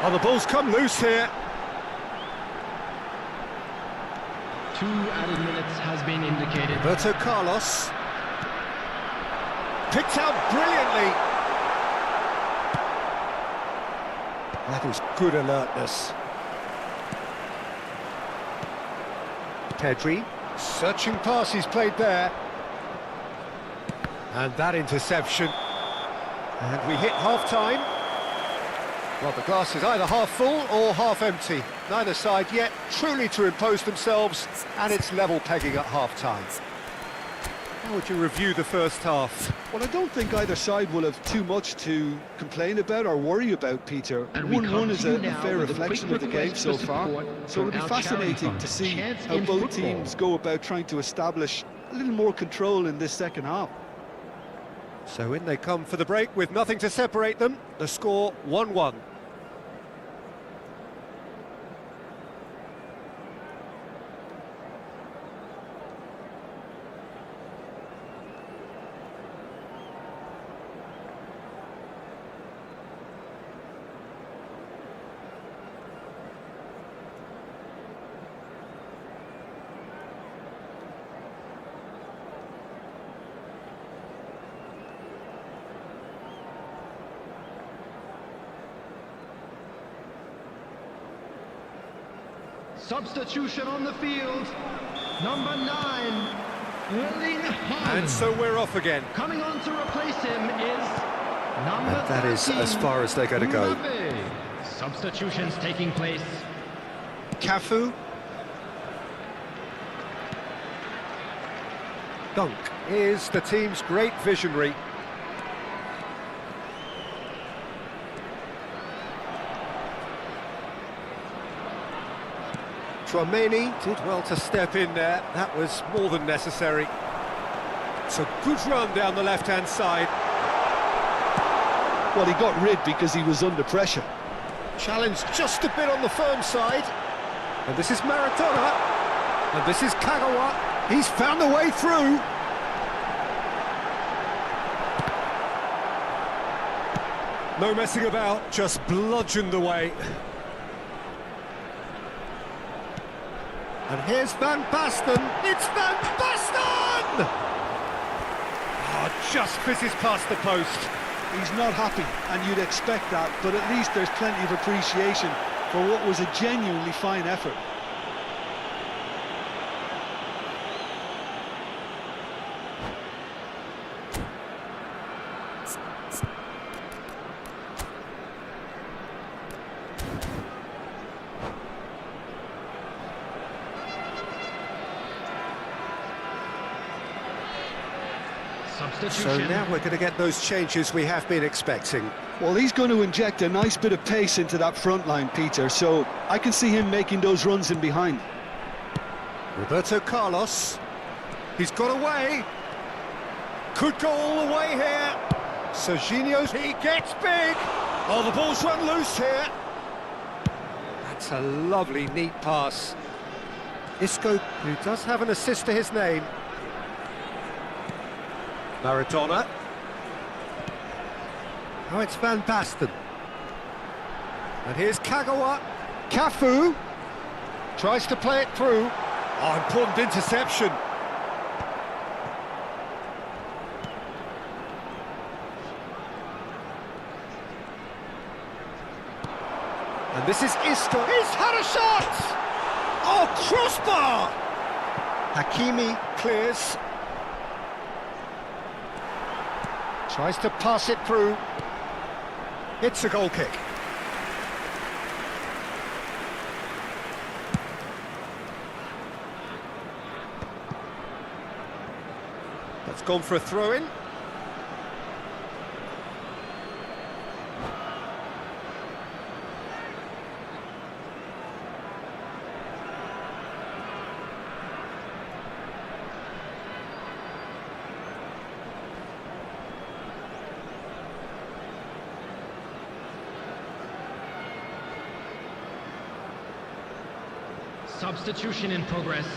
Oh, the ball's come loose here. 2 added minutes has been indicated. Roberto Carlos. Picked out brilliantly. That is good alertness. Pedri. Searching pass he's played there. And that interception. And we hit half-time. Well, the glass is either half full or half empty. Neither side yet truly to impose themselves, and it's level pegging at half-time. How would you review the first half? Well, I don't think either side will have too much to complain about or worry about, Peter. 1-1 is a fair reflection of the game so far, so it'll be fascinating to see how both teams go about trying to establish a little more control in this second half. So in they come for the break with nothing to separate them. The score 1-1. Substitution on the field. Number 9, Alik-GAMING. And so we're off again. Coming on to replace him is number And that is 13, as far as they're going to go. Substitutions taking place. Cafu. Dunk is the team's great visionary. Tchouameni did well to step in there. That was more than necessary. It's a good run down the left-hand side. Well, he got rid because he was under pressure. Challenged just a bit on the firm side. And this is Maradona. And this is Kagawa. He's found a way through. No messing about, just bludgeoned away. And here's Van Basten. It's Van Basten! just fizzes past the post. He's not happy, and you'd expect that, but at least there's plenty of appreciation for what was a genuinely fine effort. So now we're going to get those changes we have been expecting. Well, he's going to inject a nice bit of pace into that front line, Peter, so I can see him making those runs in behind. Roberto Carlos. He's got away. Could go all the way here. Serginho, he gets big. Oh, the ball's run loose here. That's a lovely, neat pass. Isco, who does have an assist to his name. Maradona. Oh, it's Van Basten. And here's Kagawa. Cafu tries to play it through. Oh, important interception. And this is Isco. He's had a shot! Oh, crossbar! Hakimi clears. Tries to pass it through. It's a goal kick. That's gone for a throw-in. Substitution in progress.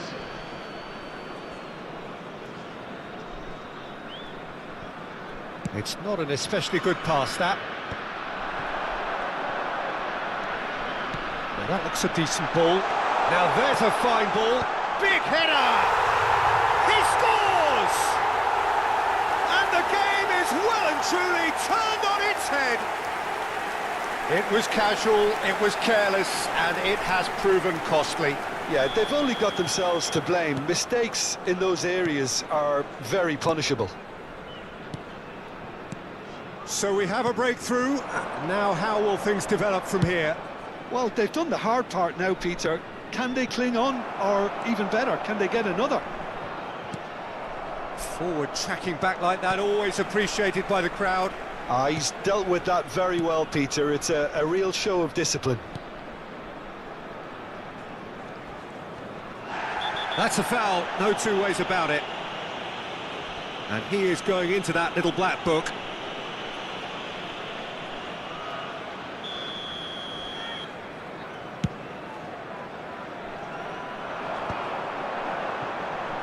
It's not an especially good pass, that. Now that looks a decent ball. Now there's a fine ball. Big header! He scores! And the game is well and truly turned on its head. It was casual, it was careless, and it has proven costly. Yeah, they've only got themselves to blame. Mistakes in those areas are very punishable. So we have a breakthrough. Now how will things develop from here? Well, they've done the hard part now, Peter. Can they cling on, or even better, can they get another? Forward tracking back like that, always appreciated by the crowd. He's dealt with that very well, Peter. It's a real show of discipline. That's a foul, no two ways about it. And he is going into that little black book.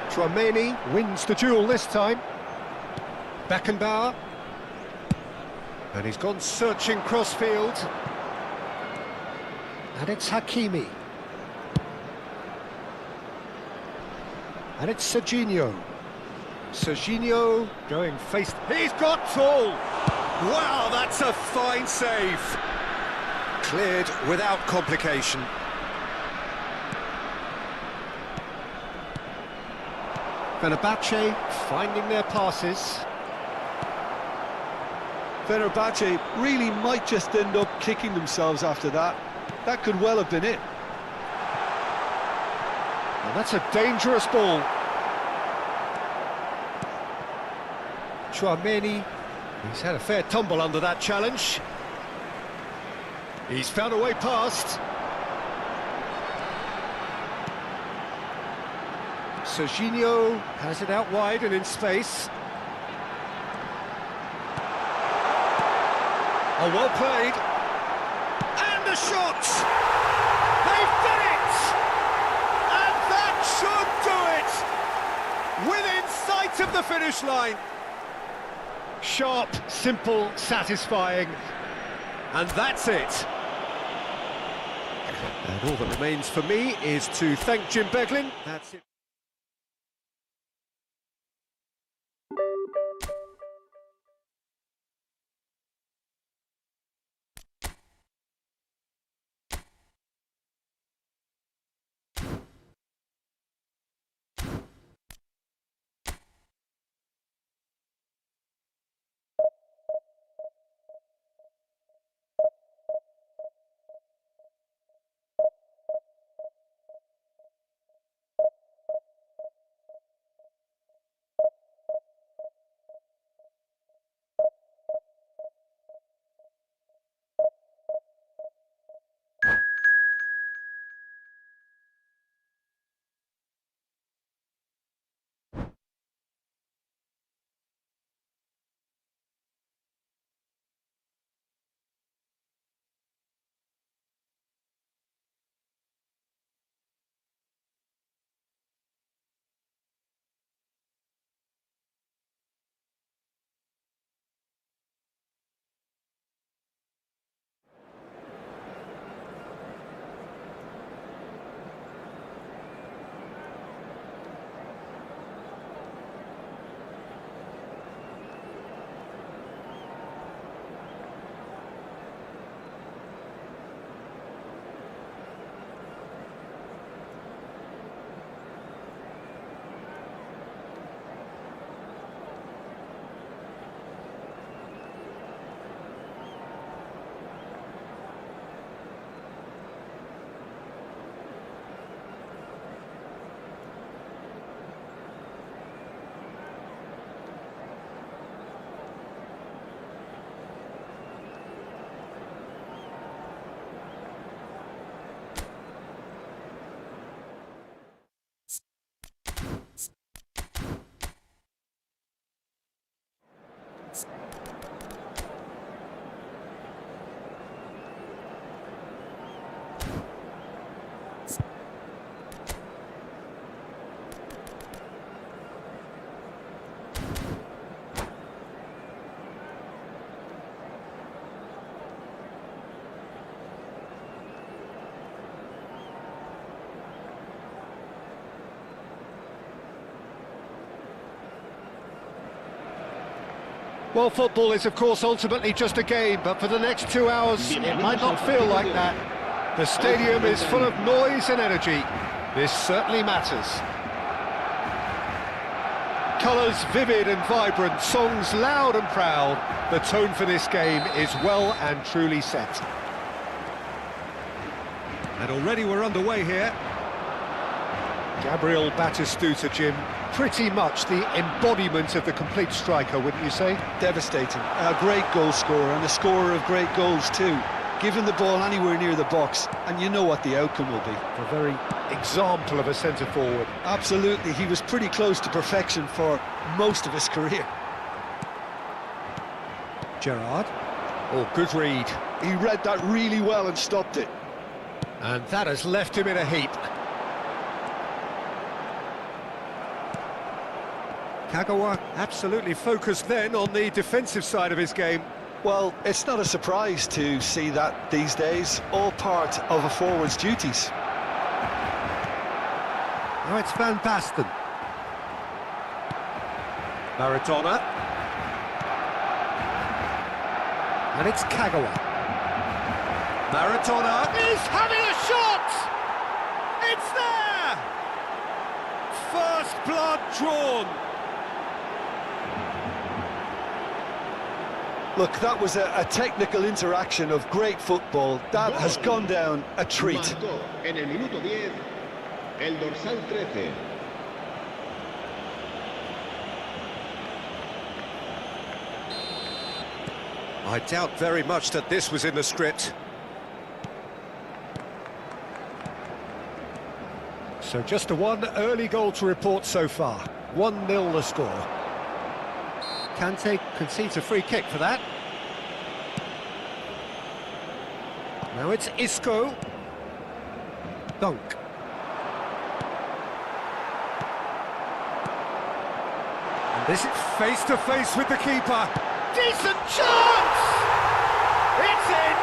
Tchouaméni wins the duel this time. Beckenbauer. And he's gone searching crossfield. And it's Hakimi. And it's Serginho. Serginho going face... He's got tall! Wow, that's a fine save. Cleared without complication. Fenerbahce finding their passes. Fenerbahce really might just end up kicking themselves after that. That could well have been it. And that's a dangerous ball. Tchouaméni, he's had a fair tumble under that challenge. He's found a way past. Serginho has it out wide and in space. Oh, well played. And the shot! They've done it! And that should do it! Within sight of the finish line. Sharp, simple, satisfying. And that's it. And all that remains for me is to thank Jim Beglin. That's it. Well, football is, of course, ultimately just a game, but for the next 2 hours, it might not feel like that. The stadium is full of noise and energy. This certainly matters. Colours vivid and vibrant, songs loud and proud. The tone for this game is well and truly set. And already we're underway here. Gabriel Batistuta, Jim, pretty much the embodiment of the complete striker, wouldn't you say? Devastating. A great goal scorer and a scorer of great goals too. Give him the ball anywhere near the box and you know what the outcome will be. A very example of a centre-forward. Absolutely, he was pretty close to perfection for most of his career. Gerrard. Oh, good read. He read that really well and stopped it. And that has left him in a heap. Kagawa absolutely focused then on the defensive side of his game. Well, it's not a surprise to see that these days, all part of a forward's duties. Now it's Van Basten. Maradona. And it's Kagawa. Maradona is having a shot! It's there! First blood drawn. Look, that was a technical interaction of great football. That has gone down a treat. En el minuto 10, el dorsal 13. I doubt very much that this was in the script. So just a one early goal to report so far. 1-0 the score. Kante concedes a free kick for that. Now it's Isco. Dunk. And this is face to face with the keeper. Decent chance! It's in!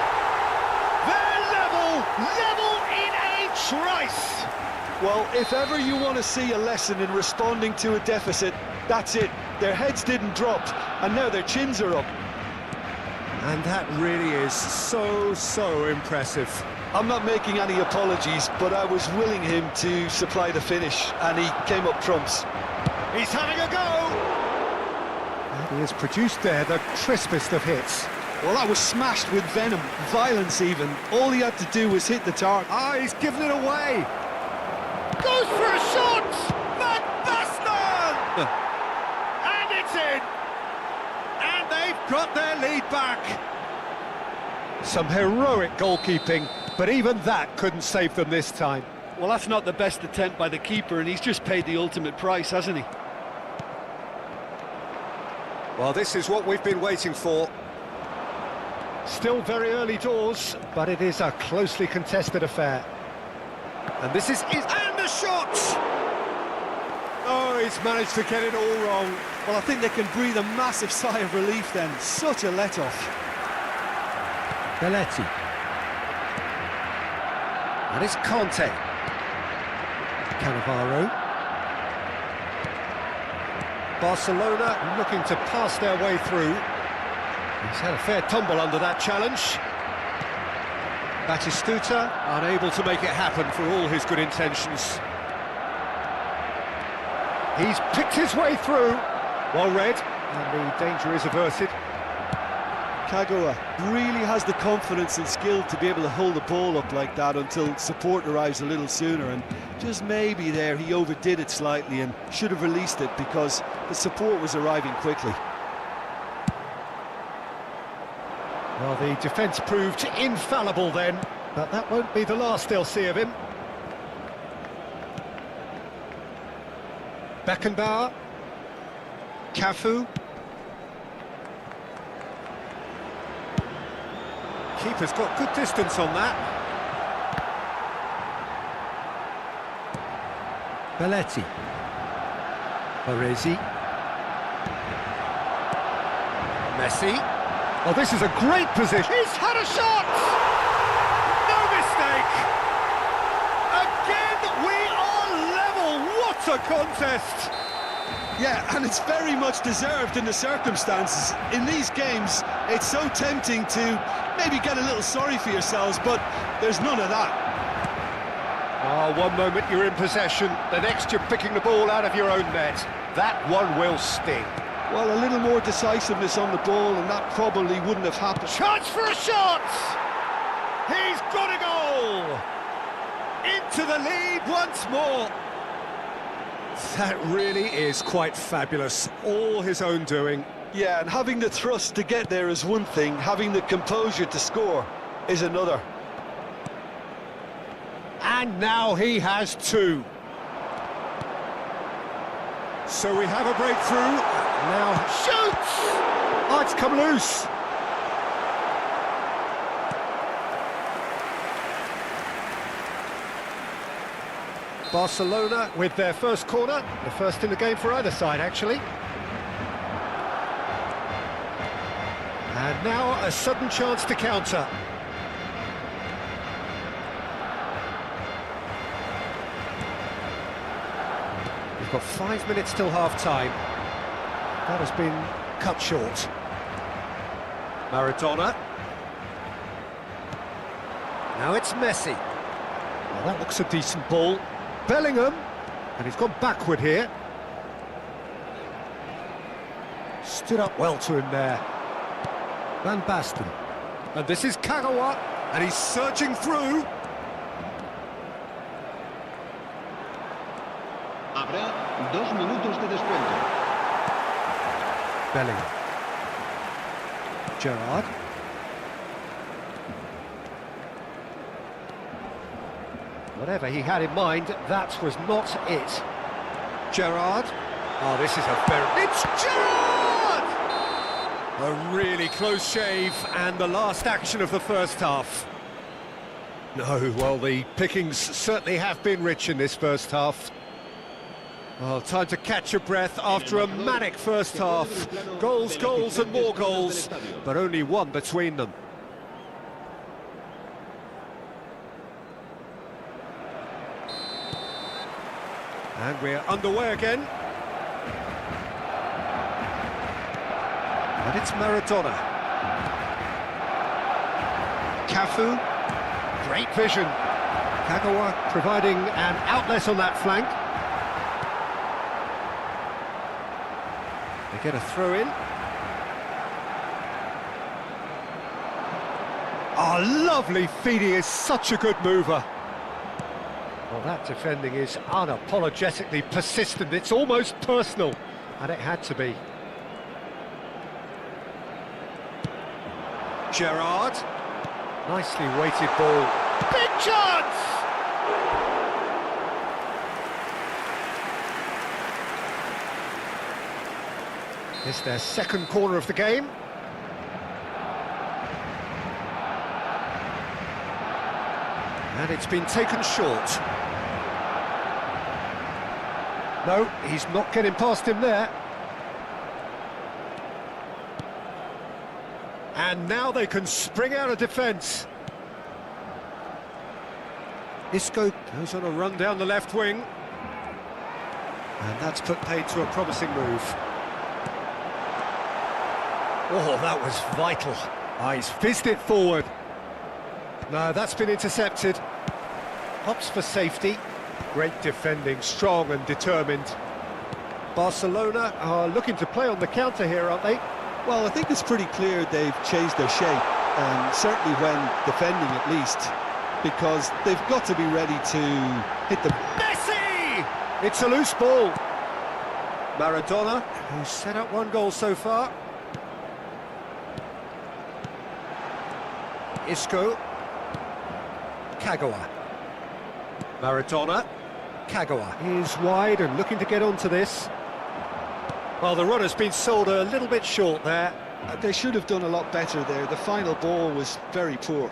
They're level in a trice! Well, if ever you want to see a lesson in responding to a deficit, that's it. Their heads didn't drop, and now their chins are up. And that really is so impressive. I'm not making any apologies, but I was willing him to supply the finish, and he came up trumps. He's having a go! And he has produced there the crispest of hits. Well, that was smashed with venom, violence even. All he had to do was hit the target. Ah, he's given it away! Goes for a shot! Van Basten! And it's in! And they've got their lead back. Some heroic goalkeeping, but even that couldn't save them this time. Well, that's not the best attempt by the keeper, and he's just paid the ultimate price, hasn't he? Well, this is what we've been waiting for. Still very early doors, but it is a closely contested affair. And this is... And the shot! Oh, he's managed to get it all wrong. Well, I think they can breathe a massive sigh of relief then. Such a let-off. Belletti. And it's Conte. Cannavaro. Barcelona looking to pass their way through. He's had a fair tumble under that challenge. Batistuta unable to make it happen for all his good intentions. He's picked his way through. Well read, and the danger is averted. Kagawa really has the confidence and skill to be able to hold the ball up like that until support arrives a little sooner, and just maybe there he overdid it slightly and should have released it because the support was arriving quickly. Well, the defence proved infallible then, but that won't be the last they'll see of him. Beckenbauer. Cafu. Keeper's got good distance on that. Belletti. Baresi. Messi. Oh, this is a great position. He's had a shot! No mistake! Again, we are level. What a contest! Yeah, and it's very much deserved in the circumstances. In these games, it's so tempting to maybe get a little sorry for yourselves, but there's none of that. Oh, one moment you're in possession, the next you're picking the ball out of your own net. That one will sting. Well, a little more decisiveness on the ball, and that probably wouldn't have happened. Chance for a shot! He's got a goal! Into the lead once more. That really is quite fabulous. All his own doing. Yeah, and having the thrust to get there is one thing, having the composure to score is another. And now he has two. So we have a breakthrough. Now shoots! Oh, it's come loose. Barcelona with their first corner, the first in the game for either side, actually. And now a sudden chance to counter. We've got 5 minutes till half-time. That has been cut short. Maradona. Now it's Messi. Well, that looks a decent ball. Bellingham, and he's gone backward here. Stood up well to him there. Van Basten. And this is Kagawa, and he's surging through. Habrá 2 minutos de descuento. Bellingham. Gerrard. Whatever he had in mind, that was not it. Gerrard. Oh, this is a very... It's Gerrard! A really close shave, and the last action of the first half. No, well, the pickings certainly have been rich in this first half. Well, time to catch your breath after a manic first half. Goals, goals and more goals, but only one between them. And we're underway again. And it's Maradona. Cafu. Great vision. Kagawa providing an outlet on that flank. They get a throw in. Oh, lovely feed. He is such a good mover. Well, that defending is unapologetically persistent. It's almost personal, and it had to be. Gerrard. Nicely weighted ball. Big chance! It's their second corner of the game. And it's been taken short. No, he's not getting past him there. And now they can spring out of defence. Isco goes on a run down the left wing. And that's put paid to a promising move. Oh, that was vital. Ah, he's fizzed it forward. No, that's been intercepted. Hops for safety. Great defending, strong and determined. Barcelona are looking to play on the counter here, aren't they? Well, I think it's pretty clear they've changed their shape, and certainly when defending at least, because they've got to be ready to hit the... Messi! It's a loose ball. Maradona, who's set up one goal so far. Isco. Kagawa. Maradona. Kagawa is wide and looking to get onto this. Well, the run has been sold a little bit short there. They should have done a lot better there. The final ball was very poor.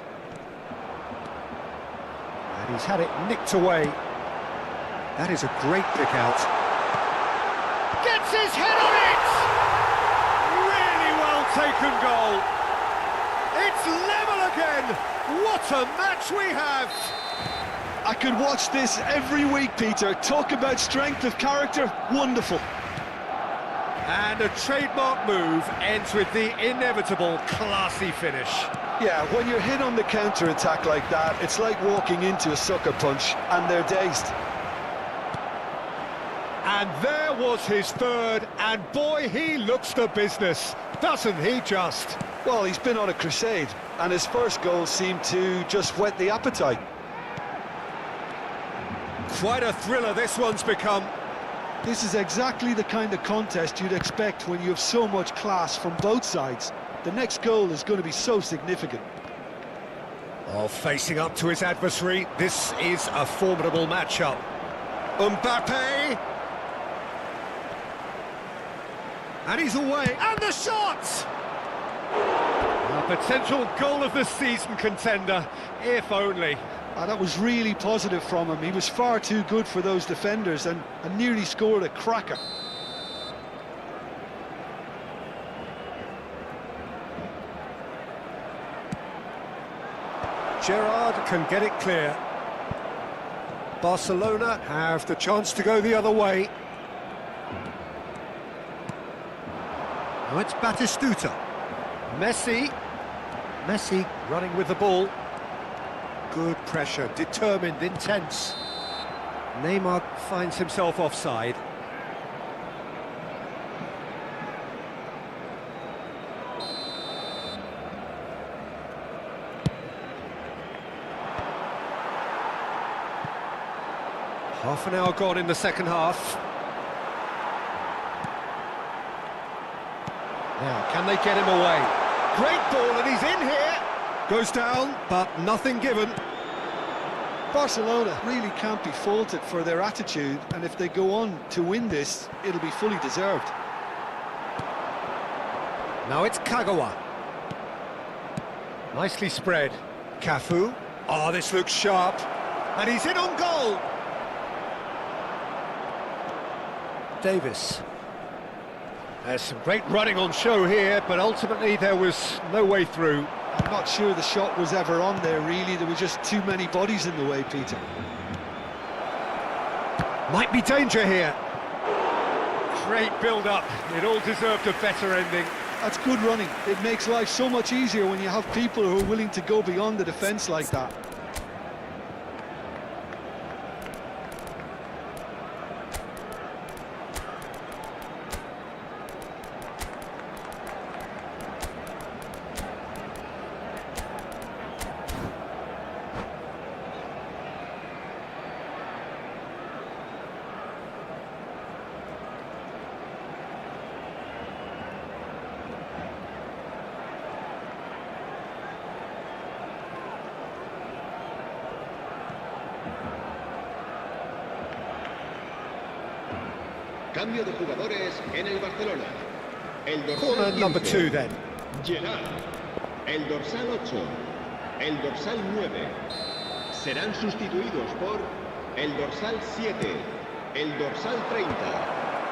And he's had it nicked away. That is a great pick out. Gets his head on it! Really well taken goal. It's level again. What a match we have! I could watch this every week, Peter. Talk about strength of character. Wonderful. And a trademark move ends with the inevitable classy finish. Yeah, when you're hit on the counter-attack like that, it's like walking into a sucker punch and they're dazed. And there was his third, and boy, he looks the business, doesn't he just? Well, he's been on a crusade, and his first goal seemed to just whet the appetite. Quite a thriller this one's become. This is exactly the kind of contest you'd expect when you have so much class from both sides. The next goal is going to be so significant. Oh, facing up to his adversary, this is a formidable matchup. Mbappe! And he's away, and the shot! A potential goal of the season contender, if only. That was really positive from him. He was far too good for those defenders and nearly scored a cracker. Gerrard can get it clear. Barcelona have the chance to go the other way. Now it's Batistuta. Messi running with the ball. Good pressure, determined, intense. Neymar finds himself offside. Half an hour gone in the second half. Now, can they get him away? Great ball, and he's in here. Goes down, but nothing given. Barcelona really can't be faulted for their attitude, and if they go on to win this, it'll be fully deserved. Now it's Kagawa. Nicely spread. Cafu. Oh, this looks sharp. And he's in on goal. Davis. There's some great running on show here, but ultimately there was no way through. I'm not sure the shot was ever on there, really. There were just too many bodies in the way, Peter. Might be danger here. Great build-up. It all deserved a better ending. That's good running. It makes life so much easier when you have people who are willing to go beyond the defence like that. Cambio de jugadores en el Barcelona. El Corner dorsal number 15, 2 then. Gerrard. El dorsal 8. El dorsal 9. Serán sustituidos por el dorsal 7. El dorsal 30.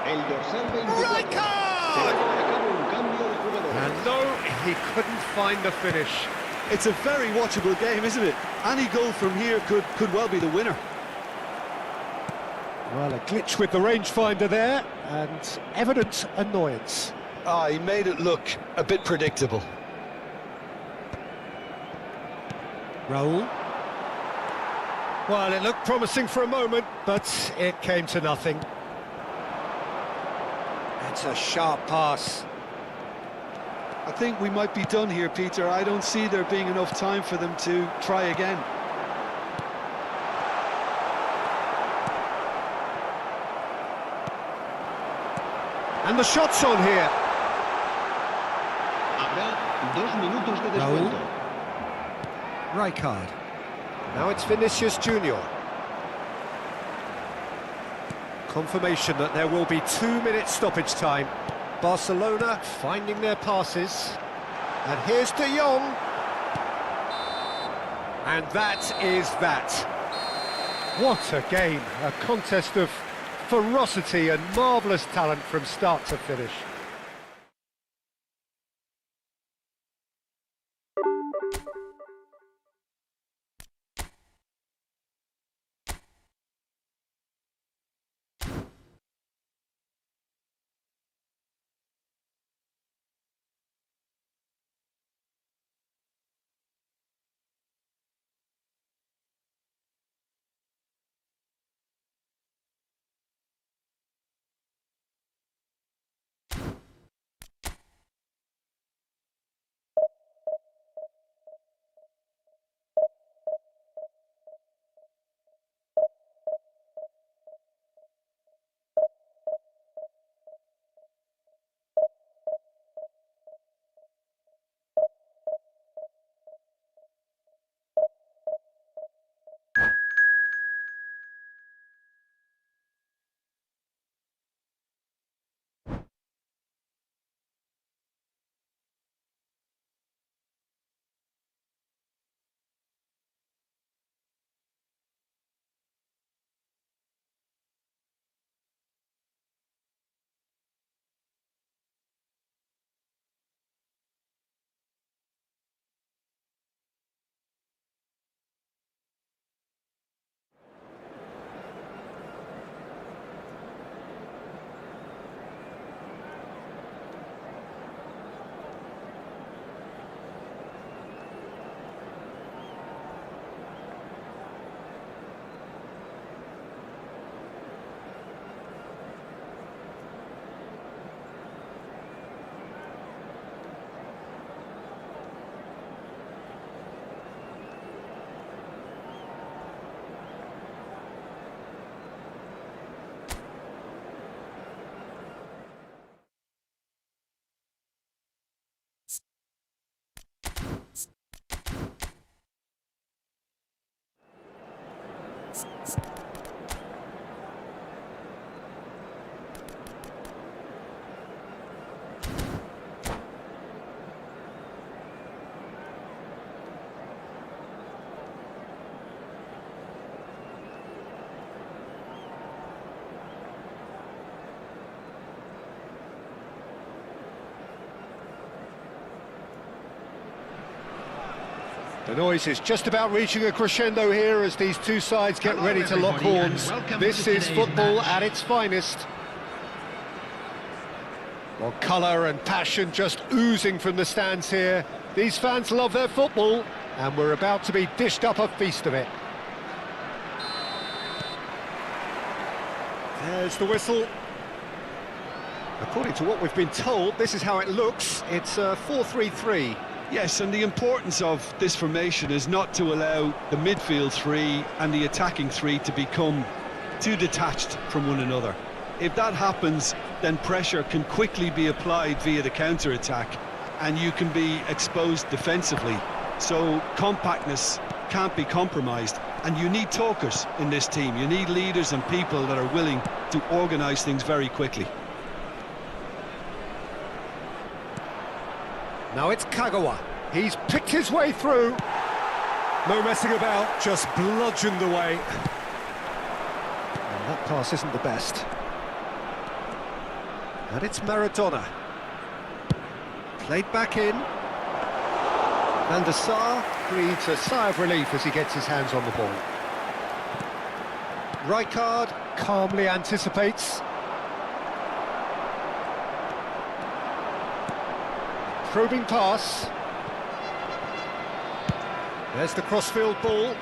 El dorsal 24. Se va a llevar a cabo un cambio de jugadores. And no, he couldn't find the finish. It's a very watchable game, isn't it? Any goal from here could well be the winner. Well, a glitch with the rangefinder there, and evident annoyance. He made it look a bit predictable. Raul. Well, it looked promising for a moment, but it came to nothing. It's a sharp pass. I think we might be done here, Peter. I don't see there being enough time for them to try again. And the shot's on here. Habrá 2 minutos de descuento. Rijkaard. Now it's Vinicius Junior. Confirmation that there will be 2 minutes stoppage time. Barcelona finding their passes. And here's De Jong. And that is that. What a game. A contest of ferocity and marvellous talent from start to finish. The noise is just about reaching a crescendo here as these two sides get ready to lock horns. This is football at its finest. Well, colour and passion just oozing from the stands here. These fans love their football, and we're about to be dished up a feast of it. There's the whistle. According to what we've been told, this is how it looks. It's 4-3-3. Yes, and the importance of this formation is not to allow the midfield three and the attacking three to become too detached from one another. If that happens, then pressure can quickly be applied via the counter-attack, and you can be exposed defensively. So compactness can't be compromised, and you need talkers in this team. You need leaders and people that are willing to organise things very quickly. Now it's Kagawa. He's picked his way through. No messing about, just bludgeoned away. And that pass isn't the best. And it's Maradona. Played back in. And the Sar breathes a sigh of relief as he gets his hands on the ball. Rijkaard calmly anticipates. Probing pass. There's the crossfield ball.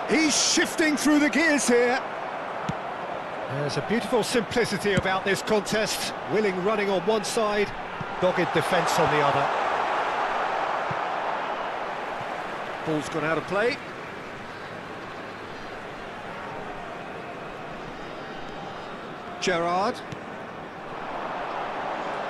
He's shifting through the gears here. There's a beautiful simplicity about this contest. Willing running on one side, dogged defence on the other. Ball's gone out of play. Gerrard.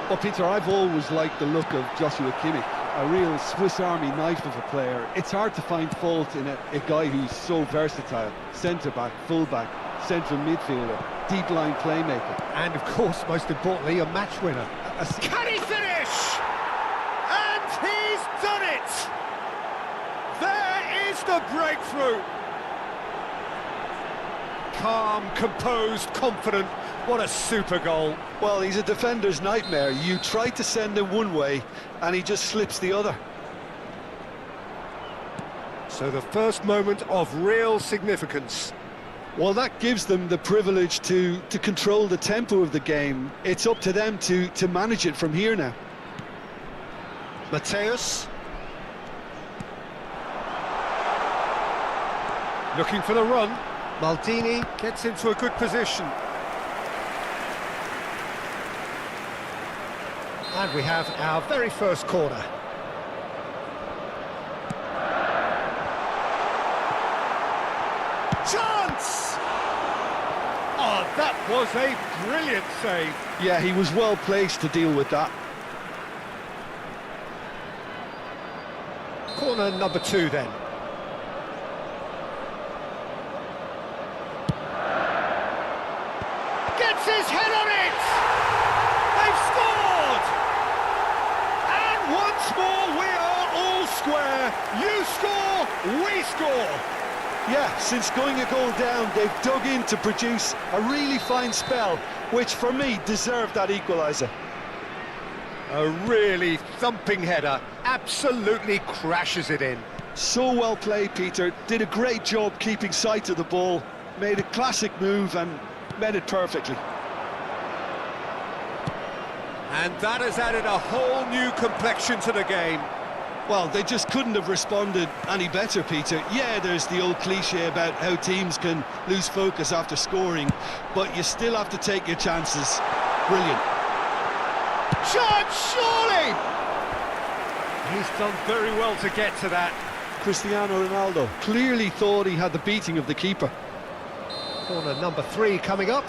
Well, Peter, I've always liked the look of Joshua Kimmich, a real Swiss Army knife of a player. It's hard to find fault in a guy who's so versatile. Centre-back, full-back, central midfielder, deep-line playmaker. And, of course, most importantly, a match winner. Can he finish? And he's done it! There is the breakthrough! Calm, composed, confident. What a super goal. Well, he's a defender's nightmare. You try to send him one way, and he just slips the other. So the first moment of real significance. Well, that gives them the privilege to control the tempo of the game. It's up to them to manage it from here now. Mateus. Looking for the run. Maldini gets into a good position. And we have our very first corner. Chance! Oh, that was a brilliant save. Yeah, he was well placed to deal with that. Corner number 2 then. Gets his head on it! They've scored! And once more we are all square. You score, we score. Yeah, since going a goal down, they've dug in to produce a really fine spell, which for me deserved that equaliser. A really thumping header, absolutely crashes it in. So well played, Peter. Did a great job keeping sight of the ball, made a classic move and met it perfectly. And that has added a whole new complexion to the game. Well, they just couldn't have responded any better, Peter. Yeah, there's the old cliche about how teams can lose focus after scoring, but you still have to take your chances. Brilliant. Chance, surely! He's done very well to get to that. Cristiano Ronaldo clearly thought he had the beating of the keeper. Corner number 3 coming up.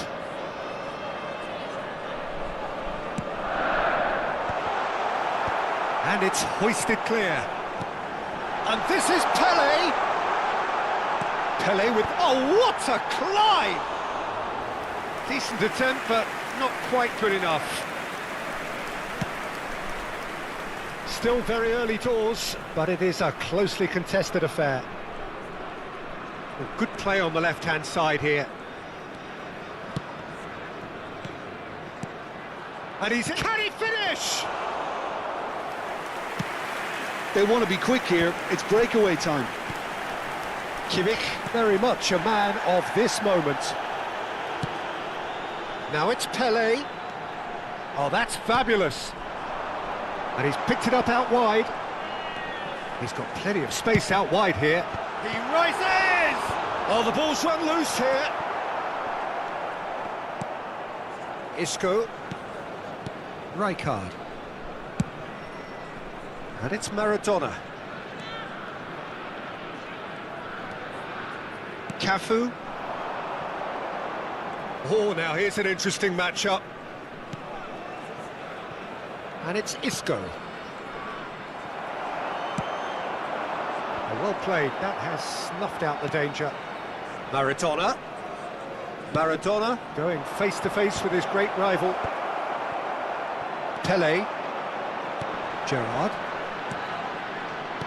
And it's hoisted clear. And this is Pele. Pele with, oh, what a climb! Decent attempt, but not quite good enough. Still very early doors, but it is a closely contested affair. Well, good play on the left-hand side here. And can he finish? They want to be quick here. It's breakaway time. Kimmich, very much a man of this moment. Now it's Pele. Oh, that's fabulous. And he's picked it up out wide. He's got plenty of space out wide here. He rises! Oh, the ball's run loose here. Isco. Rijkaard. And it's Maradona. Cafu. Oh, now here's an interesting matchup. And it's Isco. Well played, that has snuffed out the danger. Maradona. Maradona going face to face with his great rival. Pele. Gerrard.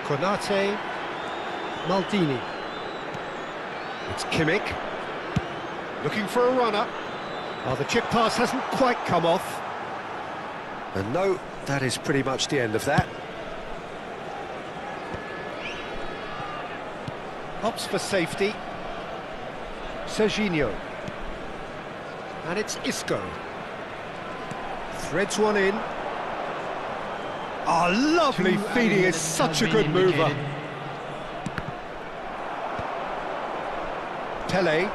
Konate. Maldini. It's Kimmich. Looking for a runner. Oh, the chip pass hasn't quite come off. And no, that is pretty much the end of that. Hops for safety. Serginho. And it's Isco. Threads one in. Oh, lovely feed. He is such a good mover. Pele.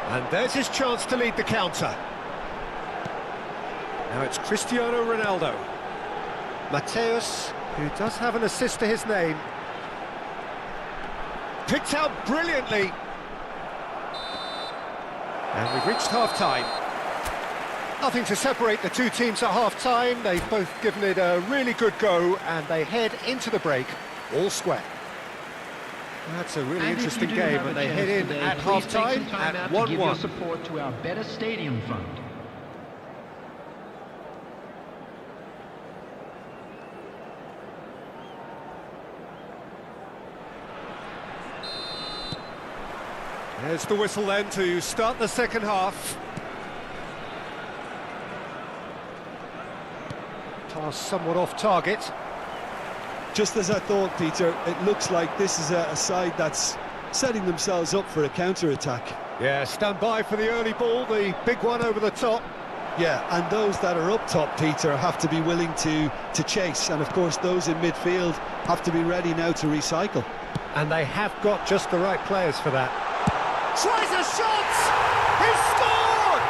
And there's his chance to lead the counter. Now it's Cristiano Ronaldo. Mateus, who does have an assist to his name. Picked out brilliantly. And we've reached half-time. Nothing to separate the two teams at half-time. They've both given it a really good go, and they head into the break all square. That's a really interesting game, and they head in at half-time at 1-1. Give your support to our Better Stadium Fund. There's the whistle then to start the second half. Pass somewhat off target. Just as I thought, Peter, it looks like this is a side that's setting themselves up for a counter-attack. Yeah, stand by for the early ball, the big one over the top. Yeah, and those that are up top, Peter, have to be willing to chase. And, of course, those in midfield have to be ready now to recycle. And they have got just the right players for that. Tries a shot! He's scored!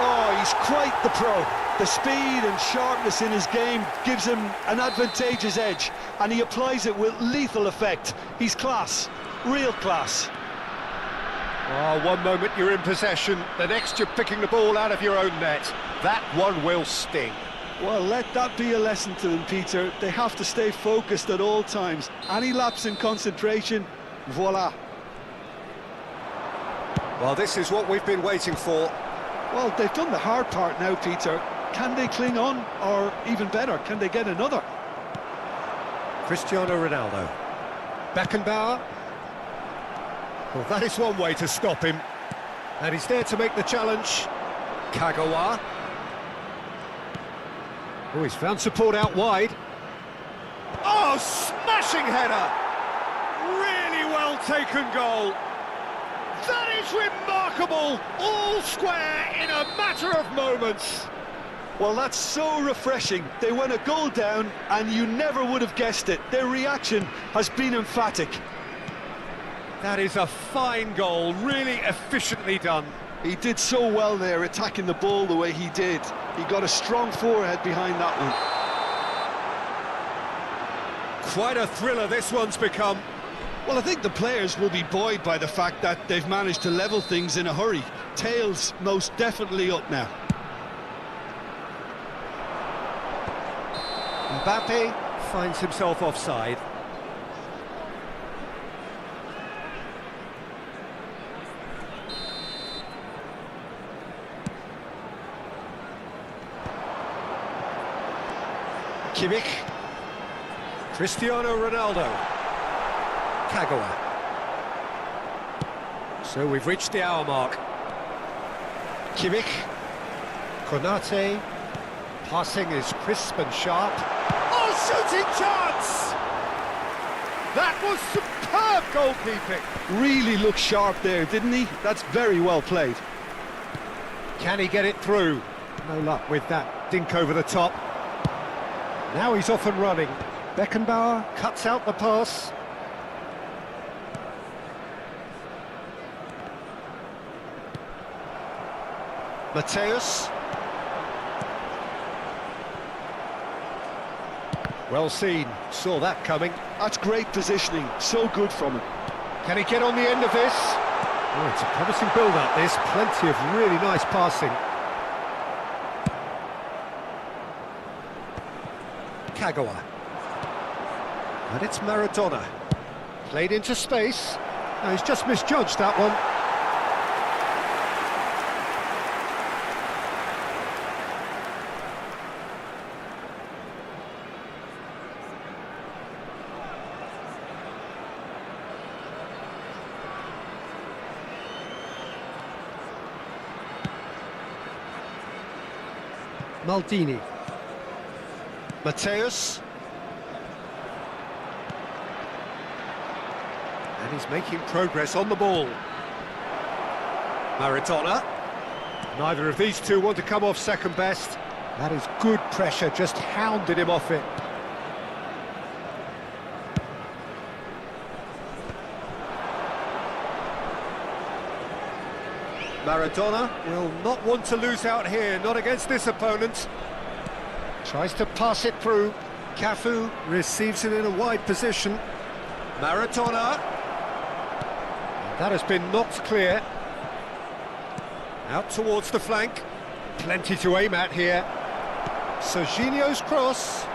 Oh, he's quite the pro. The speed and sharpness in his game gives him an advantageous edge, and he applies it with lethal effect. He's class, real class. Oh, one moment you're in possession, the next you're picking the ball out of your own net. That one will sting. Well, let that be a lesson to them, Peter. They have to stay focused at all times. Any lapse in concentration, voila. Well, this is what we've been waiting for. Well, they've done the hard part now, Peter. Can they cling on, or even better, can they get another? Cristiano Ronaldo. Beckenbauer. Well, that is one way to stop him. And he's there to make the challenge. Kagawa. Oh, he's found support out wide. Oh, smashing header! Really well taken goal. That is remarkable! All square in a matter of moments. Well, that's so refreshing. They went a goal down, and you never would have guessed it. Their reaction has been emphatic. That is a fine goal, really efficiently done. He did so well there, attacking the ball the way he did. He got a strong forehead behind that one. Quite a thriller this one's become. Well, I think the players will be buoyed by the fact that they've managed to level things in a hurry. Tails most definitely up now. Mbappe finds himself offside. Kimmich. Cristiano Ronaldo. Kagawa. So we've reached the hour mark. Kimmich. Konate. Passing is crisp and sharp. Oh, shooting chance! That was superb goalkeeping. Really looked sharp there, didn't he? That's very well played. Can he get it through? No luck with that dink over the top. Now he's off and running. Beckenbauer cuts out the pass. Mateus. Well seen, saw that coming. That's great positioning, so good from him. Can he get on the end of this? Oh, it's a promising build-up, this. Plenty of really nice passing. Kagawa. And it's Maradona. Played into space. No, he's just misjudged that one. Maldini. Mateus. And he's making progress on the ball. Maradona. Neither of these two want to come off second best. That is good pressure, just hounded him off it. Maradona will not want to lose out here, not against this opponent. Tries to pass it through. Cafu receives it in a wide position. Maradona. That has been knocked clear. Out towards the flank. Plenty to aim at here. Serginho's cross.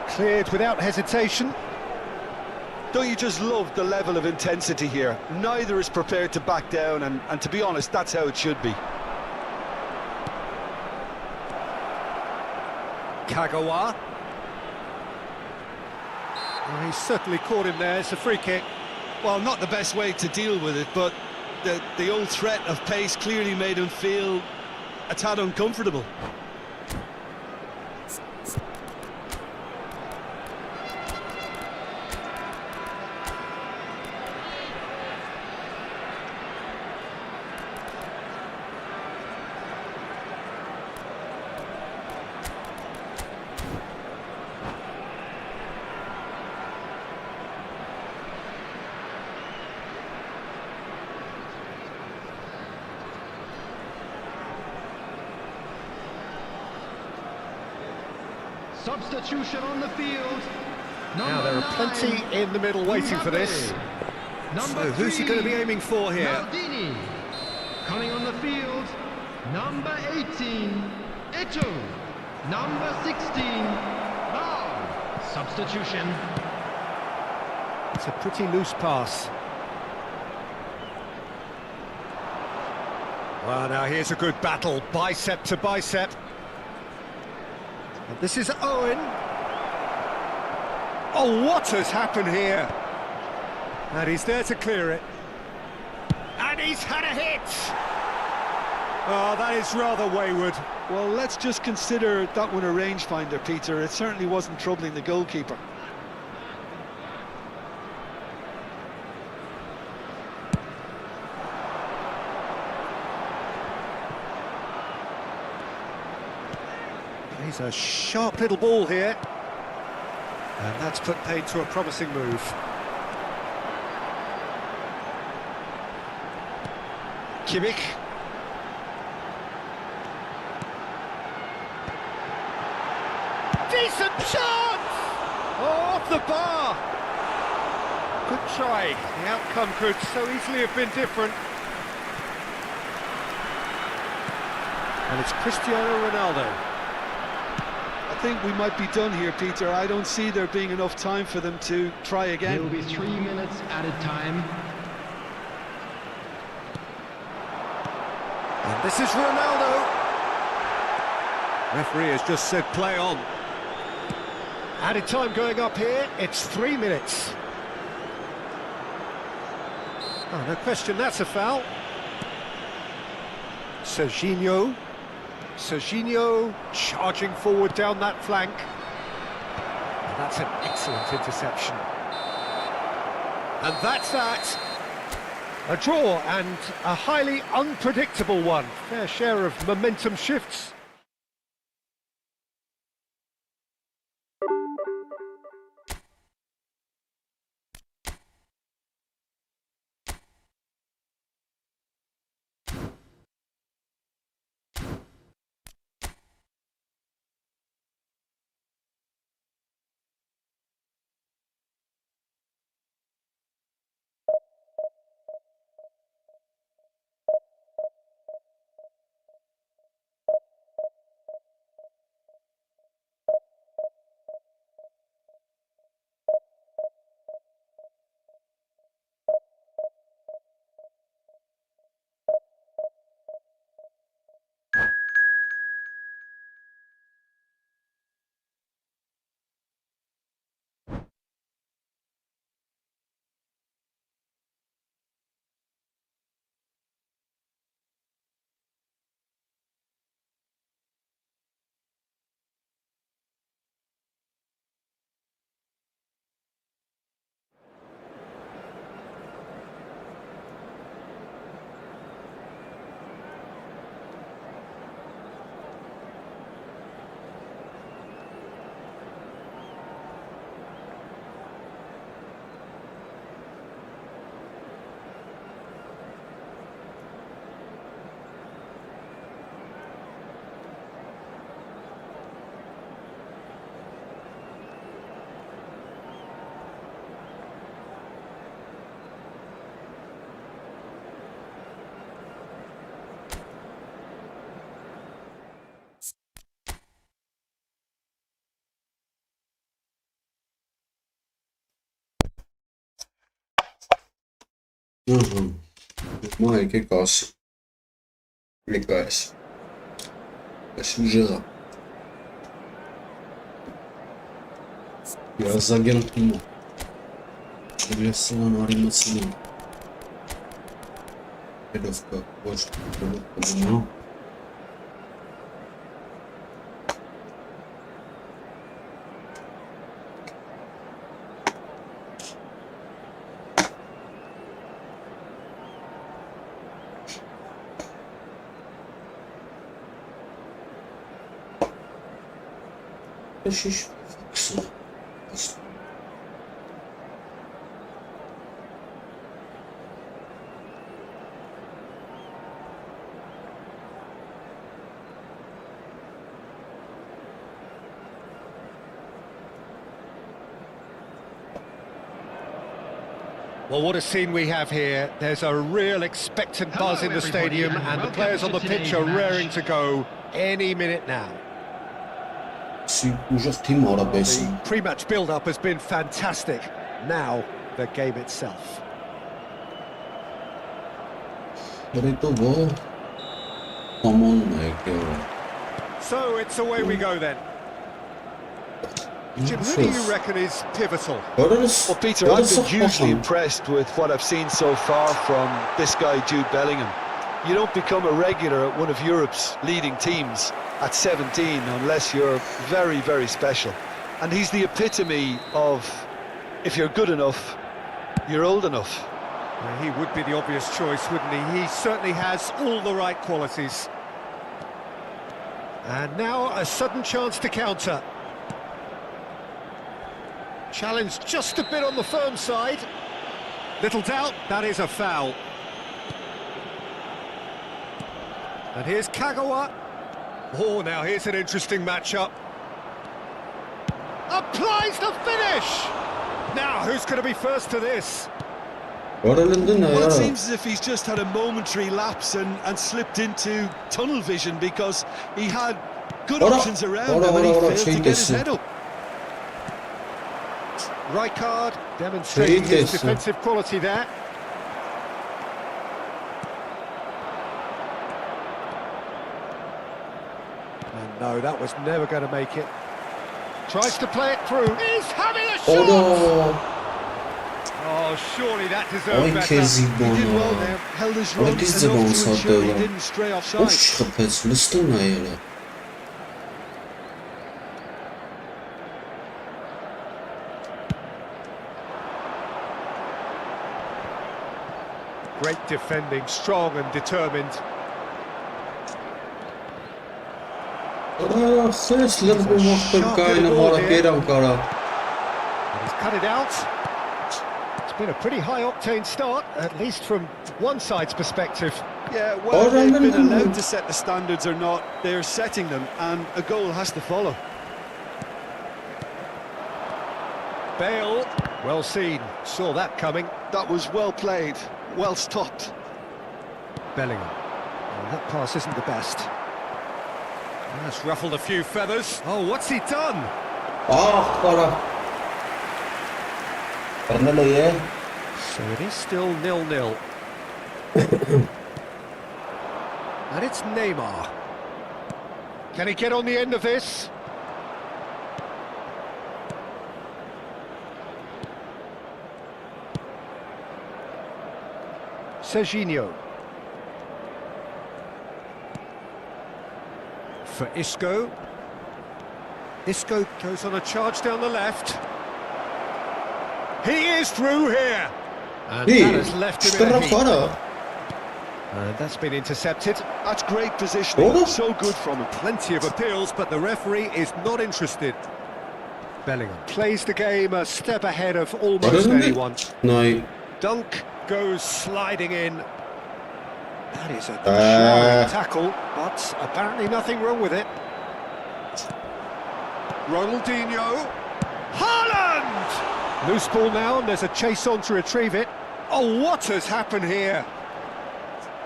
Cleared without hesitation. Don't you just love the level of intensity here? Neither is prepared to back down, and to be honest, that's how it should be. Kagawa. Oh, he's certainly caught him there. It's a free kick. Well, not the best way to deal with it, but the old threat of pace clearly made him feel a tad uncomfortable. Substitution on the field. Now there are plenty in the middle waiting for this. So who's he going to be aiming for here? Maldini. Coming on the field, number 18, Eto'o. Number 16, now. Substitution. It's a pretty loose pass. Well, now here's a good battle, bicep to bicep. And this is Owen. Oh, what has happened here? And he's there to clear it. And he's had a hit! Oh, that is rather wayward. Well, let's just consider that one a rangefinder, Peter. It certainly wasn't troubling the goalkeeper. He's a sharp little ball here. And that's put paid to a promising move. Kimmich. Decent shot! Oh, off the bar! Good try. The outcome could so easily have been different. And it's Cristiano Ronaldo. I think we might be done here, Peter. I don't see there being enough time for them to try again. There will be 3 minutes added time. And this is Ronaldo. Referee has just said play on. Added time going up here, it's 3 minutes. Oh, no question, that's a foul. Serginho charging forward down that flank. That's an excellent interception. And that's that. A draw and a highly unpredictable one. Fair share of momentum shifts. Mai che cosa? Le cose. La suggera. Я загенкну. Интересно, анимация. Педовка, вот что. Well, what a scene we have here. There's a real expectant buzz in the stadium, and the players on the pitch are raring to go any minute now. The pre-match build-up has been fantastic. Now, the game itself. So it's away we go then. Jim, who do you reckon is pivotal? Well, Peter, I've been hugely impressed with what I've seen so far from this guy, Jude Bellingham. You don't become a regular at one of Europe's leading teams at 17 unless you're very, very special. And he's the epitome of, if you're good enough, you're old enough. Yeah, he would be the obvious choice, wouldn't he? He certainly has all the right qualities. And now a sudden chance to counter. Challenge just a bit on the firm side. Little doubt, that is a foul. And here's Kagawa. Oh, now here's an interesting matchup. Applies the finish! Now, who's going to be first to this? Well, it seems as if he's just had a momentary lapse and slipped into tunnel vision because he had good options around him and he failed to get his head up. Rijkaard demonstrating his defensive quality there. And no, that was never going to make it. Tries to play it through. He's having a shot! Oh, surely that deserved better. He did well there, held his run enough to ensure he didn't stray offside. Great defending, strong and determined. Սես լրբում աղբեր կայնը մարակերամ կարա And he's cut it out. It's been a pretty high-octane start, at least from one side's perspective. Yeah, whether they've been allowed to set the standards or not, they're setting them, and a goal has to follow. Bale, well seen, saw that coming. That was well played, well stopped. Bellingham. Well, that pass isn't the best. That's ruffled a few feathers. Oh, what's he done? Կարա Պարնելը է So it is still 0-0. And it's Neymar. Can he get on the end of this? Serginho. For Isco. Isco goes on a charge down the left. He is through here. And that has left him in a heap. And that's been intercepted. That's great positioning, so good from him. Plenty of appeals, but the referee is not interested. Bellingham plays the game a step ahead of almost anyone. No. Dunk goes sliding in. That is a sharp tackle, but apparently nothing wrong with it. Ronaldinho. Haaland! Loose ball now, and there's a chase on to retrieve it. Oh, what has happened here?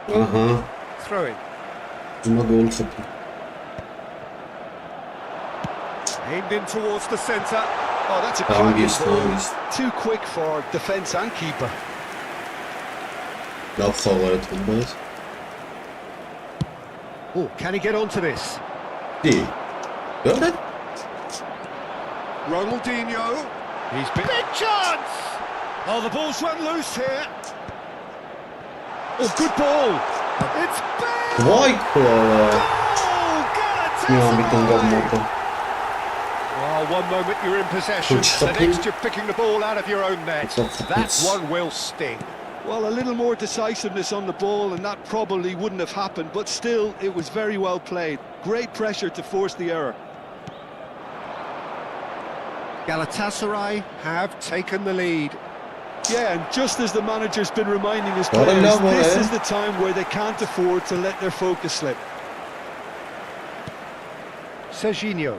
Throw in. Aimed in towards the centre. Oh, that's a cracking ball. Too quick for defence and keeper. Oh, can he get onto this? Ronaldinho. He's been... Big chance! Oh, the ball's run loose here. Oh, good ball. It's big! Vay Galatasaray! Well, one moment you're in possession, the next you're picking the ball out of your own net. That one will sting. Well, a little more decisiveness on the ball and that probably wouldn't have happened, but still, it was very well played. Great pressure to force the error. Galatasaray have taken the lead. Yeah, and just as the manager's been reminding his players, this is the time where they can't afford to let their focus slip. Serginho.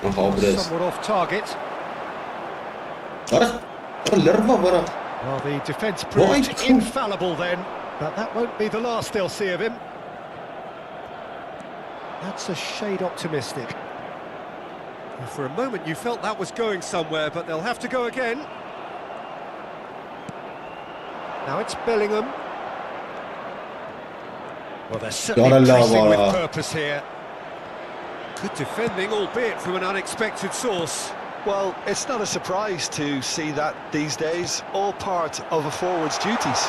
Somewhat off target. Well, the defence proved infallible then, but that won't be the last they'll see of him. That's a shade optimistic. For a moment you felt that was going somewhere, but they'll have to go again. Now it's Bellingham. Well, they're certainly pressing with purpose here. Good defending, albeit from an unexpected source. Well, it's not a surprise to see that these days, all part of a forward's duties.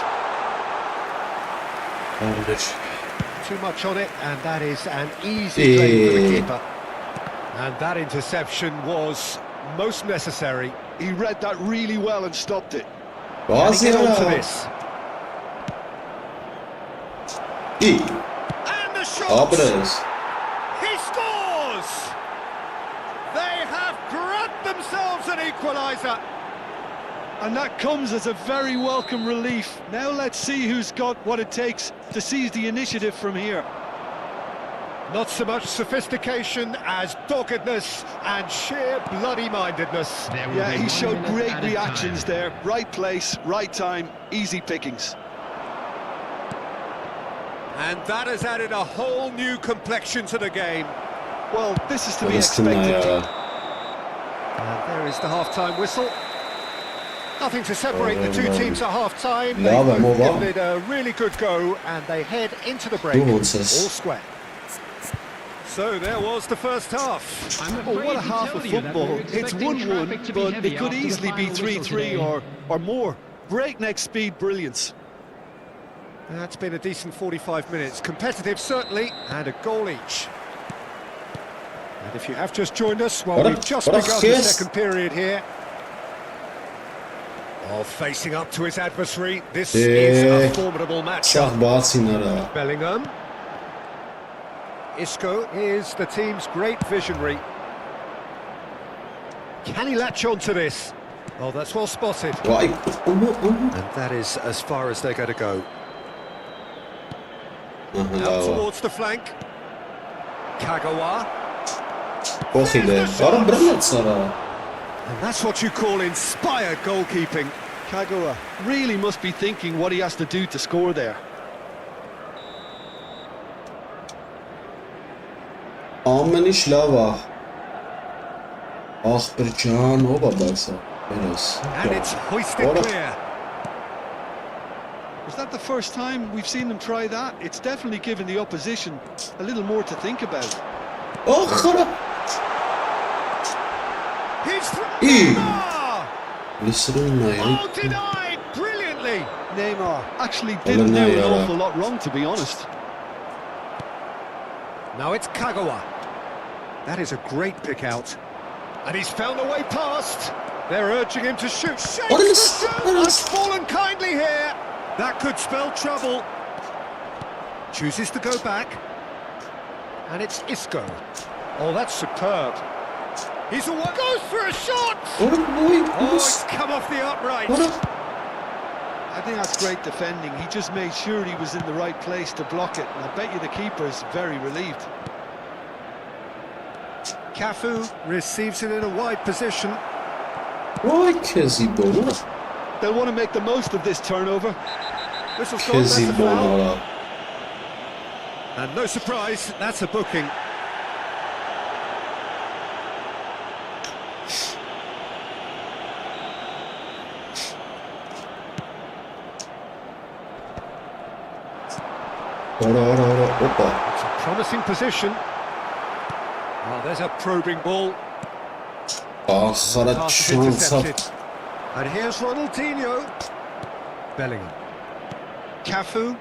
Too much on it, and that is an easy play for the keeper. And that interception was most necessary. He read that really well and stopped it. Can he get onto this? And the shot! He scores! They have grabbed themselves an equaliser. And that comes as a very welcome relief. Now let's see who's got what it takes to seize the initiative from here. Not so much sophistication as doggedness and sheer bloody-mindedness. Yeah, he showed great reactions there. Right place, right time, easy pickings. And that has added a whole new complexion to the game. Well, this is to be expected. And there is the half-time whistle. Nothing to separate the two teams at half-time. They've both given it a really good go, and they head into the break all square. So there was the first half. Oh, what a half of football. It's 1-1, but it could easily be 3-3 or more. Breakneck speed brilliance. That's been a decent 45 minutes. Competitive, certainly, and a goal each. And if you have just joined us, well, we've just begun the second period here. Oh, facing up to his adversary. This is a formidable matchup. Bellingham. Isco is the team's great visionary. Can he latch on to this? Oh, that's well spotted. And that is as far as they're going to go. Out towards the flank. Kagawa. And that's what you call inspired goalkeeping. Kagawa really must be thinking what he has to do to score there. Ամեն ինչ լավ է։ Ախպեր ջան, ով է բացա։ And it's hoisted clear. Is that the first time we've seen them try that? It's definitely given the opposition a little more to think about. Oh, خرا. He's Oh, denied brilliantly. Neymar actually didn't do an awful lot wrong, to be honest. Now it's Kagawa. That is a great pick out. And he's found a way past. They're urging him to shoot. Has fallen kindly here. That could spell trouble. Chooses to go back. And it's Isco. Oh, that's superb. He's away. Goes for a shot. Oh, it's come off the upright. I think that's great defending. He just made sure he was in the right place to block it. And I bet you the keeper's very relieved. Cafu receives it in a wide position. They'll want to make the most of this turnover. Whistle's gone, that's a foul. And no surprise, that's a booking. It's a promising position. Oh, there's a probing ball. Pass intercepted. And here's Ronaldinho. Bellingham. Cafu.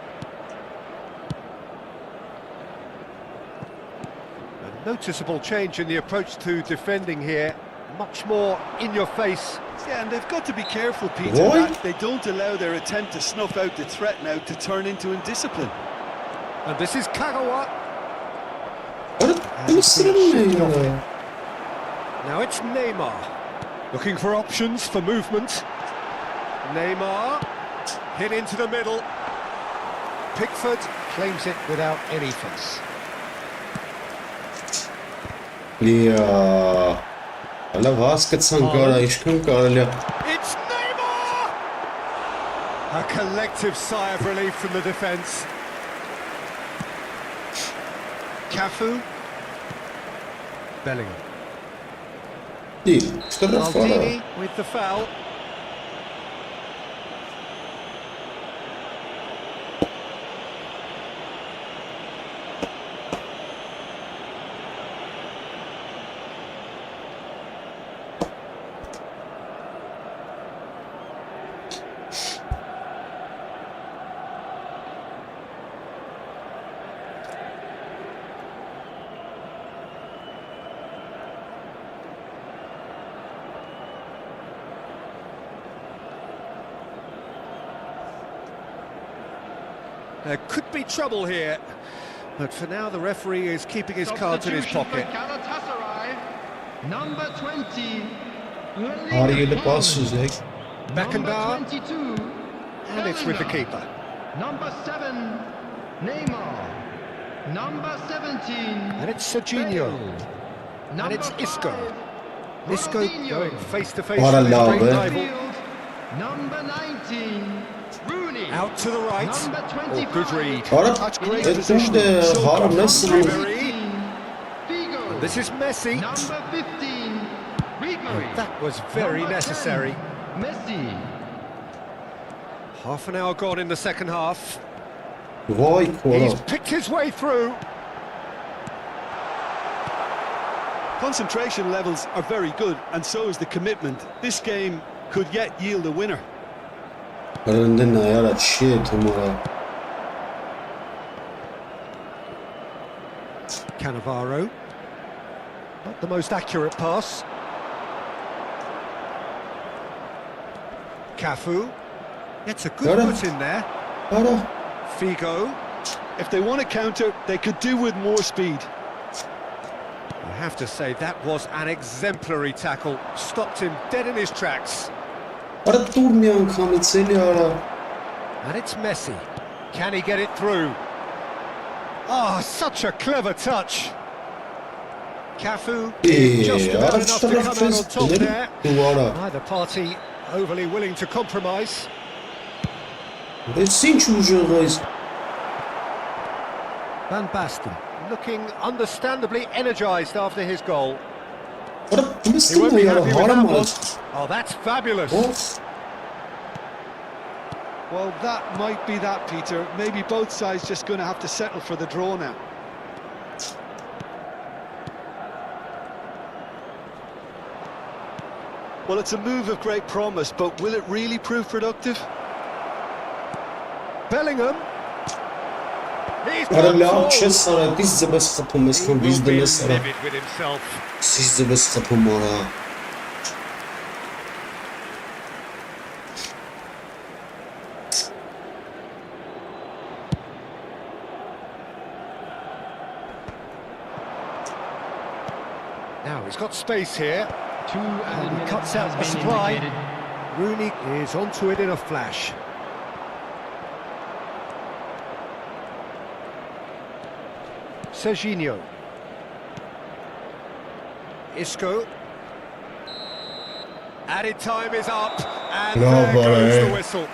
A noticeable change in the approach to defending here. Much more in your face. Yeah, and they've got to be careful, Peter, that they don't allow their attempt to snuff out the threat now to turn into indiscipline. And this is Kagawa. Now it's Neymar. Looking for options for movement. Neymar. Hit into the middle. Pickford claims it without any fuss. It's Neymar! A collective sigh of relief from the defence. Cafu. Bellingham. Maldini with the foul. There could be trouble here, but for now the referee is keeping his cards in his pocket. Number 20. Beckenbauer, and it's with the keeper. Number 7, Neymar. Number 17, And it's Serginho, and it's Isco. Isco going face to face with his great rival. Number 19, Rooney. Out to the right. Number Oh, good 25. read. That's great position. And this is Messi. Number 15, Ribery. That was very Number 10, necessary. Messi. Half an hour gone in the second half. He's picked his way through. Concentration levels are very good, and so is the commitment. This game could yet yield a winner. Cannavaro. Not the most accurate pass. Cafu gets a good foot in there. Figo. If they want to counter, they could do with more speed. I have to say, that was an exemplary tackle. Stopped him dead in his tracks. Արա տուր մի անգամից էլի արա։ And it's Messi. Can he get it through? Oh, such a clever touch. Cafu just about enough to come out on top there. Neither party overly willing to compromise. It's cinch usually. Van Basten looking understandably energised after his goal. He won't be happy with that one. Oh, that's fabulous. Well, that might be that, Peter. Maybe both sides just going to have to settle for the draw now. Well, it's a move of great promise, but will it really prove productive? Bellingham. He's Արա gone լավ forward. չես արա, դից ձբես խփում ես, քան He դից will be դնես արա։ livid with himself. Սից ձբես խփում արա։ Now he's got space here. Two added He minutes cuts out the has been supply. indicated. Rooney is onto it in a flash. Serginho. Isco. Added time is up, and there goes the whistle.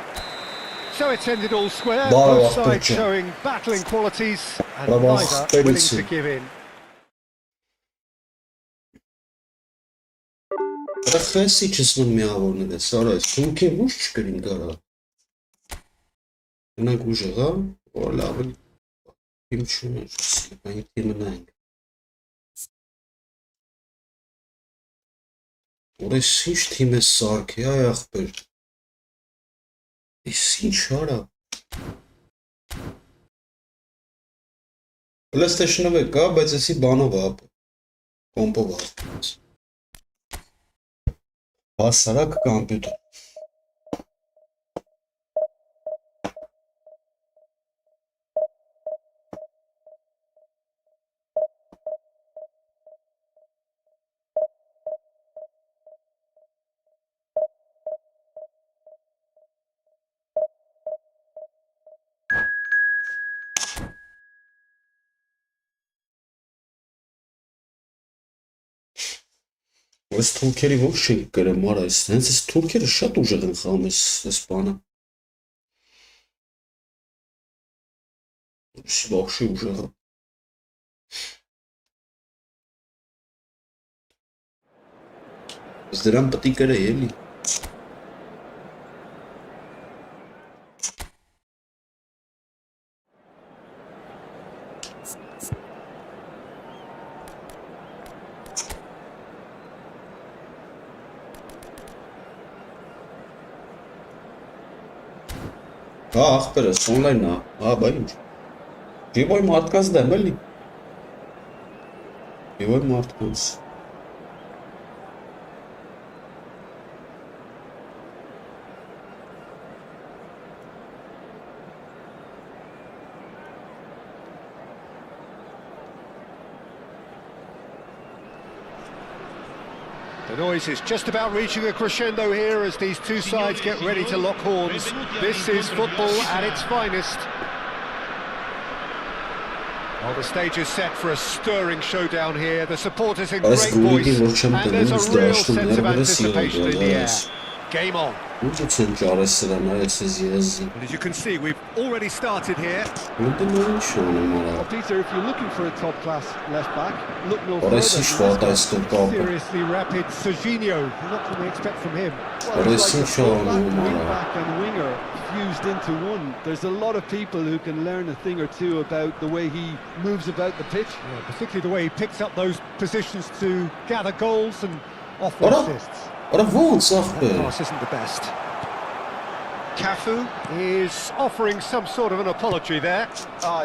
So it's ended all square, both sides showing battling qualities, and neither willing to give in. Արա խեսի չսնում միավորներ ես, արա ես, թունքին ուշ չկրին կարա։ Գնանք ուժեղա, որ լավ էլ իմ չուներ, բանի թիմը նայնք։ Որ ես ինչ թիմ ես սարք է, այ աղբեր։ Ես ինչ արա։ PlayStation-ով է կա, բայց եսի բանով է, կոմպով է։ Հասարակ կամպյուտեր։ Այս թուրքերի ոչ չենք գրեմ արա, հենց այս թուրքերը շատ ուժեղ են խաղում այս բանը։ Վախշի ուժեղ է։ Ես դրան պտի կրեի էլի։ Հա, աղբերս, online է, հա, բա ինչ։ Եվոյ մարդկանց դեմ էլի։ Եվոյ մարդկանց։ The noise is just about reaching a crescendo here as these two sides get ready to lock horns. This is football at its finest. Well, the stage is set for a stirring showdown here. The supporters in great voice, and there's a real sense of anticipation in the air. Game on. But as you can see, we've already started here. Peter, if you're looking for a top-class left-back, look no further. Seriously rapid Serginho. What can we expect from him? Well, it's like a wing-back and winger fused into one. There's a lot of people who can learn a thing or two about the way he moves about the pitch. Yeah, particularly the way he picks up those positions to gather goals and offer assists. That pass isn't the best. Cafu is offering some sort of an apology there.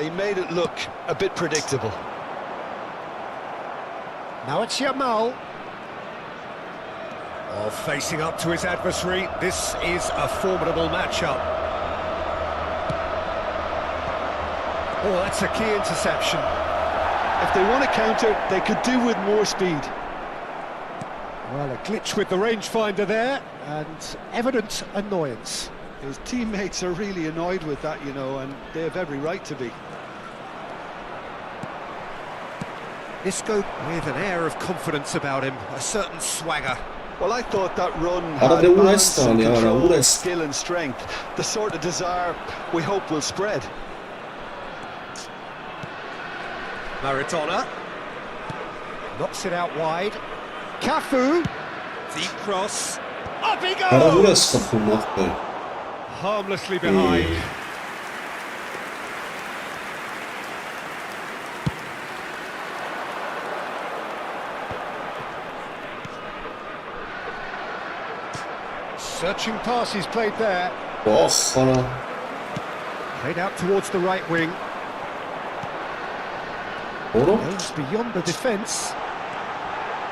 He made it look a bit predictable. Now it's Yamal. Oh, facing up to his adversary, this is a formidable matchup. Oh, that's a key interception. If they want to counter, they could do with more speed. Well, a glitch with the rangefinder there, and evident annoyance. His teammates are really annoyed with that, you know, and they have every right to be. Isco with an air of confidence about him, a certain swagger. Well, I thought that run Ara had de balance and Uresta, control, Uresta. skill and strength. The sort of desire we hope will spread. Maradona knocks it out wide. Cafu, deep cross. Up he Ara goes! Uresta bulmaktır. Harmlessly behind. Searching pass he's played there. Oh, sana. Played out towards the right wing. Doğru. Goes beyond the defence.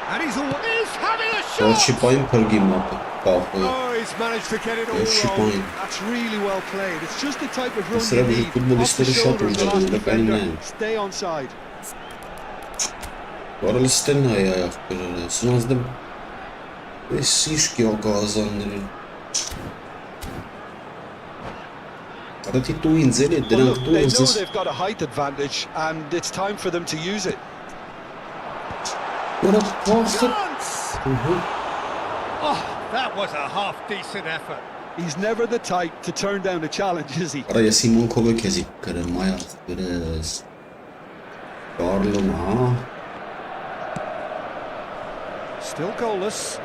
And he's having a Doğru shot! şipayın pergim yaptı. Kalkıyor. Oh, he's managed to get it all wrong. Şipayın. That's really well played. It's just the type of run Sıra you bizim need. Off the futbolistleri şart shoulder of the olacak. last Öyle defender. benim. Stay onside. Bu arada listenin ayakları. Sınazdım. Sişki o kazandırır. Arada tu inzeli. Well, Direkt look, tu they know inzeli. they've got a height advantage, and it's time for them to use it. Orada kalktı. Chance! Oh, that was a half-decent effort. He's never the type to turn down a challenge, is he? Araya Simon Kobe kezik kırım ayaklarız. Darlım ha. Still goalless.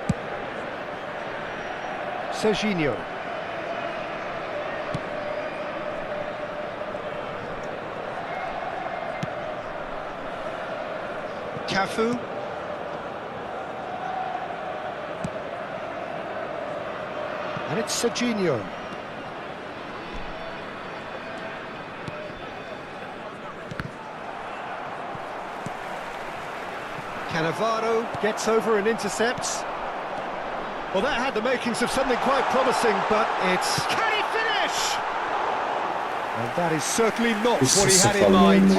Serginho. Cafu. And it's Serginho. Cannavaro gets over and intercepts. Well, that had the makings of something quite promising, but it's... Can he finish? And that is certainly not what he had in mind.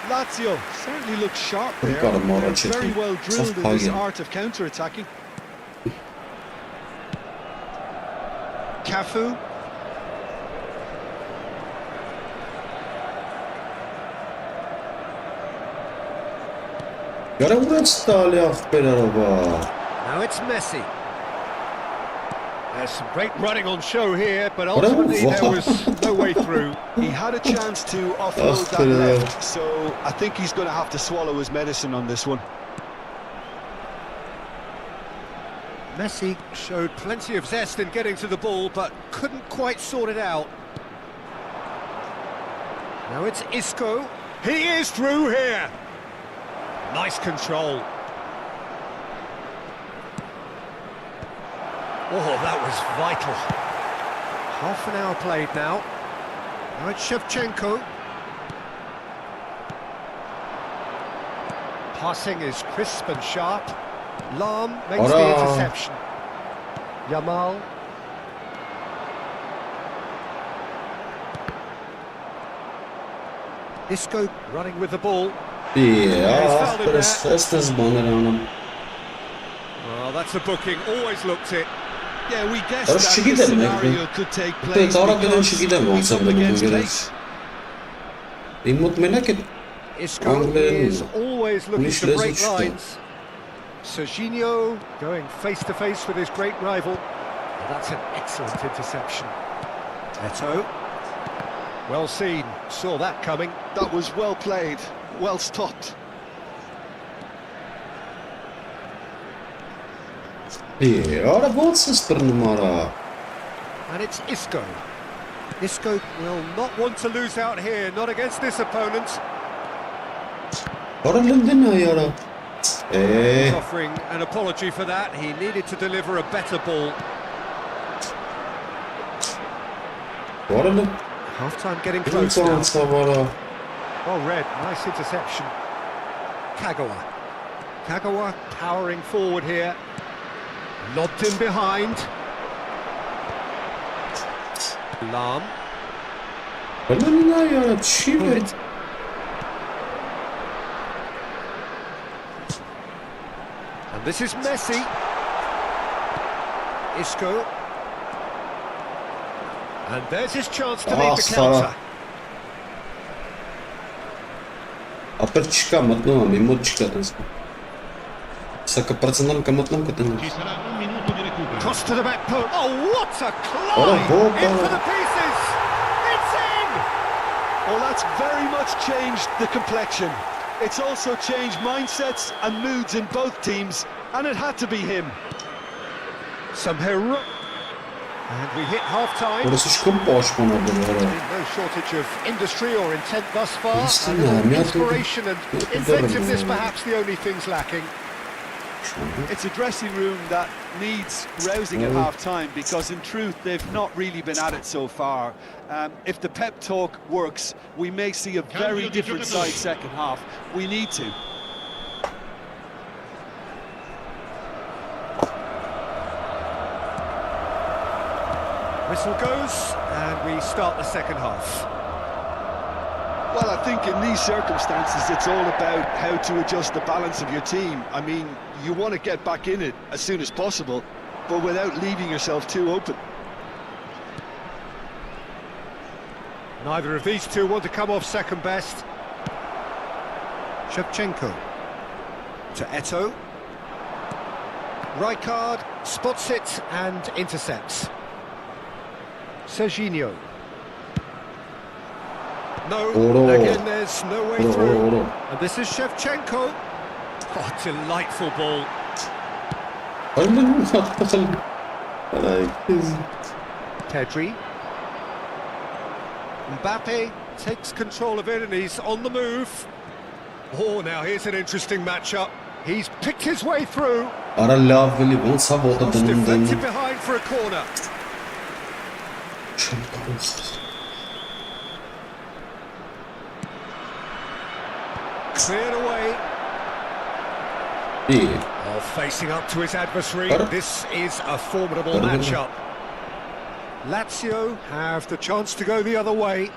Lazio certainly looks sharp there. Got him more They're on very Chitty. well drilled in this Soft art of counter-attacking. Cafu. Gara burası da Ali Akber araba. Now it's Messi. There's some great running on show here, but ultimately there was no way through. He had a chance to offload that left, so I think he's going to have to swallow his medicine on this one. Messi showed plenty of zest in getting to the ball, but couldn't quite sort it out. Now it's Isco. He is through here. Nice control. Oh, that was vital. Half an hour played now. Now it's Shevchenko. Passing is crisp and sharp. Lahm makes the interception. Yamal. Isco running with the ball. Ja, Prestes bannerana. Well, that's a booking. Always looked it. Yeah, we guessed Orası that çıkı this demek mi? scenario could take Te place tara gelen because çıkı demek he's up olsa against bunu pace. görürüz. İmut merak et. Isco Angle'nin is always looking to Nişles break uçtu. lines. Serginho going face to face with his great rival. That's an excellent interception. Eto. Well seen. Saw that coming. That was well played, well stopped. Ara bolsuz bir numara. And it's Isco. Isco will not want to lose out here, not against this opponent. Ara lindin ayara. He's offering an apology for that. He needed to deliver a better ball. Ara lindin. Half-time getting close now. Savara. Well read, nice interception. Kagawa powering forward here. Lobbed in behind. Lam. Bana ya çiğ. And this is Messi. Isco. And there's his chance to lead the counter. Aperçika matnama mimo çıkardınız. Saka personal kamatlam katın. Cross to the back post. Oh, what a climb! Into the pieces. It's in. Well, that's very much changed the complexion. It's also changed mindsets and moods in both teams, and it had to be him. Some hero. And we hit half-time. Burası çok boş bana böyle. No shortage of industry or intent thus far. And inspiration and inventiveness perhaps the only things lacking. It's a dressing room that needs rousing at half-time because in truth they've not really been at it so far. If the pep talk works, we may see a very different side second half. We need to. Whistle goes, and we start the second half. Well, I think in these circumstances, it's all about how to adjust the balance of your team. I mean, you want to get back in it as soon as possible, but without leaving yourself too open. Neither of these two want to come off second best. Shevchenko to Eto'o. Rijkaard spots it and intercepts. Serginho. No, again there's no way through. And this is Shevchenko. Oh, delightful ball. Pedri. Mbappe takes control of it and he's on the move. Oh, now here's an interesting matchup. He's picked his way through. Deflected behind for a corner. Cleared away. Oh, facing up to his adversary. This is a formidable matchup. Lazio have the chance to go the other way.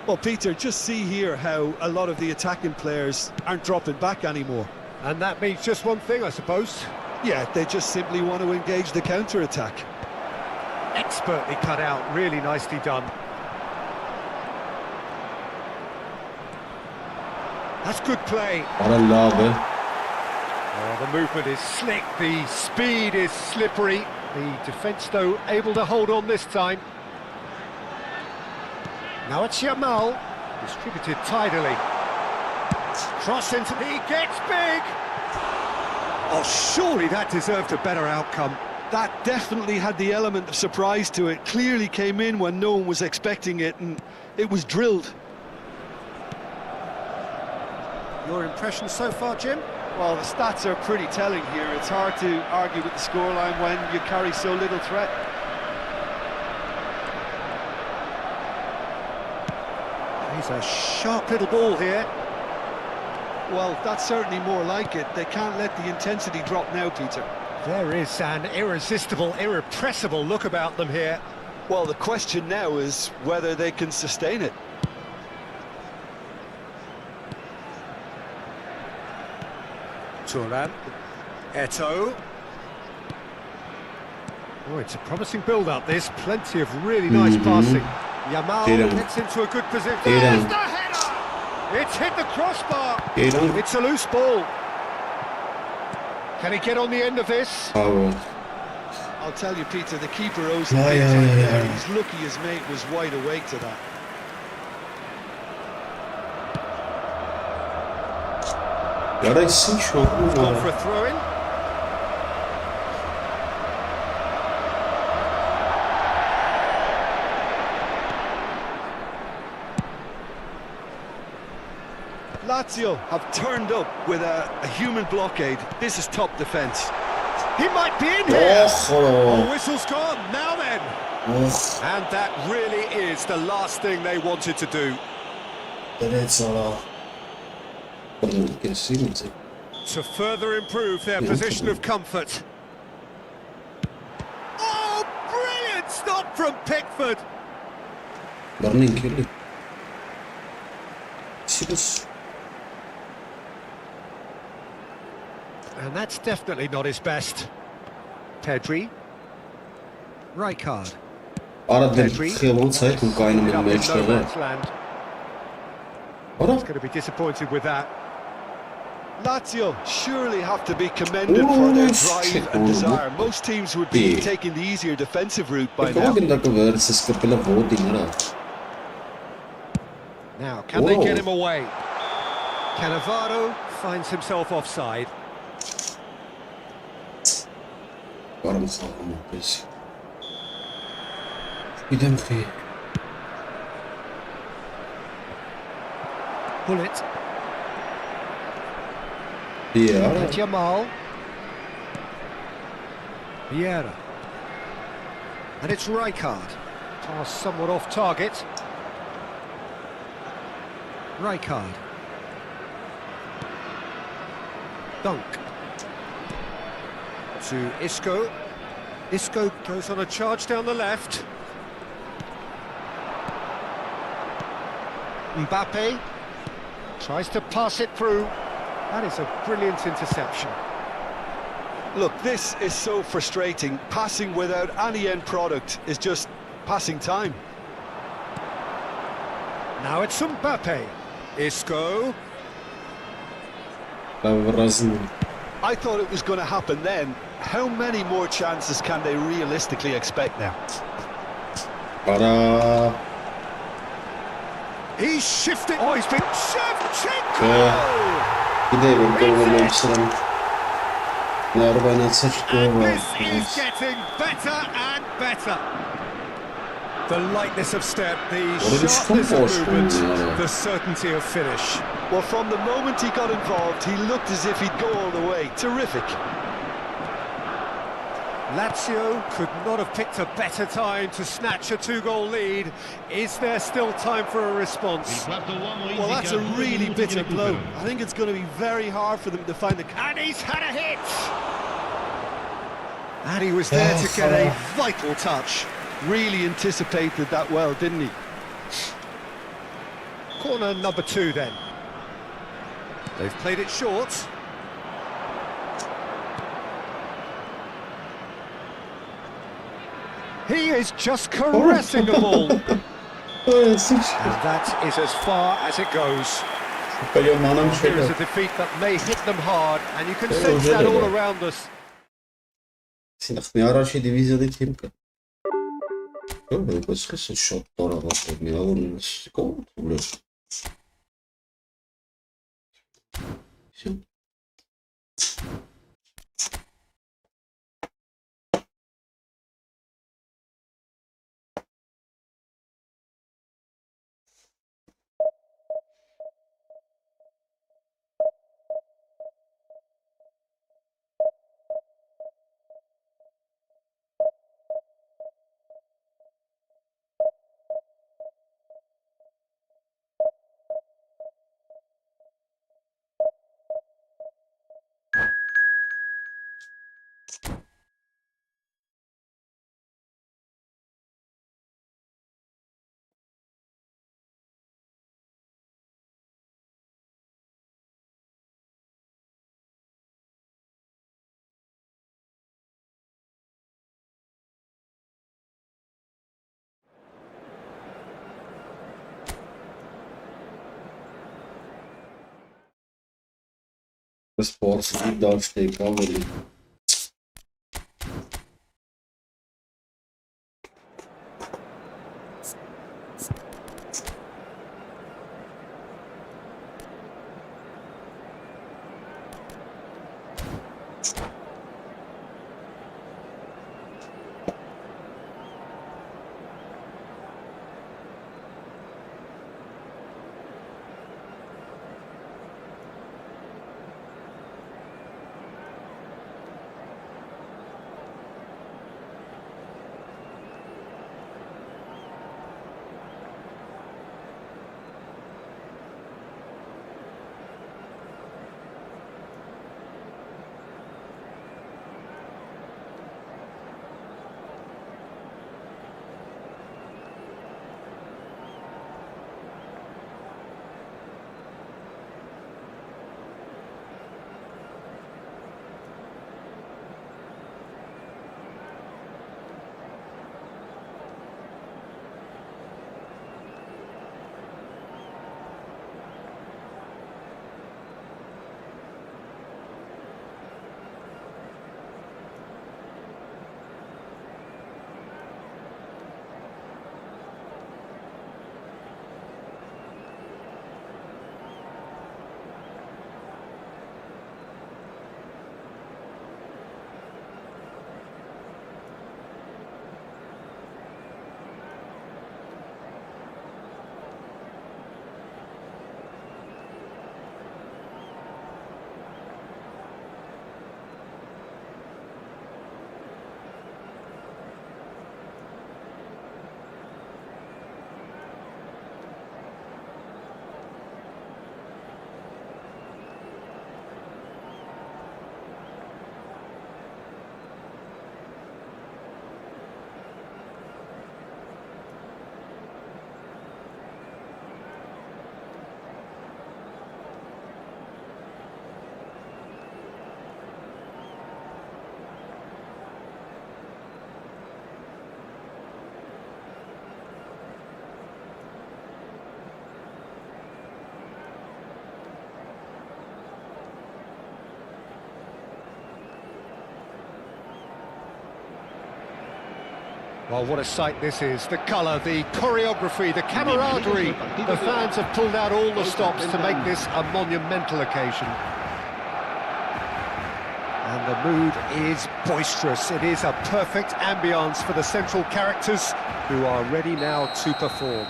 Well, Peter, just see here how a lot of the attacking players aren't dropping back anymore. And that means just one thing, I suppose. Yeah, they just simply want to engage the counter-attack. Expertly cut out, really nicely done. That's good play. Oh, the movement is slick, the speed is slippery. The defence, though, able to hold on this time. Now it's Yamal, distributed tidily. Cross into he gets big! Oh, surely that deserved a better outcome. That definitely had the element of surprise to it. Clearly came in when no one was expecting it, and it was drilled. Your impression so far, Jim? Well, the stats are pretty telling here. It's hard to argue with the scoreline when you carry so little threat. He's a sharp little ball here. Well, that's certainly more like it. They can't let the intensity drop now, Peter. There is an irresistible, irrepressible look about them here. Well, the question now is whether they can sustain it. Turan, Eto'o. Oh, it's a promising build-up, this. Plenty of really nice passing. Yamal gets into a good position. There's the header! It's hit the crossbar. It's a loose ball. Can he get on the end of this? I'll tell you, Peter, the keeper owes him big time there. He's lucky his mate was wide awake to that. He's gone for a throw-in. Lazio have turned up with a human blockade. This is top defence. He might be in here. Oh, whistle's gone. Now then. And that really is the last thing they wanted to do. to further improve their position of comfort. Oh, brilliant stop from Pickford. Burning kill. Serious. And that's definitely not his best. Pedri. Rijkaard. Arada gewoon tijd hoe kan je hem in een match stellen? He's going to be disappointed with that. Lazio surely have to be commended for their drive and desire. Most teams would be taking the easier defensive route by now. Now, can they get him away? Cannavaro finds himself offside. Waarom zal ik hem dus? Ik denk dat Bullet. ja. Jamal. Vieira. And it's Rijkaard. Pass somewhat off target. Rijkaard. Dunk. To Isco. Isco goes on a charge down the left. Mbappe tries to pass it through. That is a brilliant interception. Look, this is so frustrating. Passing without any end product is just passing time. Now it's Mbappe. Isco. I thought it was going to happen then. How many more chances can they realistically expect now? He's shifting. Oh, he's been Shevchenko! And this is getting better and better. The lightness of step, the sharpness of movement, the certainty of finish. Well, from the moment he got involved, he looked as if he'd go all the way. Terrific. Lazio could not have picked a better time to snatch a two-goal lead. Is there still time for a response? Well, that's a really bitter blow. I think it's going to be very hard for them to find the... And he's had a hit! And he was there to get a vital touch. Really anticipated that well, didn't he? Corner number 2 then. They've played it short. He is just caressing the ball. And that is as far as it goes. There is a defeat that may hit them hard, and you can sense that all around us. The sports league does take over. Well, what a sight this is. The colour, the choreography, the camaraderie. The fans have pulled out all the stops to make this a monumental occasion. And the mood is boisterous. It is a perfect ambience for the central characters who are ready now to perform.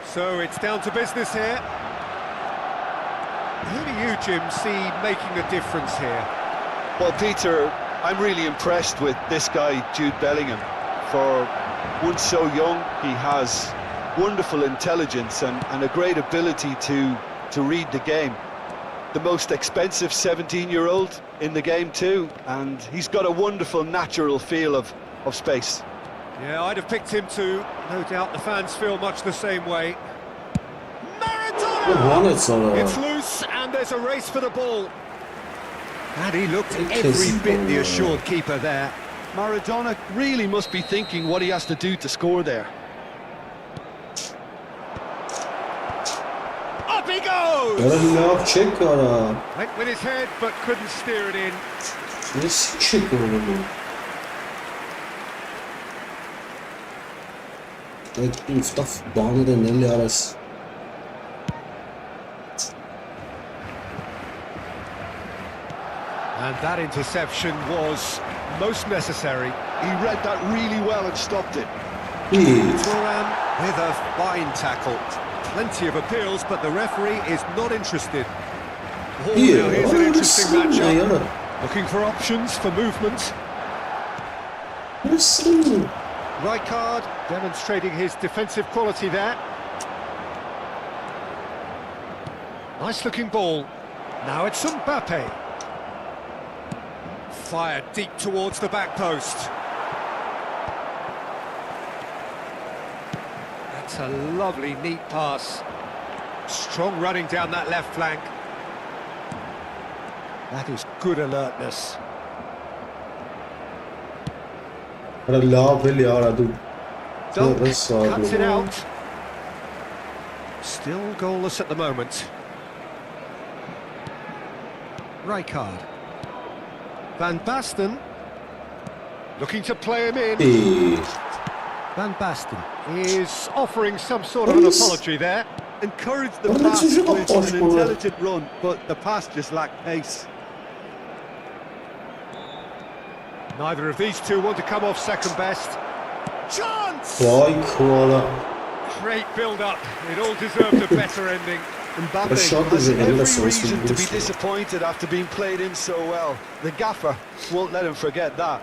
So it's down to business here. Who do you, Jim, see making a difference here? Well, Peter, I'm really impressed with this guy, Jude Bellingham. For one so young, he has wonderful intelligence and a great ability to read the game. The most expensive 17-year-old in the game too, and he's got a wonderful natural feel of space. Yeah, I'd have picked him too. No doubt the fans feel much the same way. Maradona! It's loose, and there's a race for the ball. And he looked every bit the assured keeper there. Maradona really must be thinking what he has to do to score there. Up he goes! Went with his head, but couldn't steer it in. And that interception was most necessary. He read that really well and stopped it. Turan with a fine tackle. Plenty of appeals, but the referee is not interested. Oh, now here's an interesting matchup. Looking for options for movement. Rijkaard demonstrating his defensive quality there. Nice looking ball. Now it's Mbappe. Fired deep towards the back post. That's a lovely, neat pass. Strong running down that left flank. That is good alertness. Dunk cuts it out. Still goalless at the moment. Rijkaard. Van Basten looking to play him in. Van Basten is offering some sort of an apology there. Encouraged the pass with an intelligent run, but the pass just lacked pace. Neither of these two want to come off second best. Chance! Great build-up. It all deserved a better ending. Mbappe has every reason to be disappointed after being played in so well. The gaffer won't let him forget that.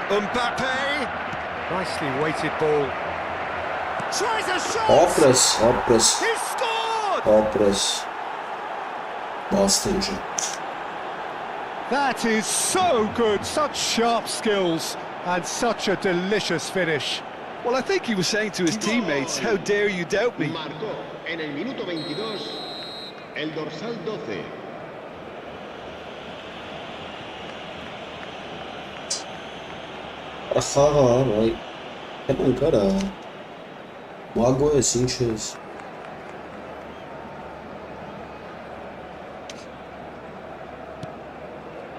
Mbappe! Nicely weighted ball. Tries a shot! He scored! That is so good, such sharp skills and such a delicious finish. Well, I think he was saying to his teammates, how dare you doubt me? Marcó en el minuto 22 el dorsal 12.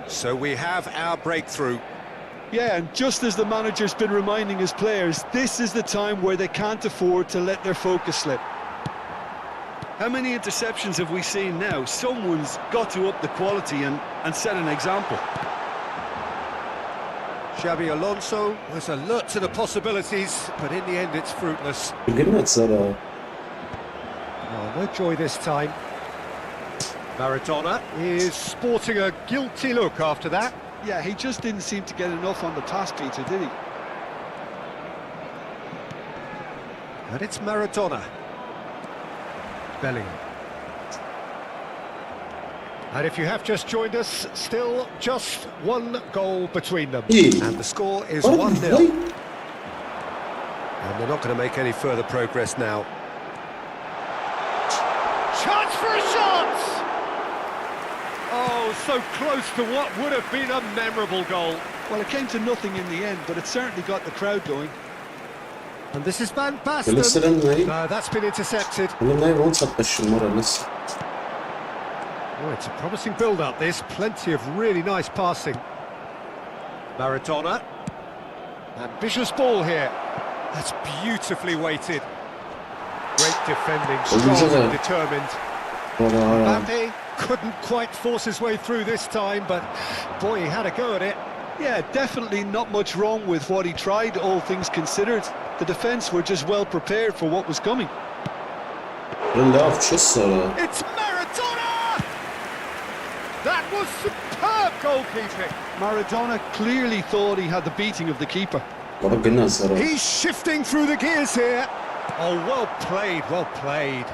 So we have our breakthrough. Yeah, and just as the manager's been reminding his players, this is the time where they can't afford to let their focus slip. How many interceptions have we seen now? Someone's got to up the quality and set an example. Xabi Alonso was alert to the possibilities, but in the end it's fruitless. Oh, no joy this time. Maradona is sporting a guilty look after that. Yeah, he just didn't seem to get enough on the pass, Peter, did he? And it's Maradona. Bellingham. And if you have just joined us, still just one goal between them. And the score is 1-0. And they're not going to make any further progress now. Chance for a shot! Oh, so close to what would have been a memorable goal. Well, it came to nothing in the end, but it certainly got the crowd going. And this is Van Basten. No, that's been intercepted. Oh, it's a promising build-up, this. Plenty of really nice passing. Maradona. Ambitious ball here. That's beautifully weighted. Great defending, strong and determined. Mbappe couldn't quite force his way through this time, but boy, he had a go at it. Yeah, definitely not much wrong with what he tried, all things considered. The defence were just well prepared for what was coming. It's Maradona! That was superb goalkeeping. Maradona clearly thought he had the beating of the keeper. He's shifting through the gears here. Oh, well played, well played.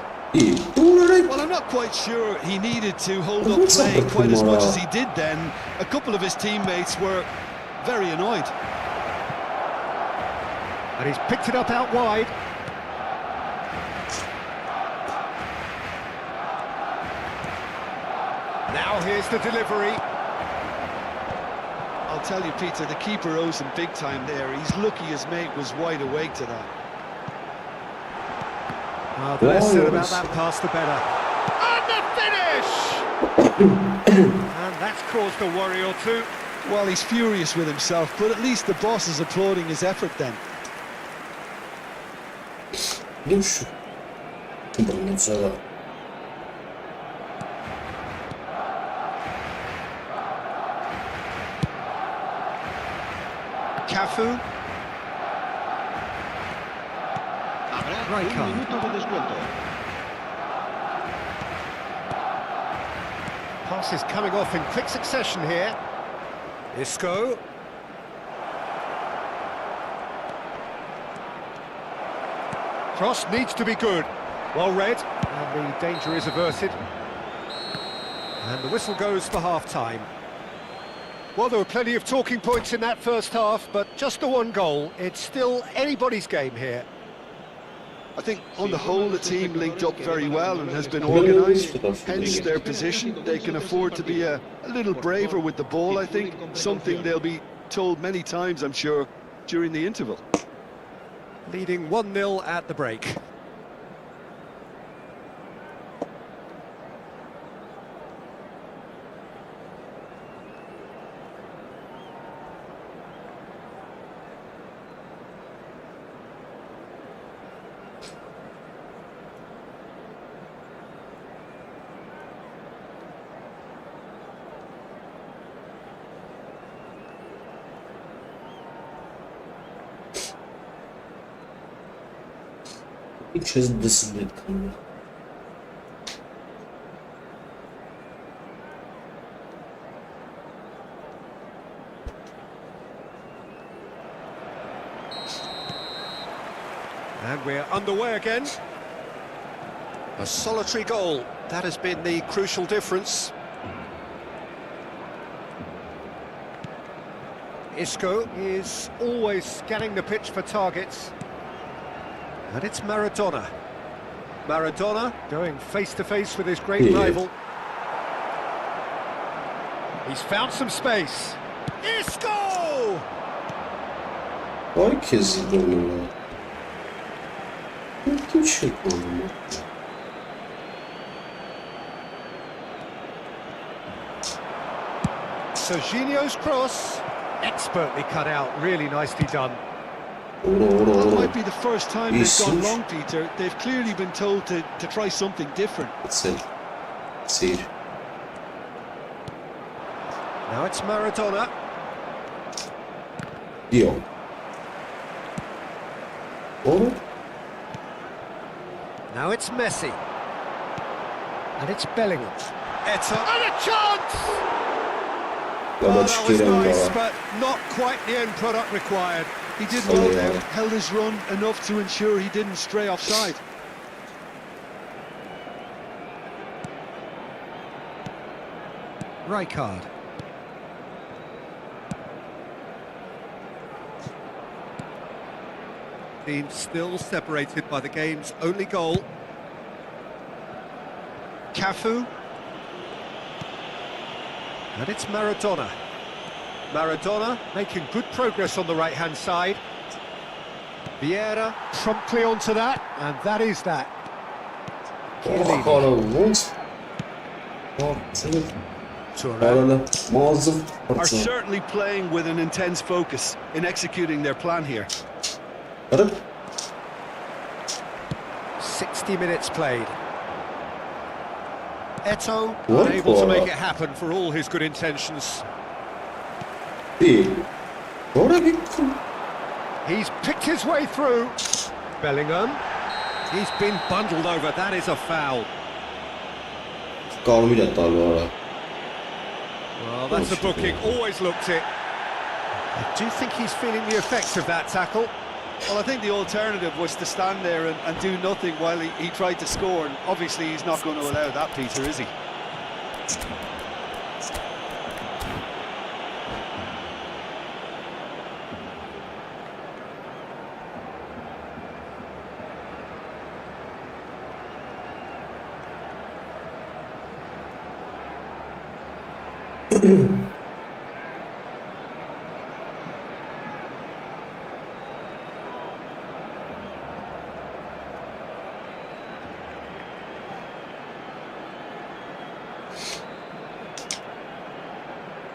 Well, I'm not quite sure he needed to hold up play quite as much as he did then. A couple of his teammates were very annoyed. And he's picked it up out wide. Now here's the delivery. I'll tell you, Peter, the keeper owes him big time there. He's lucky his mate was wide awake to that. Oh, the less said about that pass, the better. And the finish! And that's caused a worry or two. Well, he's furious with himself, but at least the boss is applauding his effort then. Cafu. Habrá un minuto de descuento. Passes coming off in quick succession here. Isco. Cross needs to be good. Well read, and the danger is averted. And the whistle goes for half-time. Well, there were plenty of talking points in that first half, but just the one goal. It's still anybody's game here. I think on the whole the team linked up very well and has been organised, hence their position. They can afford to be a little braver with the ball, I think, something they'll be told many times, I'm sure, during the interval. Leading 1-0 at the break. Сейчас досидит. And we're underway again. A solitary goal. That has been the crucial difference. Isco is always scanning the pitch for targets. And it's Maradona. Maradona going face-to-face with his great rival. He's found some space. Isco! Herkes izliyor. Kim çekti onu? Serginho's cross. Expertly cut out, really nicely done. That might be the first time they've gone long, Peter. They've clearly been told to try something different. That's it. See. Now it's Maradona. Dio. Oh. Now it's Messi. And it's Bellingham. Etta. And a chance! Oh, that was nice, but not quite the end product required. He did well there, held his run enough to ensure he didn't stray offside. Rijkaard. Team still separated by the game's only goal. Cafu. And it's Maradona. Maradona making good progress on the right-hand side. Vieira promptly onto that, and that is that. Are certainly playing with an intense focus in executing their plan here. 60 minutes played. Eto'o unable to make it happen for all his good intentions. He's picked his way through. Bellingham. He's been bundled over. That is a foul. Well, that's the booking. Always looked it. I do think he's feeling the effects of that tackle. Well, I think the alternative was to stand there and do nothing while he tried to score, and obviously he's not going to allow that, Peter, is he?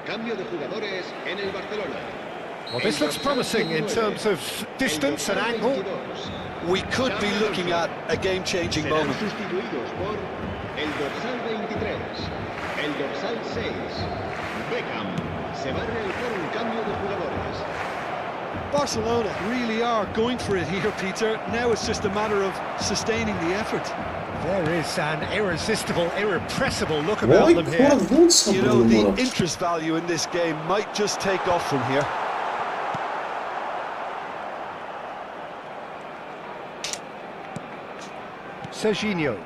Cambio de jugadores en el Barcelona. Well, this looks promising in terms of distance and angle. We could be looking at a game-changing moment. Sustituidos por el dorsal 23, el dorsal 6. Beckham se va a realizar un cambio de jugadores. Barcelona really are going for it here, Peter. Now it's just a matter of sustaining the effort. There is an irresistible, irrepressible look about them here. You know, the interest value in this game might just take off from here. Serginho.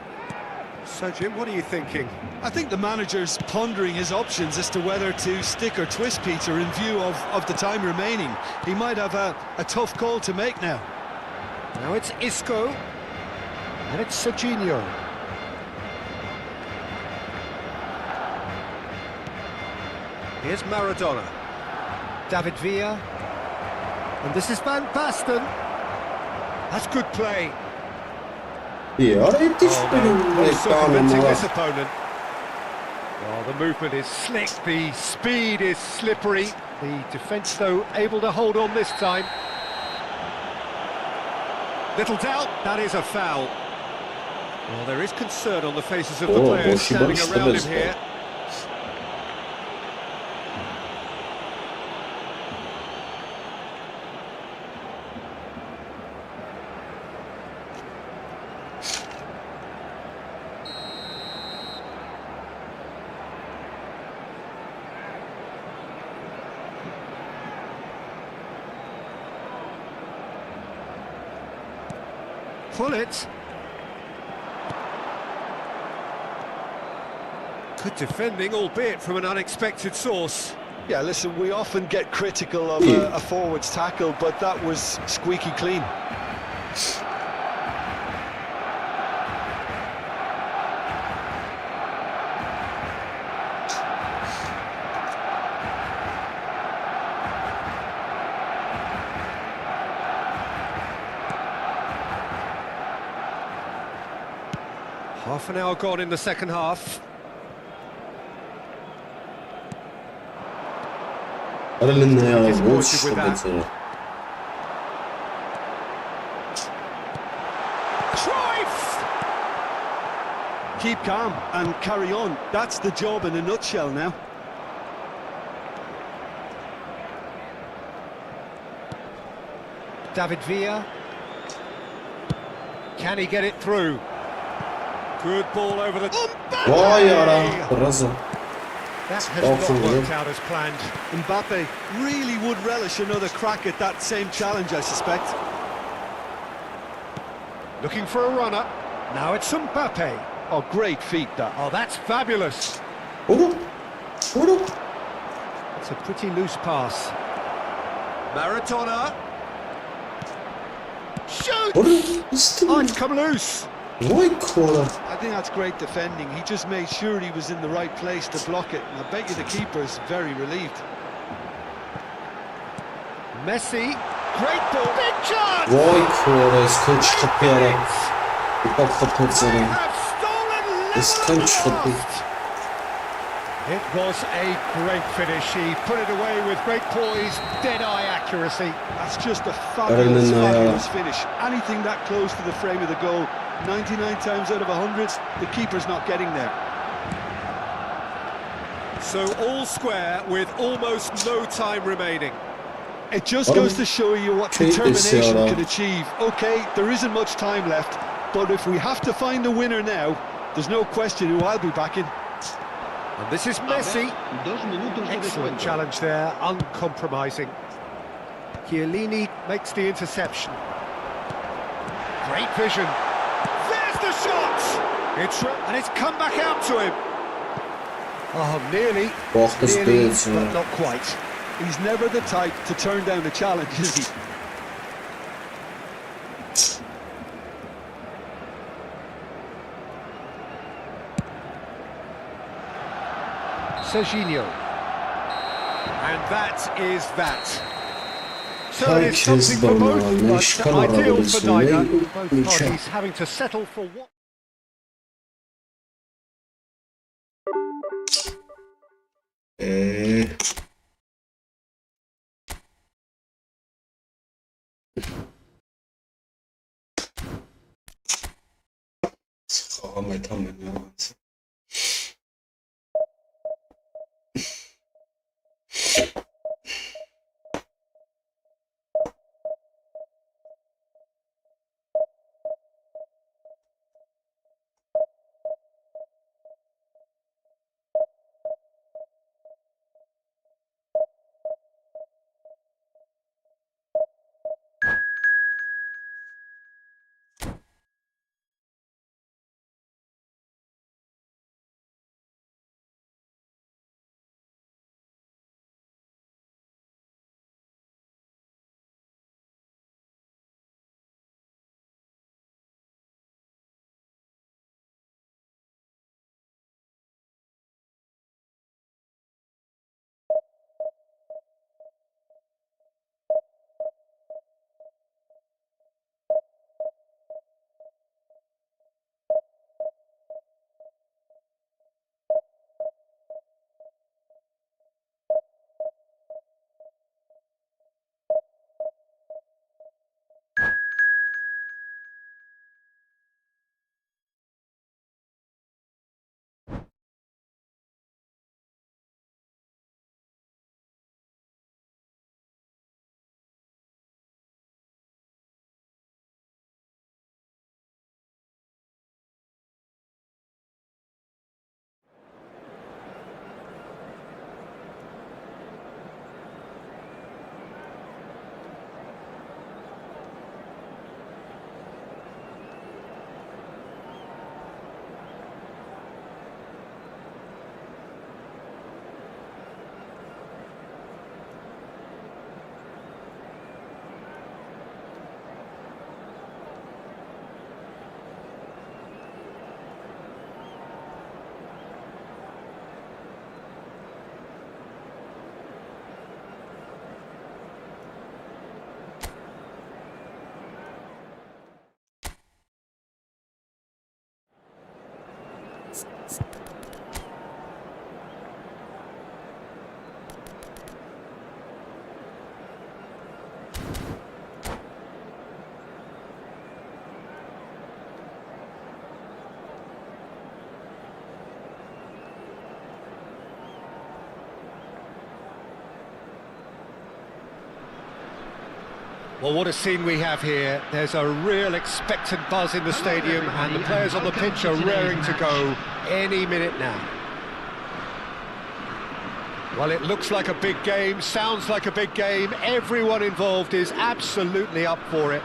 So, Jim, what are you thinking? I think the manager's pondering his options as to whether to stick or twist, Peter, in view of the time remaining. He might have a tough call to make now. Now it's Isco. And it's Serginho. Here's Maradona. David Villa. And this is Van Basten. That's good play. Convincing this opponent. Well, the movement is slick, the speed is slippery. The defence, though, able to hold on this time. Little doubt, that is a foul. Well, there is concern on the faces of the players standing around him here. Pull it. Good defending, albeit from an unexpected source. Yeah, listen, we often get critical of a forward's tackle, but that was squeaky clean. Half an hour gone in the second half. Disappointed with that. Keep calm and carry on. That's the job in a nutshell now. David Villa. Can he get it through? Good ball over the... That has not worked out as planned. Mbappe really would relish another crack at that same challenge, I suspect. Looking for a runner. Now it's Mbappe. Oh, great feat, that. Oh, that's fabulous. It's a pretty loose pass. Maradona. Shoot! Oh, it's come loose. I think that's great defending. He just made sure he was in the right place to block it. And I bet you the keeper's very relieved. Messi. great ball. Big chance. Vay kores kaç kapıya. Bak kapatsa. They have stolen Kaç kapı. It was a great finish. He put it away with great poise, dead-eye accuracy. That's just a fabulous finish. Anything that close to the frame of the goal, 99 times out of 100, the keeper's not getting there. So all square with almost no time remaining. It just goes to show you what determination can achieve. Okay, there isn't much time left, but if we have to find a winner now, there's no question who I'll be backing. And this is Messi. Excellent challenge there, uncompromising. Chiellini makes the interception. Great vision. There's the shot! And it's come back out to him. Oh, nearly, but not quite. He's never the type to turn down a challenge, is he? Serginho. And that is that. So it is something for both, but ideal for neither. Both parties having to settle for what? Well, what a scene we have here. There's a real expectant buzz in the stadium and the players on the pitch are raring to go any minute now. Well, it looks like a big game, sounds like a big game. Everyone involved is absolutely up for it.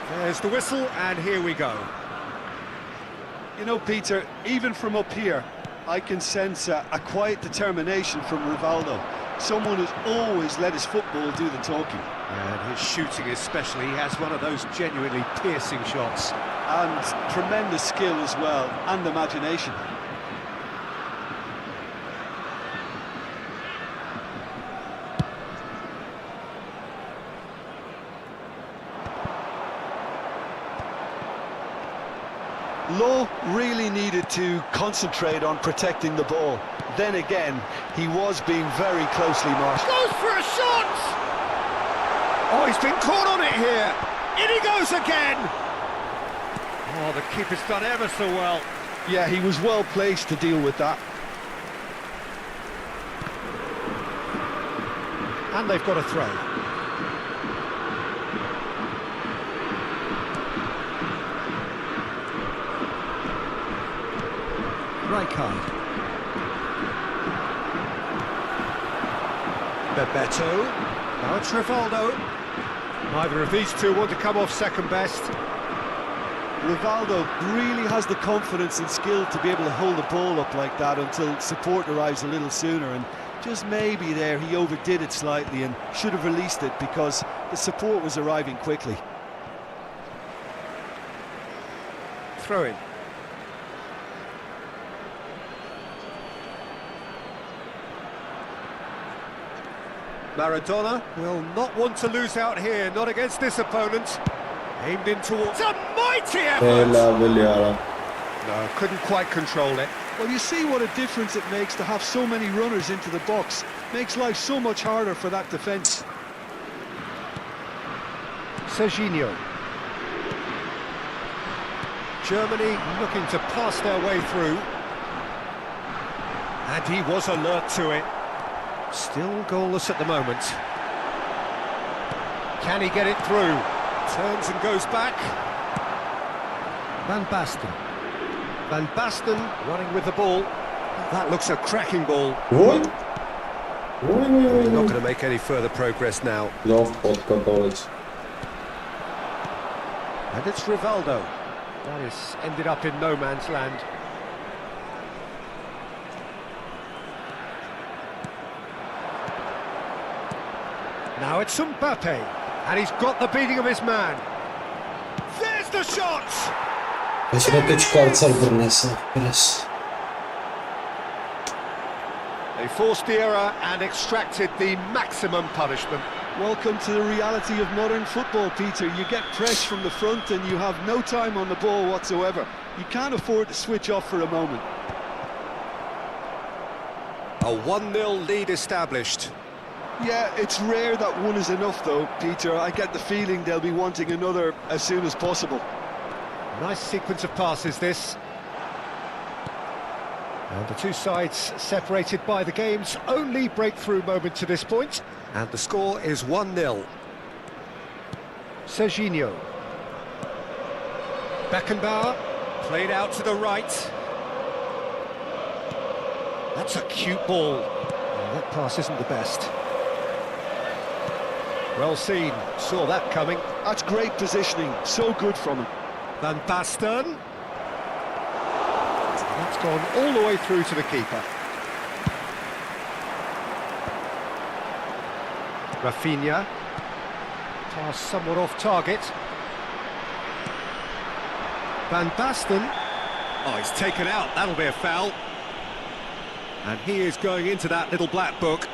There's the whistle, and here we go. You know, Peter, even from up here, I can sense a quiet determination from Rivaldo. Someone who's always let his football do the talking. And his shooting especially, he has one of those genuinely piercing shots. And tremendous skill as well, and imagination. Lowe really needed to concentrate on protecting the ball. Then again, he was being very closely marked. Goes for a shot! Oh, he's been caught on it here. In he goes again. Oh, the keeper's done ever so well. Yeah, he was well placed to deal with that. And they've got a throw. Rijkaard. Bebeto. Now it's Rivaldo. Neither of these two want to come off second best. Rivaldo really has the confidence and skill to be able to hold the ball up like that until support arrives a little sooner, and just maybe there he overdid it slightly and should have released it because the support was arriving quickly. Throw in. Maradona will not want to lose out here, not against this opponent. Aimed in towards a mighty effort! No, couldn't quite control it. Well, you see what a difference it makes to have so many runners into the box. Makes life so much harder for that defence. Serginho. Germany looking to pass their way through. And he was alert to it. Still goalless at the moment. Can he get it through? Turns and goes back. Van Basten. Van Basten running with the ball. That looks a cracking ball. What? We're not going to make any further progress now. Love vodka college. And it's Rivaldo. That has ended up in no man's land. Now it's Mbappe, and he's got the beating of his man. There's the shot! They forced the error and extracted the maximum punishment. Welcome to the reality of modern football, Peter. You get press from the front and you have no time on the ball whatsoever. You can't afford to switch off for a moment. A 1-0 lead established. Yeah, it's rare that one is enough though, Peter. I get the feeling they'll be wanting another as soon as possible. Nice sequence of passes, this. And the two sides separated by the game's only breakthrough moment to this point. And the score is 1-0. Serginho. Beckenbauer, played out to the right. That's a cute ball. And that pass isn't the best. Well seen, saw that coming. That's great positioning, so good from him. Van Basten. That's gone all the way through to the keeper. Rafinha. Pass somewhat off target. Van Basten. Oh, he's taken out, that'll be a foul. And he is going into that little black book.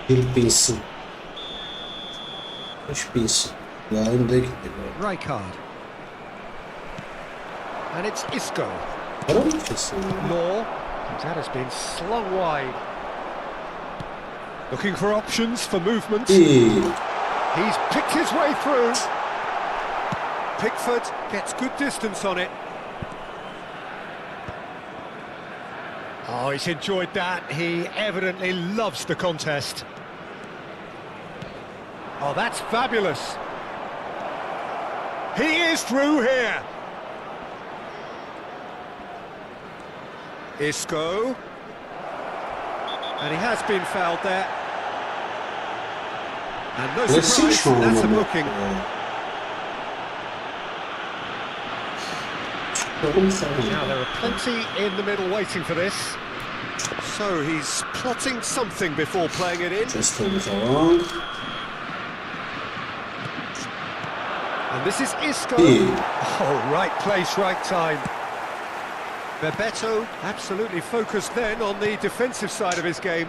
Bilpinsin. Hoş bilsin. Yarında gidiyor. Rijkaard. And it's Isco. Para mı kesin? Law. That has been slung wide. Looking for options for movement. He's picked his way through. Pickford gets good distance on it. Oh, he's enjoyed that. He evidently loves the contest. Oh, that's fabulous. He is through here. Isco. And he has been fouled there. And no surprise, that's a booking. Now there are plenty in the middle waiting for this. So he's plotting something before playing it in. Just comes along. And this is Isco. Oh, right place, right time. Bebeto absolutely focused then on the defensive side of his game.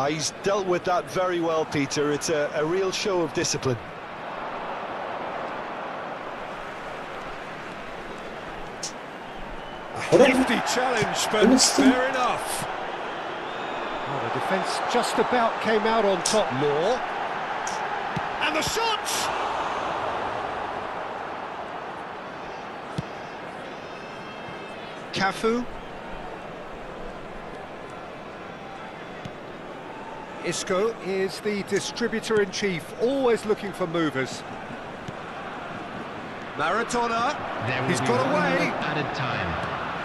He's dealt with that very well, Peter. It's a real show of discipline. challenge, but fair enough. Oh, the defence just about came out on top. Law. And the shot! Cafu. Isco is the distributor-in-chief, always looking for movers. Maradona, he's got away. Added time.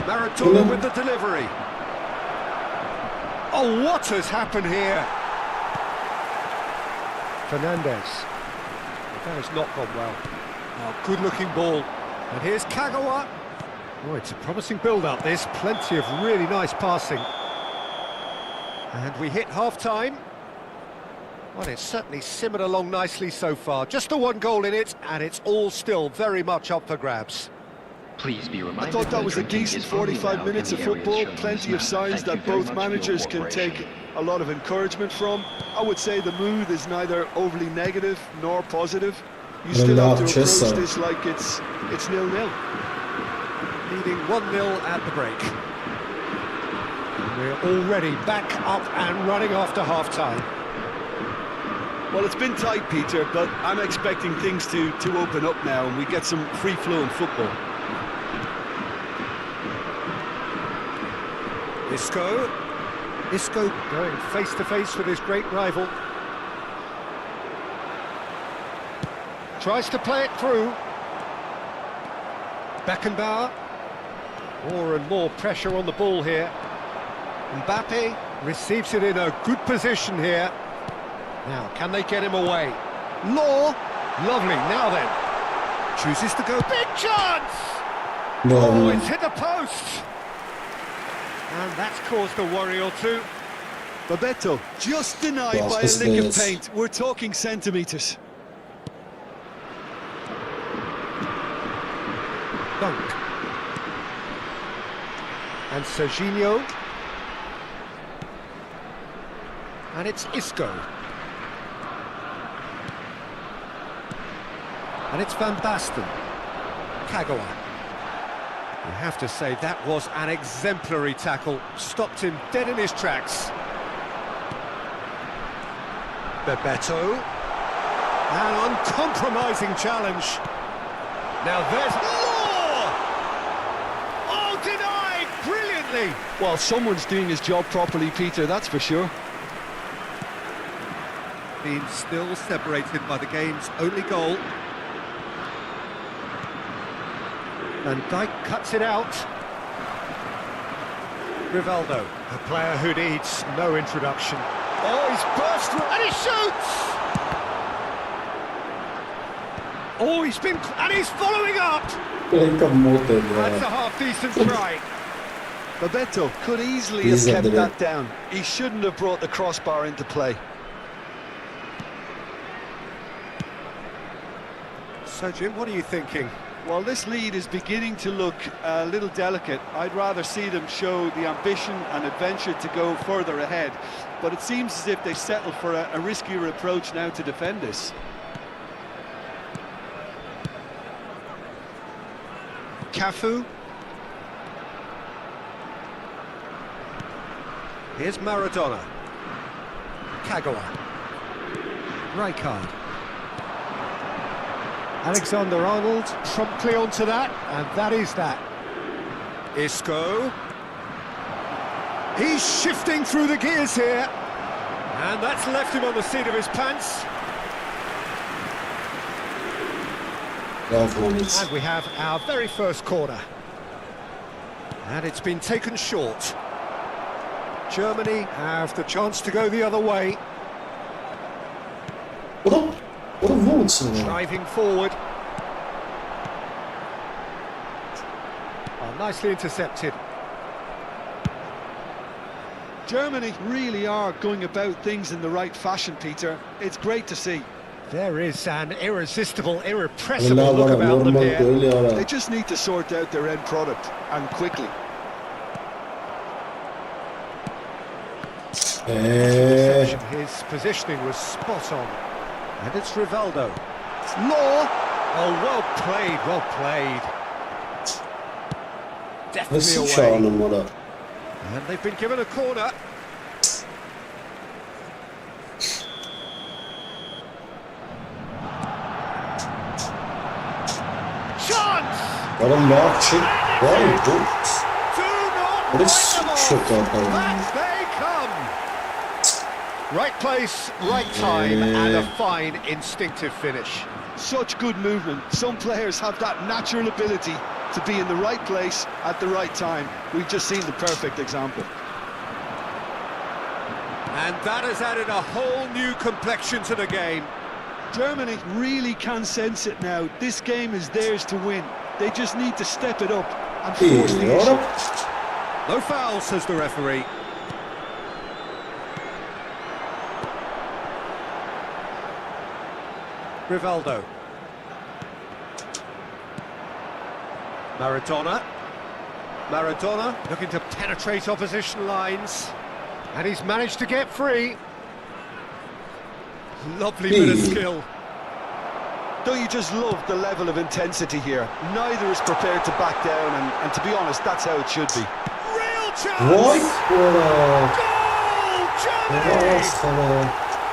Maradona with the delivery. Oh, what has happened here? Fernandez. That has not gone well. Oh, good-looking ball. And here's Kagawa. Oh, it's a promising build-up, this. Plenty of really nice passing. And we hit half-time. Well, it's certainly simmered along nicely so far. Just the one goal in it, and it's all still very much up for grabs. Please be reminded. I thought that was a decent 45 minutes of football. Plenty of signs that both managers can take a lot of encouragement from. I would say the mood is neither overly negative nor positive. You still have to approach this like it's 0-0. Leading 1-0 at the break. And we're already back up and running after half-time. Well, it's been tight, Peter, but I'm expecting things to open up now and we get some free-flowing football. Isco going face-to-face with his great rival. Tries to play it through. Beckenbauer. More and more pressure on the ball here. Mbappe receives it in a good position here. Now, can they get him away? Law, lovely, now then. Chooses to go, big chance! Oh, it's hit the post! And that's caused a worry or two. Bebeto, just denied by a lick of paint. We're talking centimetres. Dunk. And Serginho. And it's Isco. And it's Van Basten. Kagawa. You have to say that was an exemplary tackle. Stopped him dead in his tracks. Bebeto. An uncompromising challenge. Now there's Law! Oh, denied brilliantly! Well, someone's doing his job properly, Peter, that's for sure. Being still separated by the game's only goal. Van Dijk cuts it out. Rivaldo, a player who needs no introduction. Oh, he's burst through, and he shoots! Oh, he's following up! That's a half-decent try. Bebeto could easily have kept that down. He shouldn't have brought the crossbar into play. So, Jim, what are you thinking? Well, this lead is beginning to look a little delicate. I'd rather see them show the ambition and adventure to go further ahead. But it seems as if they settle for a riskier approach now to defend this. Cafu. Here's Maradona. Kagawa. Rijkaard. Alexander-Arnold promptly onto that, and that is that. Isco. He's shifting through the gears here, and that's left him on the seat of his pants. And we have our very first corner. And it's been taken short. Germany have the chance to go the other way. Driving forward. Oh, nicely intercepted. Germany really are going about things in the right fashion, Peter. It's great to see. There is an irresistible, irrepressible look about them here. They just need to sort out their end product, and quickly. His positioning was spot on. And it's Rivaldo. Law! Oh, well played, well played. definitely Nasıl away. çağırdım ona? And they've been given a corner. Chance! Bana laf çek. Vay bu. Do not What write is them off. çok yapalım? Back they come. Right place, right time, and a fine instinctive finish. Such good movement. Some players have that natural ability to be in the right place at the right time. We've just seen the perfect example. And that has added a whole new complexion to the game. Germany really can sense it now. This game is theirs to win. They just need to step it up and force the İyi. issue. Ora. No foul, says the referee. Rivaldo. Maradona. Maradona looking to penetrate opposition lines. And he's managed to get free. Lovely bit of skill. Don't you just love the level of intensity here? Neither is prepared to back down, and to be honest, that's how it should be. Real chance! Vay ora. Goal! Germany! Vay sana.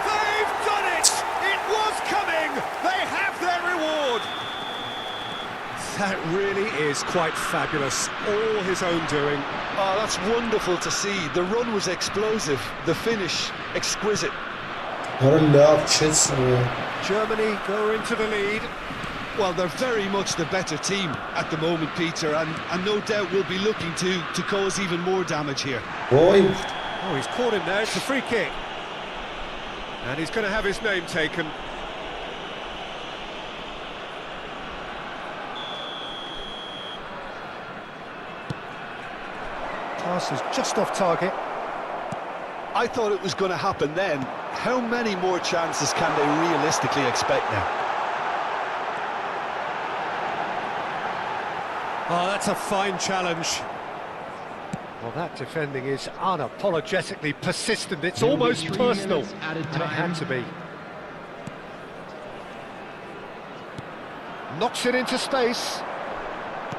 They've done it! It was coming! They have their reward! That really is quite fabulous. All his own doing. Oh, that's wonderful to see. The run was explosive, the finish exquisite. Bana laf çeksin ya. Germany go into the lead. Well, they're very much the better team at the moment, Peter, and no doubt will be looking to cause even more damage here. Vay. Oh, he's caught him there. It's a free kick. And he's going to have his name taken. Pass is just off target. I thought it was going to happen then. How many more chances can they realistically expect now? Oh, that's a fine challenge. Well, that defending is unapologetically persistent. It's There will be almost 3 personal. minutes added And it had time. to be. Knocks it into space.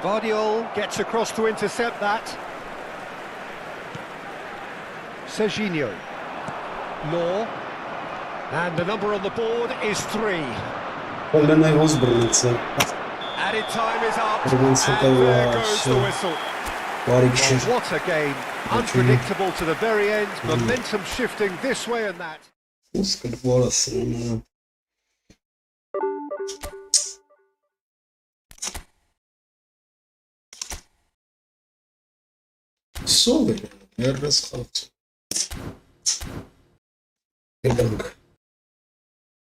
Vardiol gets across to intercept that. Serginho. Law. And the number on the board is 3. Olen najgłosbrnicy. Added time is up. Brnicy to And there goes właśnie. the whistle. Bari kişi. Well, what a game. Unpredictable to the very end. Momentum shifting this way and that. Sıkıntı bu arasında. So, wer das hat. Gönk.